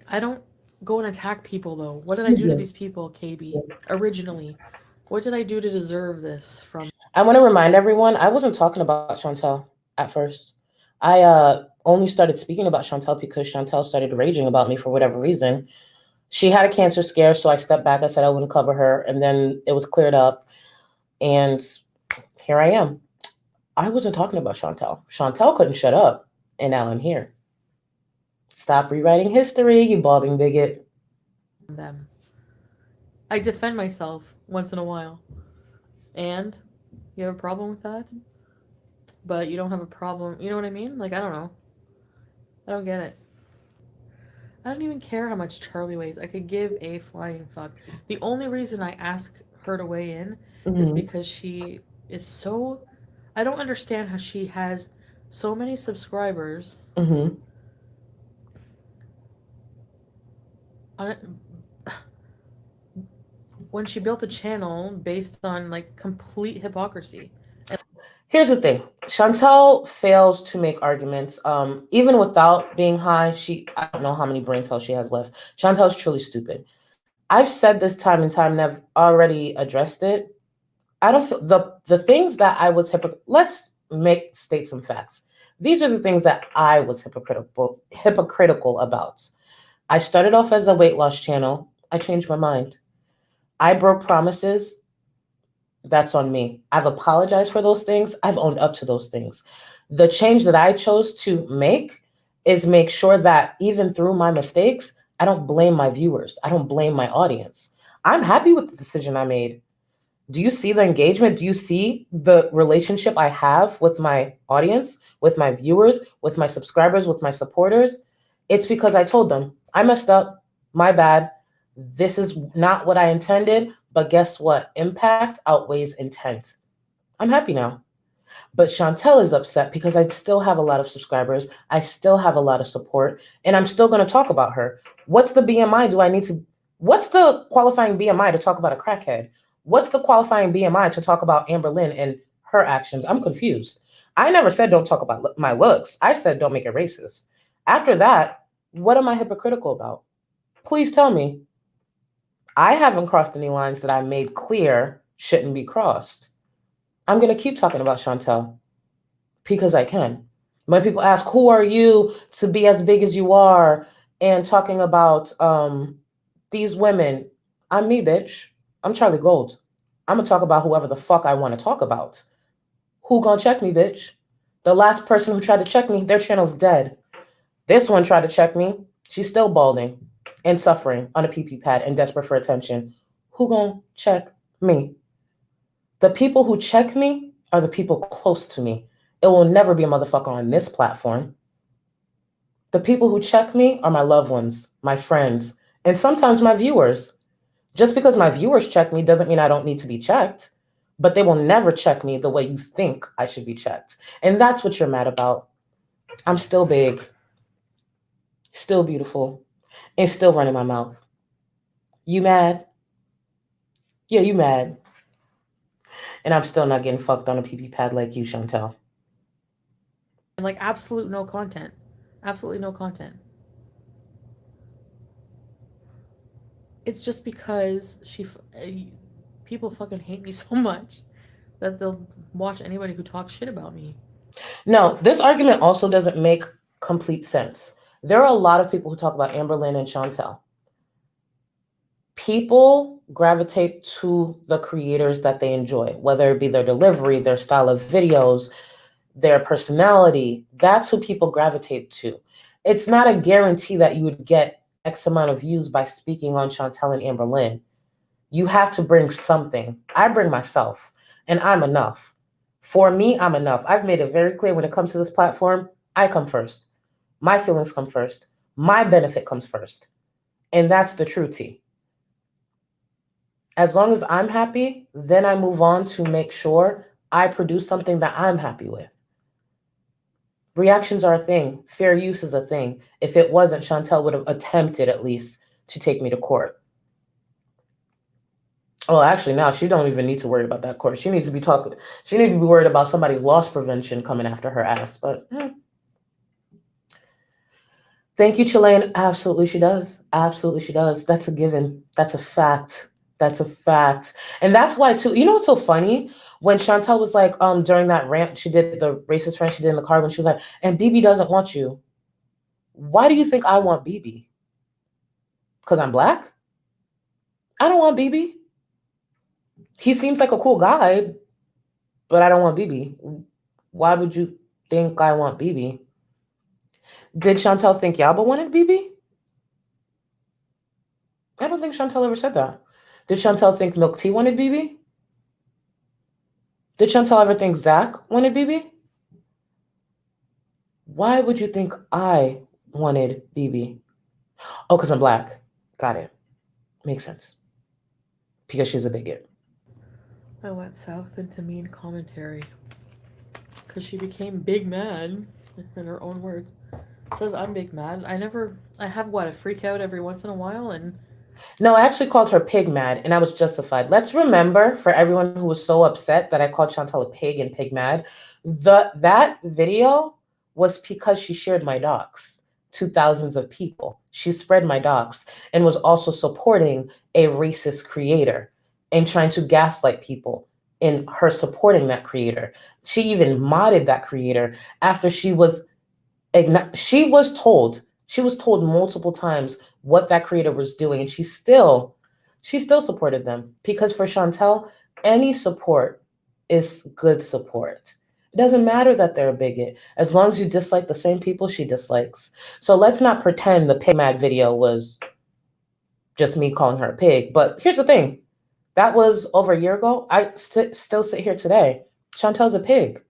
I don't go and attack people, though. What did I do to these people, KB? Originally, what did I do to deserve this from? I want to remind everyone, I wasn't talking about Chantal at first. I only started speaking about Chantal because Chantal started raging about me for whatever reason. She had a cancer scare, so I stepped back. I said I wouldn't cover her, and then it was cleared up, and here I am. I wasn't talking about Chantal. Chantal couldn't shut up, and now I'm here. Stop rewriting history, you balding bigot. Them. I defend myself once in a while. And you have a problem with that? But you don't have a problem. You know what I mean? Like, I don't know. I don't get it. I don't even care how much Charlie weighs. I could give a flying fuck. The only reason I ask her to weigh in is because she is so. I don't understand how she has so many subscribers. On it, when she built a channel based on like complete hypocrisy. Here's the thing. Chantal fails to make arguments. Even without being high, I don't know how many brain cells she has left. Chantal's truly stupid. I've said this time and time, and I've already addressed it. I don't feel the things that I was let's state some facts. These are the things that I was hypocritical about. I started off as a weight loss channel. I changed my mind. I broke promises. That's on me. I've apologized for those things. I've owned up to those things. The change that I chose to make is make sure that even through my mistakes, I don't blame my viewers. I don't blame my audience. I'm happy with the decision I made. Do you see the engagement? Do you see the relationship I have with my audience, with my viewers, with my subscribers, with my supporters? It's because I told them, I messed up, my bad. This is not what I intended, but guess what? Impact outweighs intent. I'm happy now. But Chantal is upset because I still have a lot of subscribers. I still have a lot of support, and I'm still going to talk about her. What's the BMI what's the qualifying BMI to talk about a crackhead? What's the qualifying BMI to talk about Amber Lynn and her actions? I'm confused. I never said don't talk about my looks. I said don't make it racist. After that, what am I hypocritical about? Please tell me. I haven't crossed any lines that I made clear shouldn't be crossed. I'm going to keep talking about Chantal because I can. When people ask, who are you to be as big as you are, and talking about these women, I'm me, bitch. I'm Charlie Gold. I'm going to talk about whoever the fuck I want to talk about. Who gonna check me, bitch? The last person who tried to check me, their channel's dead. This one tried to check me. She's still balding and suffering on a PP pad and desperate for attention. Who gonna check me? The people who check me are the people close to me. It will never be a motherfucker on this platform. The people who check me are my loved ones, my friends, and sometimes my viewers. Just because my viewers check me doesn't mean I don't need to be checked, but they will never check me the way you think I should be checked. And that's what you're mad about. I'm still big, still beautiful, and still running my mouth. You mad? Yeah, you mad. And I'm still not getting fucked on a PP pad like you, Chantal. And like absolute no content. Absolutely no content. It's just because people fucking hate me so much that they'll watch anybody who talks shit about me. No, this argument also doesn't make complete sense. There are a lot of people who talk about Amber Lynn and Chantal. People gravitate to the creators that they enjoy, whether it be their delivery, their style of videos, their personality. That's who people gravitate to. It's not a guarantee that you would get X amount of views by speaking on Chantal and Amber Lynn. You have to bring something. I bring myself, and I'm enough. For me, I'm enough. I've made it very clear when it comes to this platform, I come first. My feelings come first. My benefit comes first. And that's the true tea. As long as I'm happy, then I move on to make sure I produce something that I'm happy with. Reactions are a thing. Fair use is a thing. If it wasn't, Chantal would have attempted at least to take me to court. Well, actually, now she don't even need to worry about that court. She needs to be worried about somebody's loss prevention coming after her ass. But thank you, Chilean. Absolutely, she does. Absolutely, she does. That's a given. That's a fact. That's a fact. And that's why, too, you know what's so funny? When Chantal was like, during that rant, she did the racist rant she did in the car when she was like, and BB doesn't want you. Why do you think I want BB? Because I'm black? I don't want BB. He seems like a cool guy, but I don't want BB. Why would you think I want BB? Did Chantal think Yaba wanted BB? I don't think Chantal ever said that. Did Chantal think Milk Tea wanted BB? Did Chantal ever think Zach wanted BB? Why would you think I wanted BB? Oh, because I'm black. Got it. Makes sense. Because she's a bigot. I went south into mean commentary. Because she became big mad, in her own words. Says I'm big mad. I have what, a freak out every once in a while, and No, I actually called her pig mad, and I was justified. Let's remember, for everyone who was so upset that I called Chantal a pig and pig mad, that video was because she shared my docs to thousands of people. She spread my docs and was also supporting a racist creator and trying to gaslight people in her supporting that creator. She even modded that creator after she was told multiple times what that creator was doing, and she still supported them, because for Chantal, any support is good support. It doesn't matter that they're a bigot, as long as you dislike the same people she dislikes. So let's not pretend the pig mad video was just me calling her a pig. But here's the thing, that was over a year ago. I still sit here today. Chantal's a pig.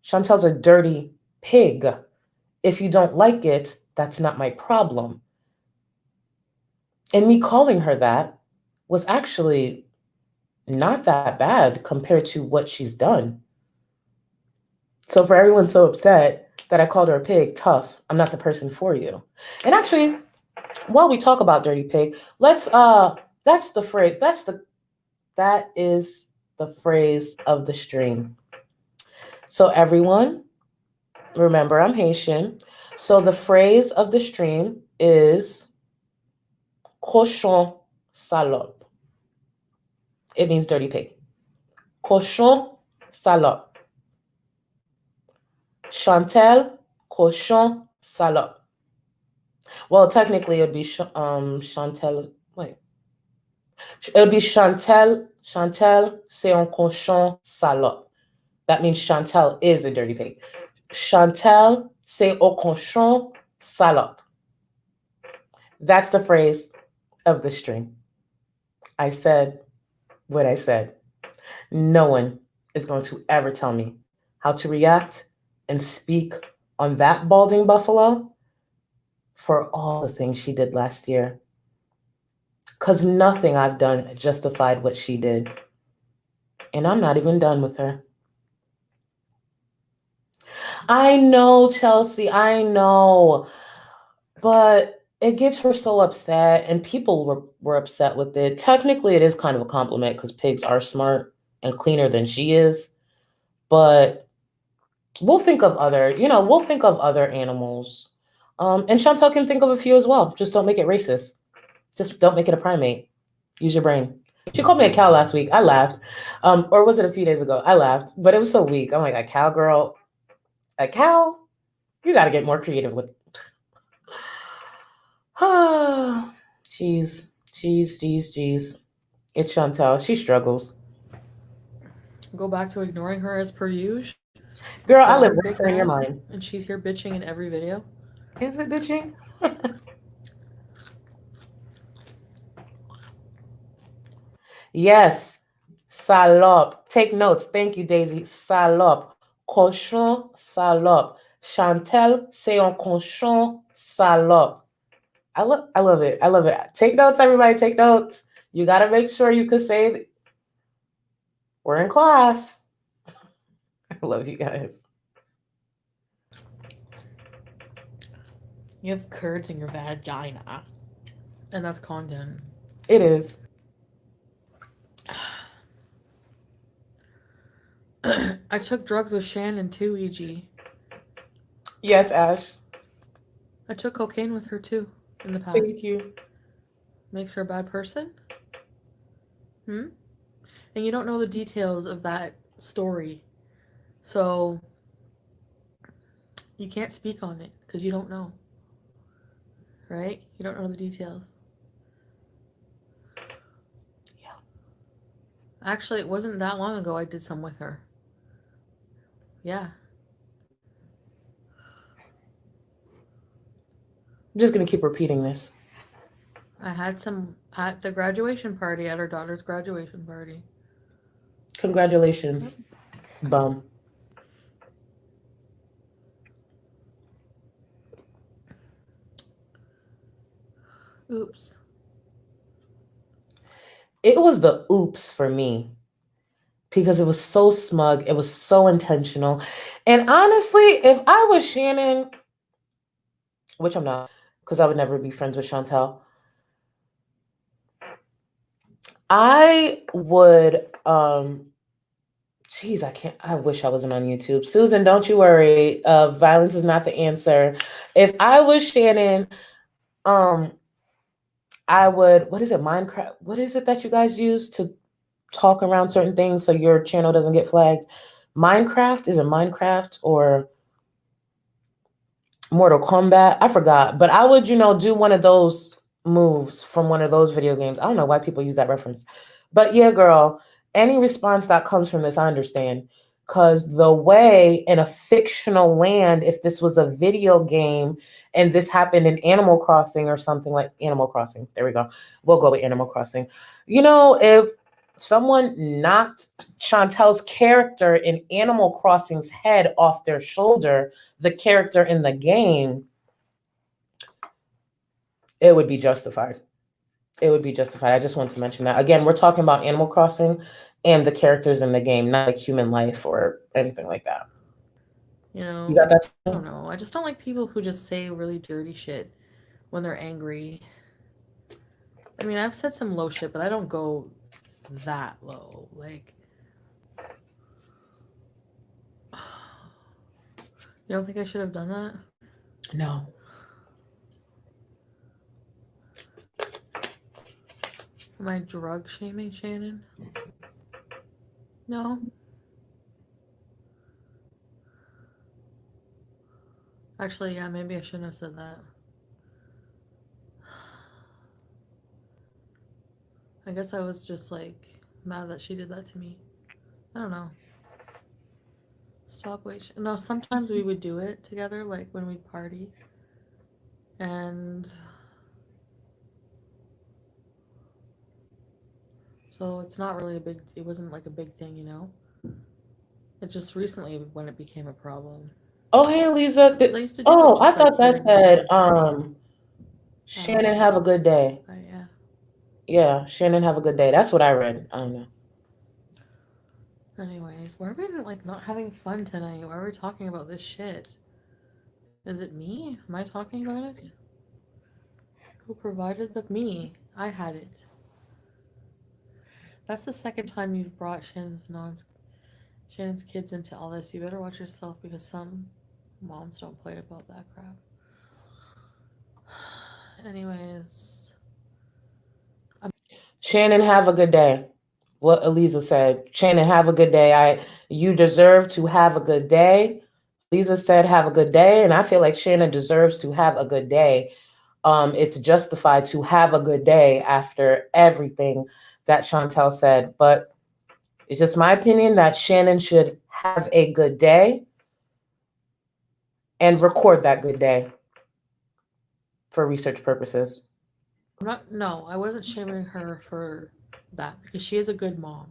Chantal's a dirty pig. If you don't like it, that's not my problem. And me calling her that was actually not that bad compared to what she's done. So for everyone so upset that I called her a pig, tough. I'm not the person for you. And actually, while we talk about dirty pig, that is the phrase of the stream. So everyone, remember, I'm Haitian. So the phrase of the stream is cochon salope. It means dirty pig. Cochon salope. Chantal, cochon salope. Well, technically it would be Chantal. Wait. It would be Chantal. Chantal, c'est un cochon salope. That means Chantal is a dirty pig. Chantal, c'est un cochon salope. That's the phrase of the string. I said what I said. No one is going to ever tell me how to react and speak on that balding buffalo for all the things she did last year. Because nothing I've done justified what she did. And I'm not even done with her. I know, Chelsea, I know. But it gets her so upset, and people were upset with it. Technically, it is kind of a compliment because pigs are smart and cleaner than she is. But we'll think of other animals. And Chantal can think of a few as well. Just don't make it racist. Just don't make it a primate. Use your brain. She called me a cow last week. I laughed. Or was it a few days ago? I laughed, but it was so weak. I'm like, a cow girl? A cow? You got to get more creative with. Jeez. It's Chantal. She struggles. go back to ignoring her as per usual. Girl, I live right in your mind. And she's here bitching in every video. Is it bitching? Yes. Salope. Take notes. Thank you, Daisy. Salope. Cochon salope. Chantal, c'est un cochon salope. I love it. I love it. Take notes, everybody. Take notes. You got to make sure you can say we're in class. I love you guys. You have curds in your vagina. And that's content. It is. I took drugs with Shannon too, E.G. Yes, Ash. I took cocaine with her too in the past. Thank you. Makes her a bad person? And you don't know the details of that story. So you can't speak on it because you don't know. Right? You don't know the details. Yeah. Actually, it wasn't that long ago I did some with her. Yeah. I'm just gonna keep repeating this. I had some at the graduation party, at her daughter's graduation party. Congratulations, bum. Oops. It was the oops for me because it was so smug. It was so intentional. And honestly, if I was Shannon, which I'm not, because I would never be friends with Chantal, I would, geez, I wish I wasn't on YouTube. Susan, don't you worry. Violence is not the answer. If I was Shannon, I would, what is it, Minecraft? What is it that you guys use to talk around certain things so your channel doesn't get flagged? Minecraft? Is it Minecraft or Mortal Kombat? I forgot. But I would, do one of those moves from one of those video games. I don't know why people use that reference. But yeah, girl, any response that comes from this, I understand. Because the way in a fictional land, if this was a video game and this happened in Animal Crossing or something like Animal Crossing, there we go. We'll go with Animal Crossing. If someone knocked Chantel's character in Animal Crossing's head off their shoulder, the character in the game, it would be justified. It would be justified. I just want to mention that. Again, we're talking about Animal Crossing and the characters in the game, not like human life or anything like that. You know, You got that? I don't know. I just don't like people who just say really dirty shit when they're angry. I mean, I've said some low shit, but I don't go that low. Like, you don't think I should have done that? No. Am I drug shaming Shannon? No. Actually, yeah, maybe I shouldn't have said that. I guess I was just like mad that she did that to me. I don't know. Stop wait. No, sometimes we would do it together, like when we'd party. And so it's not really it wasn't like a big thing, you know? It's just recently when it became a problem. Oh, hey, Lisa. I thought that said, Shannon, have a good day. Yeah. Yeah, Shannon, have a good day. That's what I read. I don't know. Anyways, why are we like not having fun tonight? Why are we talking about this shit? Is it me? Am I talking about it? Who provided me? I had it. That's the second time you've brought Shannon's kids into all this. You better watch yourself because some moms don't play about that crap. Anyways. Shannon, have a good day. What Eliza said. Shannon, have a good day. You deserve to have a good day. Eliza said, have a good day. And I feel like Shannon deserves to have a good day. It's justified to have a good day after everything that Chantal said. But it's just my opinion that Shannon should have a good day and record that good day for research purposes. No, I wasn't shaming her for that because she is a good mom.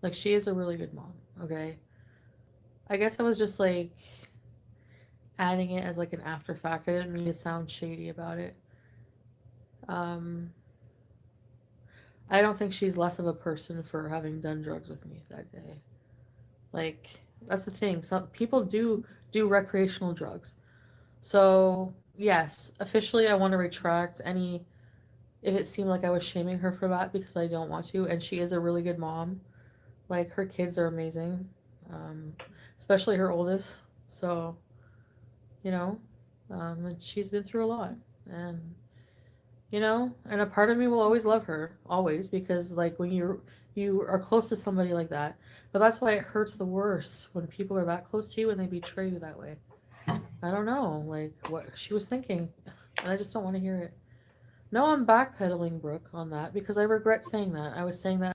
Like, she is a really good mom, okay? I guess I was just like adding it as like an after fact. I didn't mean to sound shady about it. I don't think she's less of a person for having done drugs with me that day. Like, that's the thing. Some people do recreational drugs. So, yes, officially I want to retract if it seemed like I was shaming her for that because I don't want to. And she is a really good mom. Like, her kids are amazing. Especially her oldest. So, and she's been through a lot. And, and a part of me will always love her. Always. Because, like, when you are close to somebody like that. But that's why it hurts the worst when people are that close to you and they betray you that way. I don't know, like, what she was thinking. And I just don't want to hear it. No, I'm backpedaling, Brooke, on that because I regret saying that. I was saying that.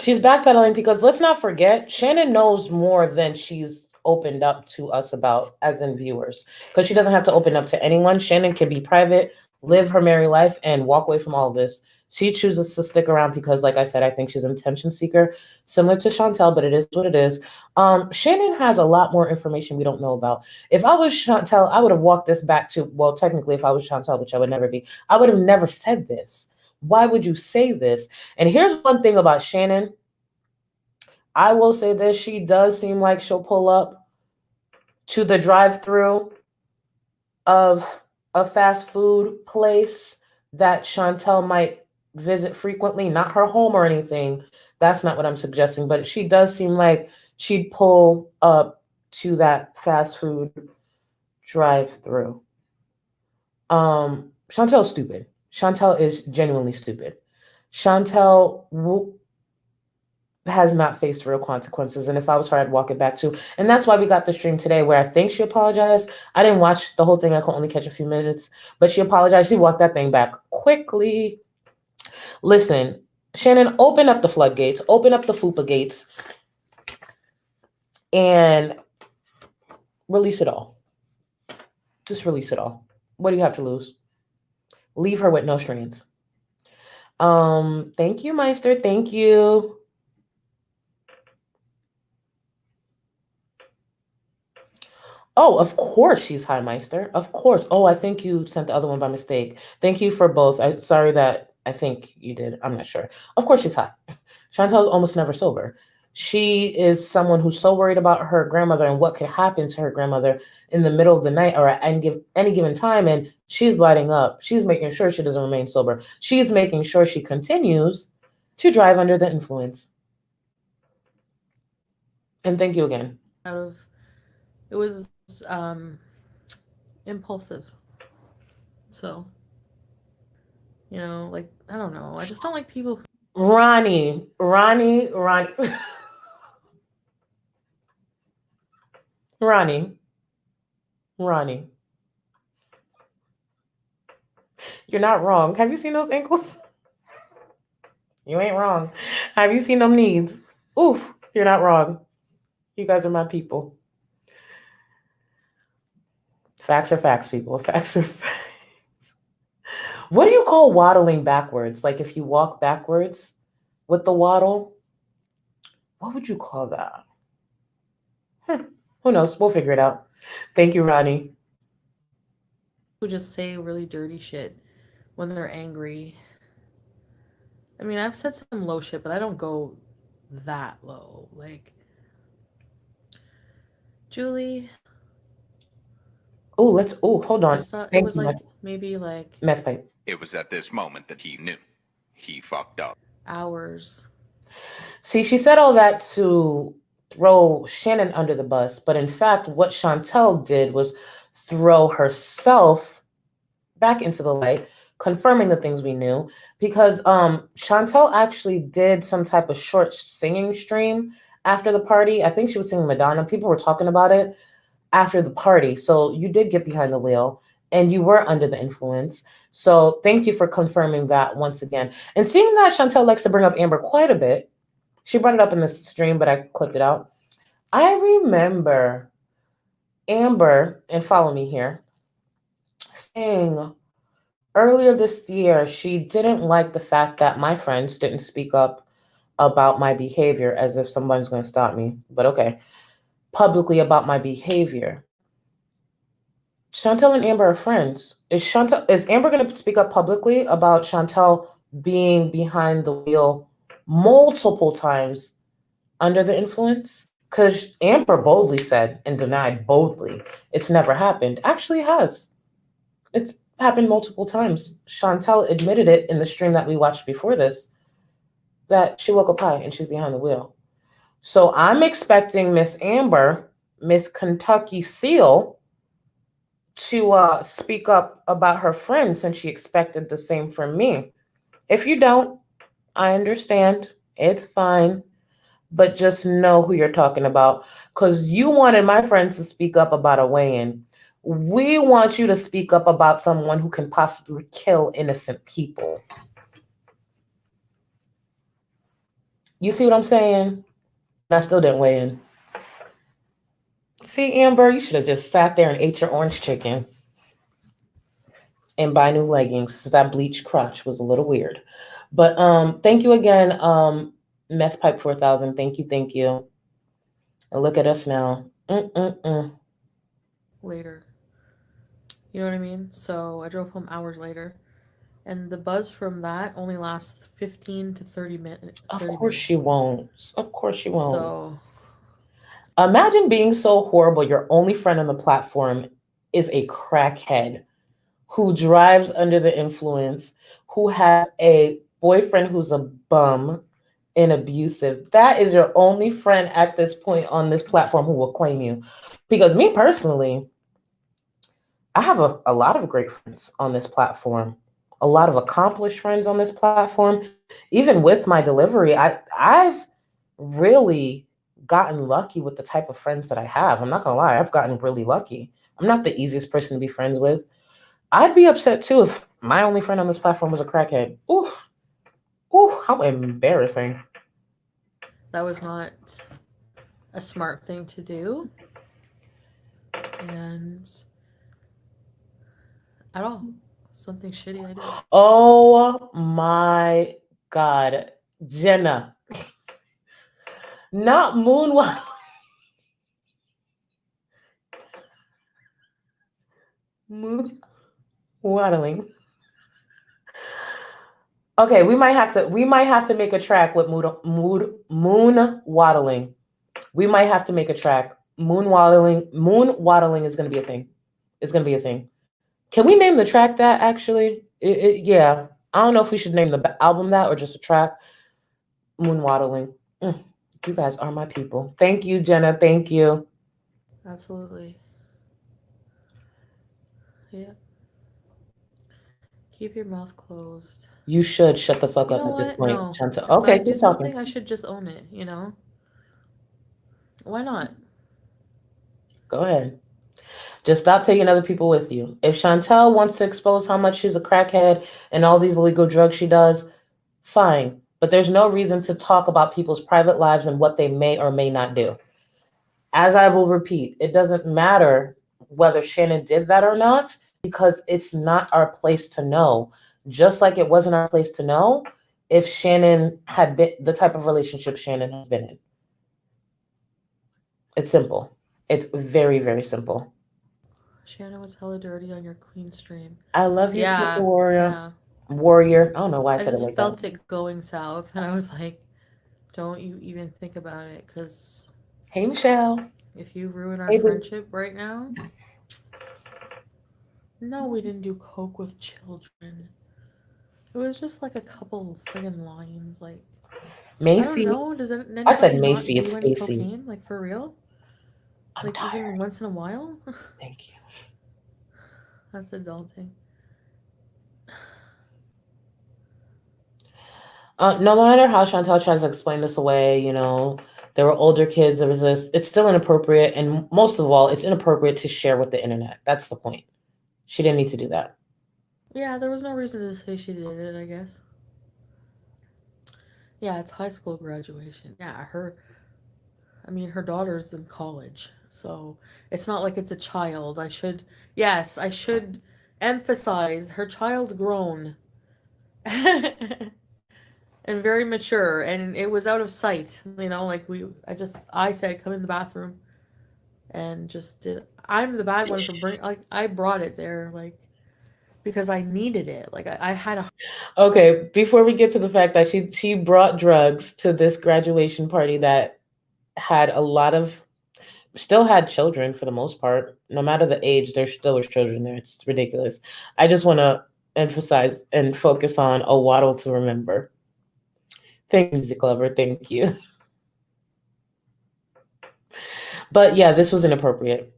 She's backpedaling because let's not forget, Shannon knows more than she's opened up to us about, as in viewers, because she doesn't have to open up to anyone. Shannon can be private, live her merry life, and walk away from all this. She chooses to stick around because, like I said, I think she's an attention seeker, similar to Chantal, but it is what it is. Shannon has a lot more information we don't know about. If I was Chantal, I would have walked this back to, well, technically, if I was Chantal, which I would never be, I would have never said this. Why would you say this? And here's one thing about Shannon. I will say this. She does seem like she'll pull up to the drive-thru of a fast food place that Chantal might visit frequently, not her home or anything. That's not what I'm suggesting, but she does seem like she'd pull up to that fast food drive-thru. Chantal's stupid. Chantal is genuinely stupid. Chantal has not faced real consequences, and if I was her, I'd walk it back too. And that's why we got the stream today where I think she apologized. I didn't watch the whole thing. I could only catch a few minutes, but she apologized. She walked that thing back quickly. Listen, Shannon, open up the floodgates, open up the fupa gates, and release it all. Just release it all. What do you have to lose? Leave her with no strings. Thank you, Meister. Thank you. Oh, of course she's high, Meister. Of course. Oh, I think you sent the other one by mistake. Thank you for both. Sorry that I think you did. I'm not sure. Of course she's high. Chantal's almost never sober. She is someone who's so worried about her grandmother and what could happen to her grandmother in the middle of the night or at any given time, and she's lighting up. She's making sure she doesn't remain sober. She's making sure she continues to drive under the influence. And thank you again. It was impulsive. So, like, I don't know. I just don't like people. Ronnie. Ronnie. You're not wrong. Have you seen those ankles? You ain't wrong. Have you seen them knees? Oof, you're not wrong. You guys are my people. Facts are facts, people. Facts are facts. What do you call waddling backwards? Like if you walk backwards with the waddle, what would you call that? Who knows? We'll figure it out. Thank you, Ronnie. Who just say really dirty shit when they're angry. I mean, I've said some low shit, but I don't go that low. Like, Julie. Hold on. It was like maybe like meth pipe. It was at this moment that he knew. He fucked up. Hours. See, she said all that to throw Shannon under the bus, but in fact, what Chantal did was throw herself back into the light, confirming the things we knew, because Chantal actually did some type of short singing stream after the party. I think she was singing Madonna. People were talking about it after the party. So you did get behind the wheel and you were under the influence. So thank you for confirming that once again. And seeing that Chantal likes to bring up Amber quite a bit, she brought it up in the stream, but I clipped it out. I remember Amber, and follow me here, saying earlier this year she didn't like the fact that my friends didn't speak up about my behavior, as if someone's going to stop me, but okay, publicly about my behavior. Chantal and Amber are friends. Is Amber going to speak up publicly about Chantal being behind the wheel multiple times under the influence? Because Amber boldly said and denied boldly it's never happened. Actually, it has. It's happened multiple times. Chantal admitted it in the stream that we watched before this, that she woke up high and she's behind the wheel. So I'm expecting Miss Amber, Miss Kentucky Seal, to speak up about her friend, since she expected the same from me. If you don't, I understand. It's fine. But just know who you're talking about, because you wanted my friends to speak up about a weigh-in. We want you to speak up about someone who can possibly kill innocent people. You see what I'm saying? I still didn't weigh in. See, Amber, you should have just sat there and ate your orange chicken and buy new leggings. That bleached crotch was a little weird. But thank you again, Meth Pipe 4000. Thank you. And look at us now. Later. You know what I mean? So I drove home hours later. And the buzz from that only lasts 15 to 30 minutes. Of course she won't. So imagine being so horrible. Your only friend on the platform is a crackhead who drives under the influence, who has a boyfriend who's a bum and abusive. That is your only friend at this point on this platform who will claim you. Because me personally, I have a lot of great friends on this platform, a lot of accomplished friends on this platform. Even with my delivery, I've really gotten lucky with the type of friends that I have. I'm not gonna lie, I've gotten really lucky. I'm not the easiest person to be friends with. I'd be upset too if my only friend on this platform was a crackhead. Ooh, how embarrassing. that was not a smart thing to do. And at all. Something shitty I did. Oh my God. Jenna. Not moonwalk. Moon waddling. Okay, we might have to make a track with moon waddling. We might have to make a track. Moon waddling is gonna be a thing. It's gonna be a thing. Can we name the track that actually? Yeah. I don't know if we should name the album that or just a track. Moon waddling. You guys are my people. Thank you, Jenna. Thank you. Absolutely. Yeah. Keep your mouth closed. You should shut the fuck up at this point, No. Chantal. If Okay, I do keep talking. something, I should just own it, you know? Why not? Go ahead. Just stop taking other people with you. If Chantal wants to expose how much she's a crackhead and all these illegal drugs she does, fine. But there's no reason to talk about people's private lives and what they may or may not do. As I will repeat, it doesn't matter whether Shannon did that or not, because it's not our place to know. Just like it wasn't our place to know if Shannon had been the type of relationship Shannon has been in. It's simple. It's very, very simple. Shannon was hella dirty on your clean stream. I love you, Yeah. Warrior. Warrior. I don't know why I said it just like felt that. it going south, and I was like, don't you even think about it, because Hey, Michelle. if you ruin our Hey, boo. friendship right now. No, we didn't do coke with children. It was just like a couple friggin' lines, like Macy. I don't know. Does it? I said anybody Macy. not It's do any Macy. cocaine, like for real? I'm Like tired. even once in a while? Thank you. That's adulting. No matter how Chantal tries to explain this away, you know, there were older kids. There was this. It's still inappropriate, and most of all, it's inappropriate to share with the internet. That's the point. She didn't need to do that. Yeah, there was no reason to say she did it, I guess. Yeah, it's high school graduation. Yeah, her daughter's in college, so it's not like it's a child. I should emphasize her child's grown and very mature, and it was out of sight, you know, like I said, come in the bathroom and just did. I'm the bad one for I brought it there, like, because I needed it. Like I had a. Okay, before we get to the fact that she brought drugs to this graduation party that had a lot of, still had children for the most part. No matter the age, there still was children there. It's ridiculous. I just want to emphasize and focus on a waddle to remember. Thank you, Music Lover. Thank you. But yeah, this was inappropriate.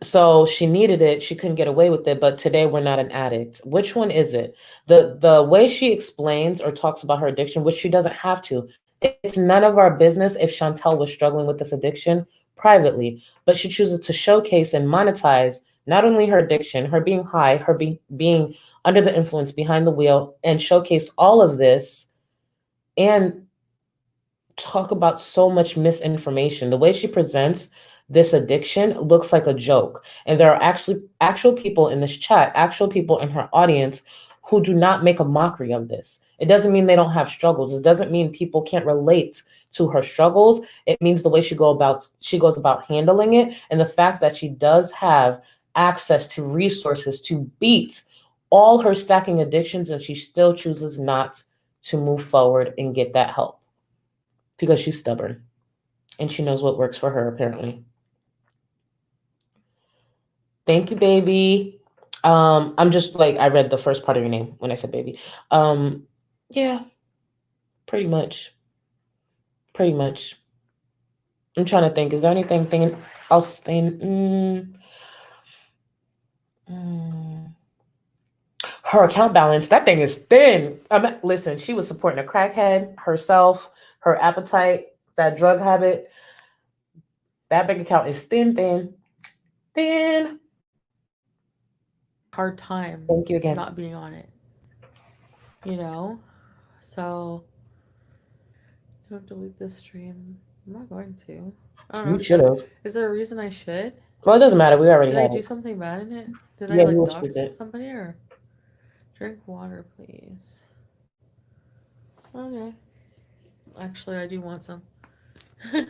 So she needed it. She couldn't get away with it. But today we're not an addict. Which one is it? The way she explains or talks about her addiction, which she doesn't have to. It's none of our business if Chantal was struggling with this addiction privately, but she chooses to showcase and monetize not only her addiction, her being high, her being under the influence, behind the wheel, and showcase all of this and talk about so much misinformation. The way she presents this addiction looks like a joke. And there are actually actual people in this chat, actual people in her audience who do not make a mockery of this. It doesn't mean they don't have struggles. It doesn't mean people can't relate to her struggles. It means the way she goes about handling it, and the fact that she does have access to resources to beat all her stacking addictions, and she still chooses not to move forward and get that help because she's stubborn and she knows what works for her, apparently. Thank you, baby. I'm just like, I read the first part of your name when I said baby. Yeah, pretty much. Pretty much. I'm trying to think. Is there anything else? Her account balance, that thing is thin. Listen, she was supporting a crackhead, herself, her appetite, that drug habit. That bank account is thin. Hard time. Thank you again. Not being on it. You know? So don't delete this stream. I'm not going to. I don't know. You should have. Is there a reason I should? Well, it doesn't matter. We already Did I had do it. something bad in it? Did Yeah, I you like will dox shoot it. somebody or drink water, please? Okay. Actually, I do want some. I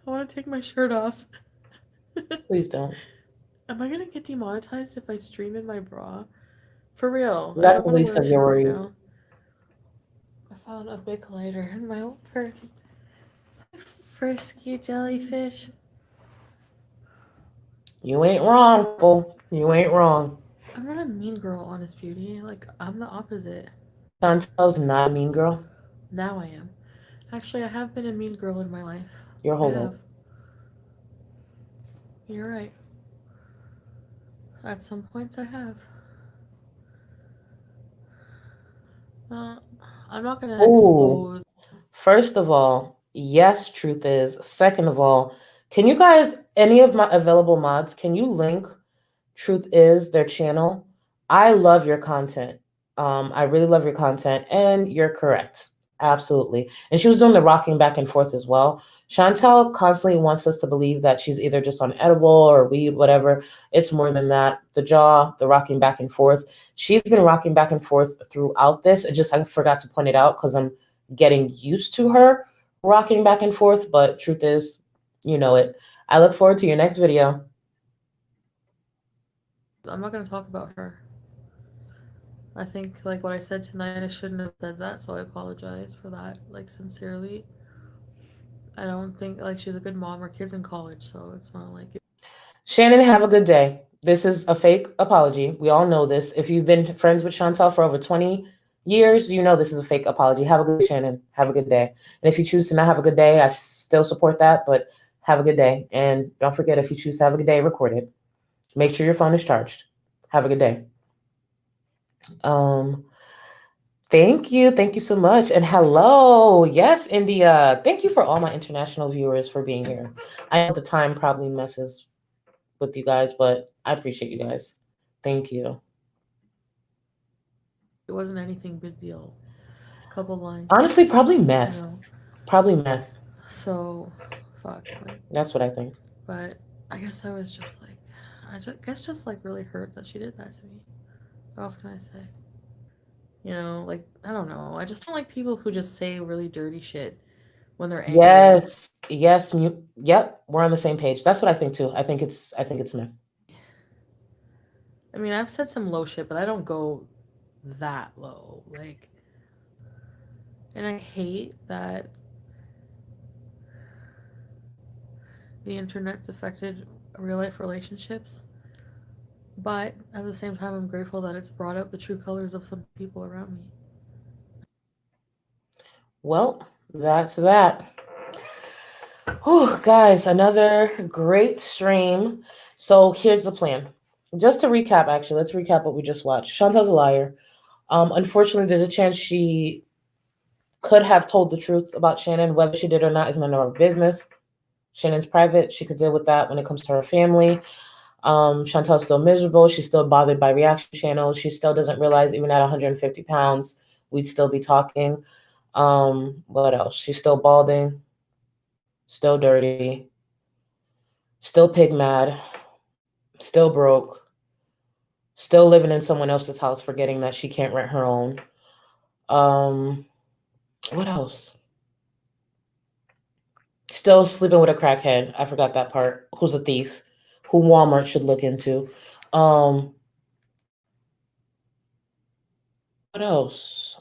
want to take my shirt off. Please don't. Am I gonna get demonetized if I stream in my bra? For real. That's I don't the want to least wear a of your shirt right worries. now. I found a big lighter in my old purse. Frisky jellyfish. You ain't wrong, Bull. You ain't wrong. I'm not a mean girl, Honest Beauty. Like, I'm the opposite. Chantal's not a mean girl. Now I am. Actually, I have been a mean girl in my life. You're holding. You're right. At some points I have. I'm not gonna expose. First of all, yes, truth is. Second of all, can you guys, any of my available mods, can you link Truth Is, their channel? I love your content. I really love your content, and you're correct. Absolutely. And she was doing the rocking back and forth as well. Chantal constantly wants us to believe that she's either just on edible or weed, whatever. It's more than that. The jaw, the rocking back and forth. She's been rocking back and forth throughout this. I forgot to point it out because I'm getting used to her rocking back and forth, but truth is, you know it. I look forward to your next video. I'm not going to talk about her. I think, like, what I said tonight, I shouldn't have said that, so I apologize for that, like, sincerely. I don't think, like, she's a good mom. Her kid's in college, so it's not like... Shannon, have a good day. This is a fake apology. We all know this. If you've been friends with Chantal for over 20 years, you know this is a fake apology. Have a good day, Shannon. Have a good day. And if you choose to not have a good day, I still support that, but have a good day. And don't forget, if you choose to have a good day, record it. Make sure your phone is charged. Have a good day. Thank you so much, and hello. Yes, India. Thank you for all my international viewers for being here. I know the time probably messes with you guys, but I appreciate you guys. Thank you. It wasn't anything big deal. A couple lines. Honestly, probably meth. Probably meth. So, fuck. Like, that's what I think. But I guess I was just like, just like really hurt that she did that to me. What else can I say? You know, like, I don't know. I just don't like people who just say really dirty shit when they're angry. Yes. Yep. We're on the same page. That's what I think too. I think it's myth. I mean, I've said some low shit, but I don't go that low. Like, and I hate that the internet's affected real life relationships. But at the same time, I'm grateful that it's brought out the true colors of some people around me. Well, that's that. Oh, guys, another great stream. So here's the plan. Just to recap, actually, let's recap what we just watched. Chantal's a liar. Unfortunately, there's a chance she could have told the truth about Shannon. Whether she did or not is none of our business. Shannon's private. She could deal with that when it comes to her family. Chantal's still miserable. She's still bothered by reaction channels. She still doesn't realize even at 150 pounds, we'd still be talking. What else? She's still balding. still dirty, still pig mad, still broke, still living in someone else's house, forgetting that she can't rent her own. What else? Still sleeping with a crackhead. I forgot that part. Who's a thief? Who Walmart should look into. What else?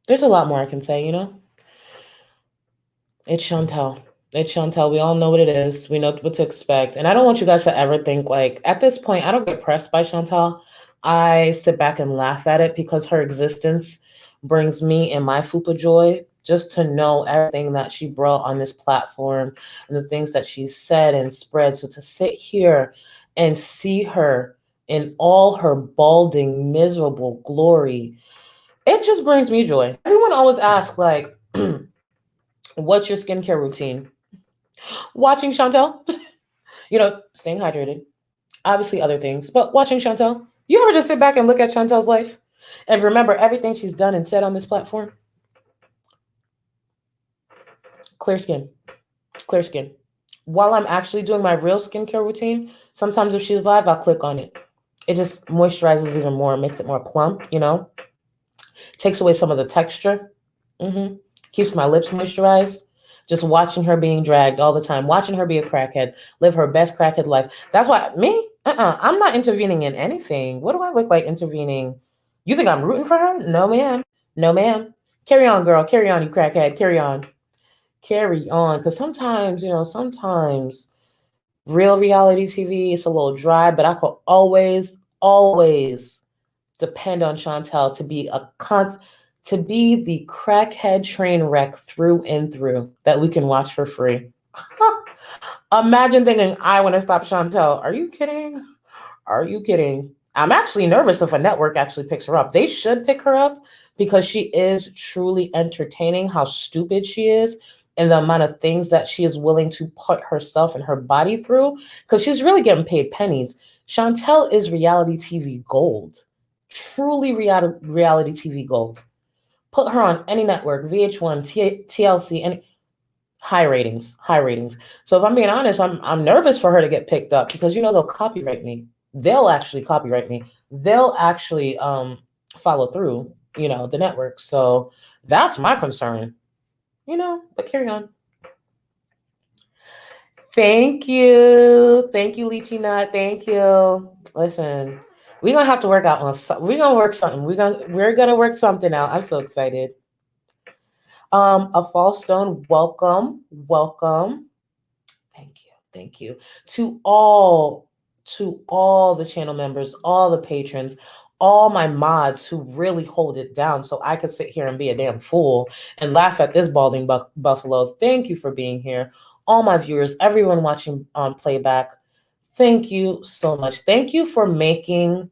There's a lot more I can say, you know? It's Chantal. It's Chantal. We all know what it is. We know what to expect. And I don't want you guys to ever think like, at this point, I don't get pressed by Chantal. I sit back and laugh at it because her existence brings me and my fupa joy just to know everything that she brought on this platform and the things that she said and spread. So to sit here and see her in all her balding, miserable glory, it just brings me joy. Everyone always asks, like, what's your skincare routine? Watching Chantal, staying hydrated, obviously other things, but watching Chantal. You ever just sit back and look at Chantal's life and remember everything she's done and said on this platform? Clear skin, clear skin. While I'm actually doing my real skincare routine, sometimes if she's live, I'll click on it. It just moisturizes even more, makes it more plump, takes away some of the texture, keeps my lips moisturized. Just watching her being dragged all the time, watching her be a crackhead, live her best crackhead life. That's why I'm not intervening in anything. What do I look like intervening? You think I'm rooting for her? No, ma'am. No, ma'am. Carry on, girl. Carry on, you crackhead. Carry on. Carry on. Because sometimes real reality TV is a little dry, but I could always depend on Chantal to be to be the crackhead train wreck through and through that we can watch for free. Imagine thinking, I want to stop Chantal. Are you kidding? Are you kidding? I'm actually nervous if a network actually picks her up. They should pick her up because she is truly entertaining how stupid she is and the amount of things that she is willing to put herself and her body through, because she's really getting paid pennies. Chantal is reality TV gold. Truly reality TV gold. Put her on any network, VH1, TLC, any high ratings. So if I'm being honest, I'm nervous for her to get picked up because they'll copyright me. They'll actually copyright me. They'll actually follow through, the network. So that's my concern. But carry on. Thank you, Lychee Nut. Thank you. Listen. We're gonna have to work out on something. We're gonna work something. We're gonna work something out. I'm so excited. A false stone, welcome. Thank you to all the channel members, all the patrons, all my mods who really hold it down so I could sit here and be a damn fool and laugh at this balding buffalo. Thank you for being here. All my viewers, everyone watching on playback, thank you so much. Thank you for making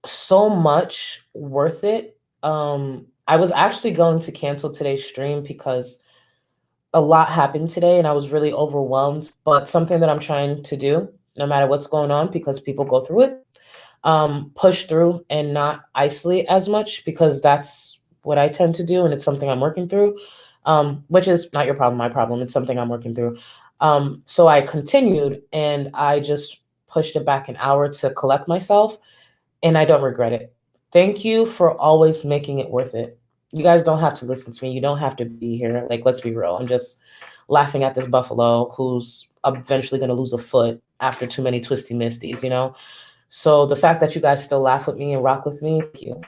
so much worth it. I was actually going to cancel today's stream because a lot happened today and I was really overwhelmed, but something that I'm trying to do, no matter what's going on, because people go through it, push through and not isolate as much, because that's what I tend to do. And it's something I'm working through, which is not your problem, my problem. It's something I'm working through. So I continued and I just pushed it back an hour to collect myself. And I don't regret it. Thank you for always making it worth it. You guys don't have to listen to me. You don't have to be here. Like, let's be real. I'm just laughing at this buffalo who's eventually going to lose a foot after too many twisty misties, So the fact that you guys still laugh with me and rock with me, thank you.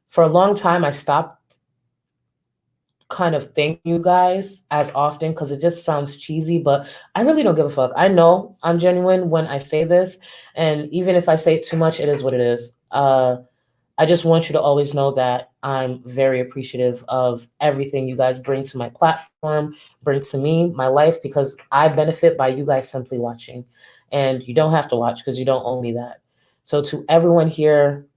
For a long time, I stopped kind of thank you guys as often because it just sounds cheesy, but I really don't give a fuck. I know I'm genuine when I say this, and even if I say it too much, it is what it is. I just want you to always know that I'm very appreciative of everything you guys bring to my platform, bring to me, my life, because I benefit by you guys simply watching. And you don't have to watch because you don't owe me that. So to everyone here,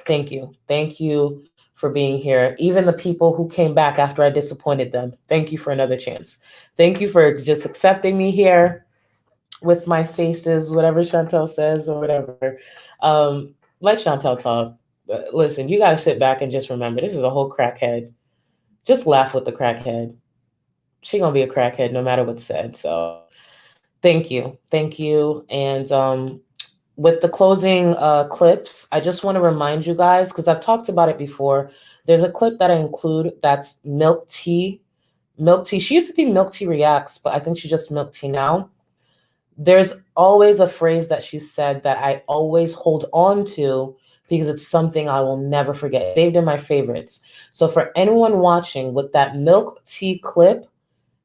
thank you. Thank you for being here. Even the people who came back after I disappointed them, thank you for another chance. Thank you for just accepting me here with my faces, whatever Chantal says or whatever. Let Chantal talk. Listen, you got to sit back and just remember, this is a whole crackhead just laugh with the crackhead. She gonna be a crackhead no matter what's said. So thank you. And with the closing clips, I just want to remind you guys, because I've talked about it before, there's a clip that I include that's milk tea. Milk tea. She used to be Milk Tea Reacts, but I think she's just Milk Tea now. There's always a phrase that she said that I always hold on to because it's something I will never forget. Saved in my favorites. So for anyone watching, with that milk tea clip,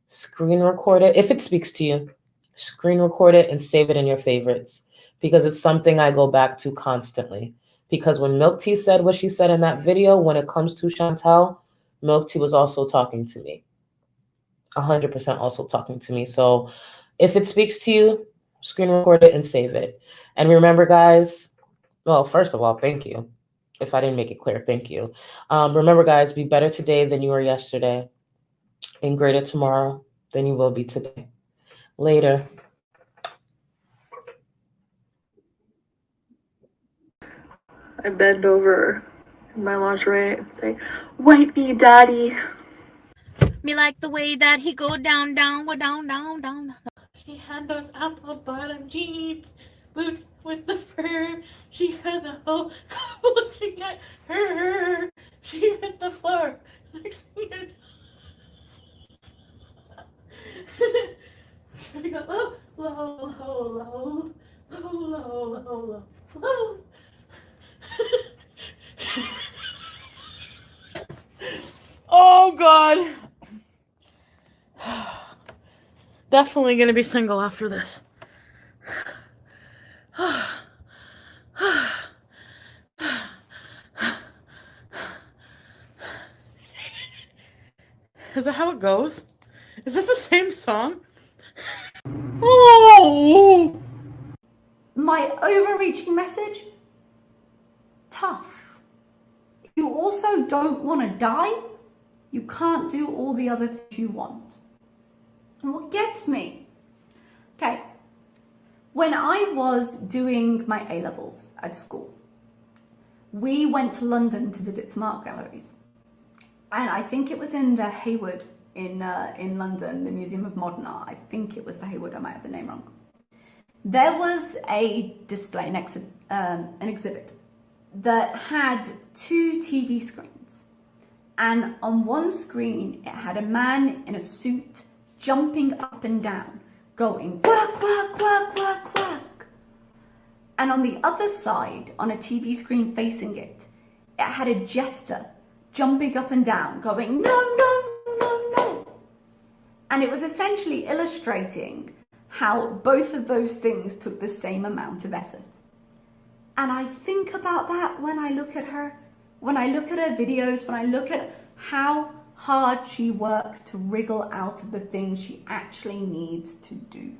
screen record it. If it speaks to you, screen record it and save it in your favorites, because it's something I go back to constantly. Because when Milk Tea said what she said in that video, when it comes to Chantal, Milk Tea was also talking to me. 100% also talking to me. So if it speaks to you, screen record it and save it. And remember, guys, well, first of all, thank you. If I didn't make it clear, thank you. Remember, guys, be better today than you were yesterday, and greater tomorrow than you will be today. Later. I bend over in my lingerie and say, "Wipe me, daddy." Me like the way that he go down, down, down. She had those apple bottom jeans, boots with the fur. She had the whole couple looking at her. She hit the floor. Next thing you know, we go low, low, low, low, low, low, low, low. Oh God. Definitely gonna be single after this. Is that how it goes? Is it the same song? Oh! My overreaching message? Tough. You also don't want to die. You can't do all the other things you want. And what gets me? Okay, when I was doing my A-levels at school, we went to London to visit some art galleries. And I think it was in the Hayward in London, the Museum of Modern Art. I think it was the Hayward, I might have the name wrong. There was a display, an exhibit that had 2 TV screens. And on one screen, it had a man in a suit jumping up and down, going quack, quack, quack, quack, quack. And on the other side, on a TV screen facing it, it had a jester jumping up and down, going, no, no, no, no. And it was essentially illustrating how both of those things took the same amount of effort. And I think about that when I look at her, when I look at her videos, when I look at how hard she works to wriggle out of the things she actually needs to do.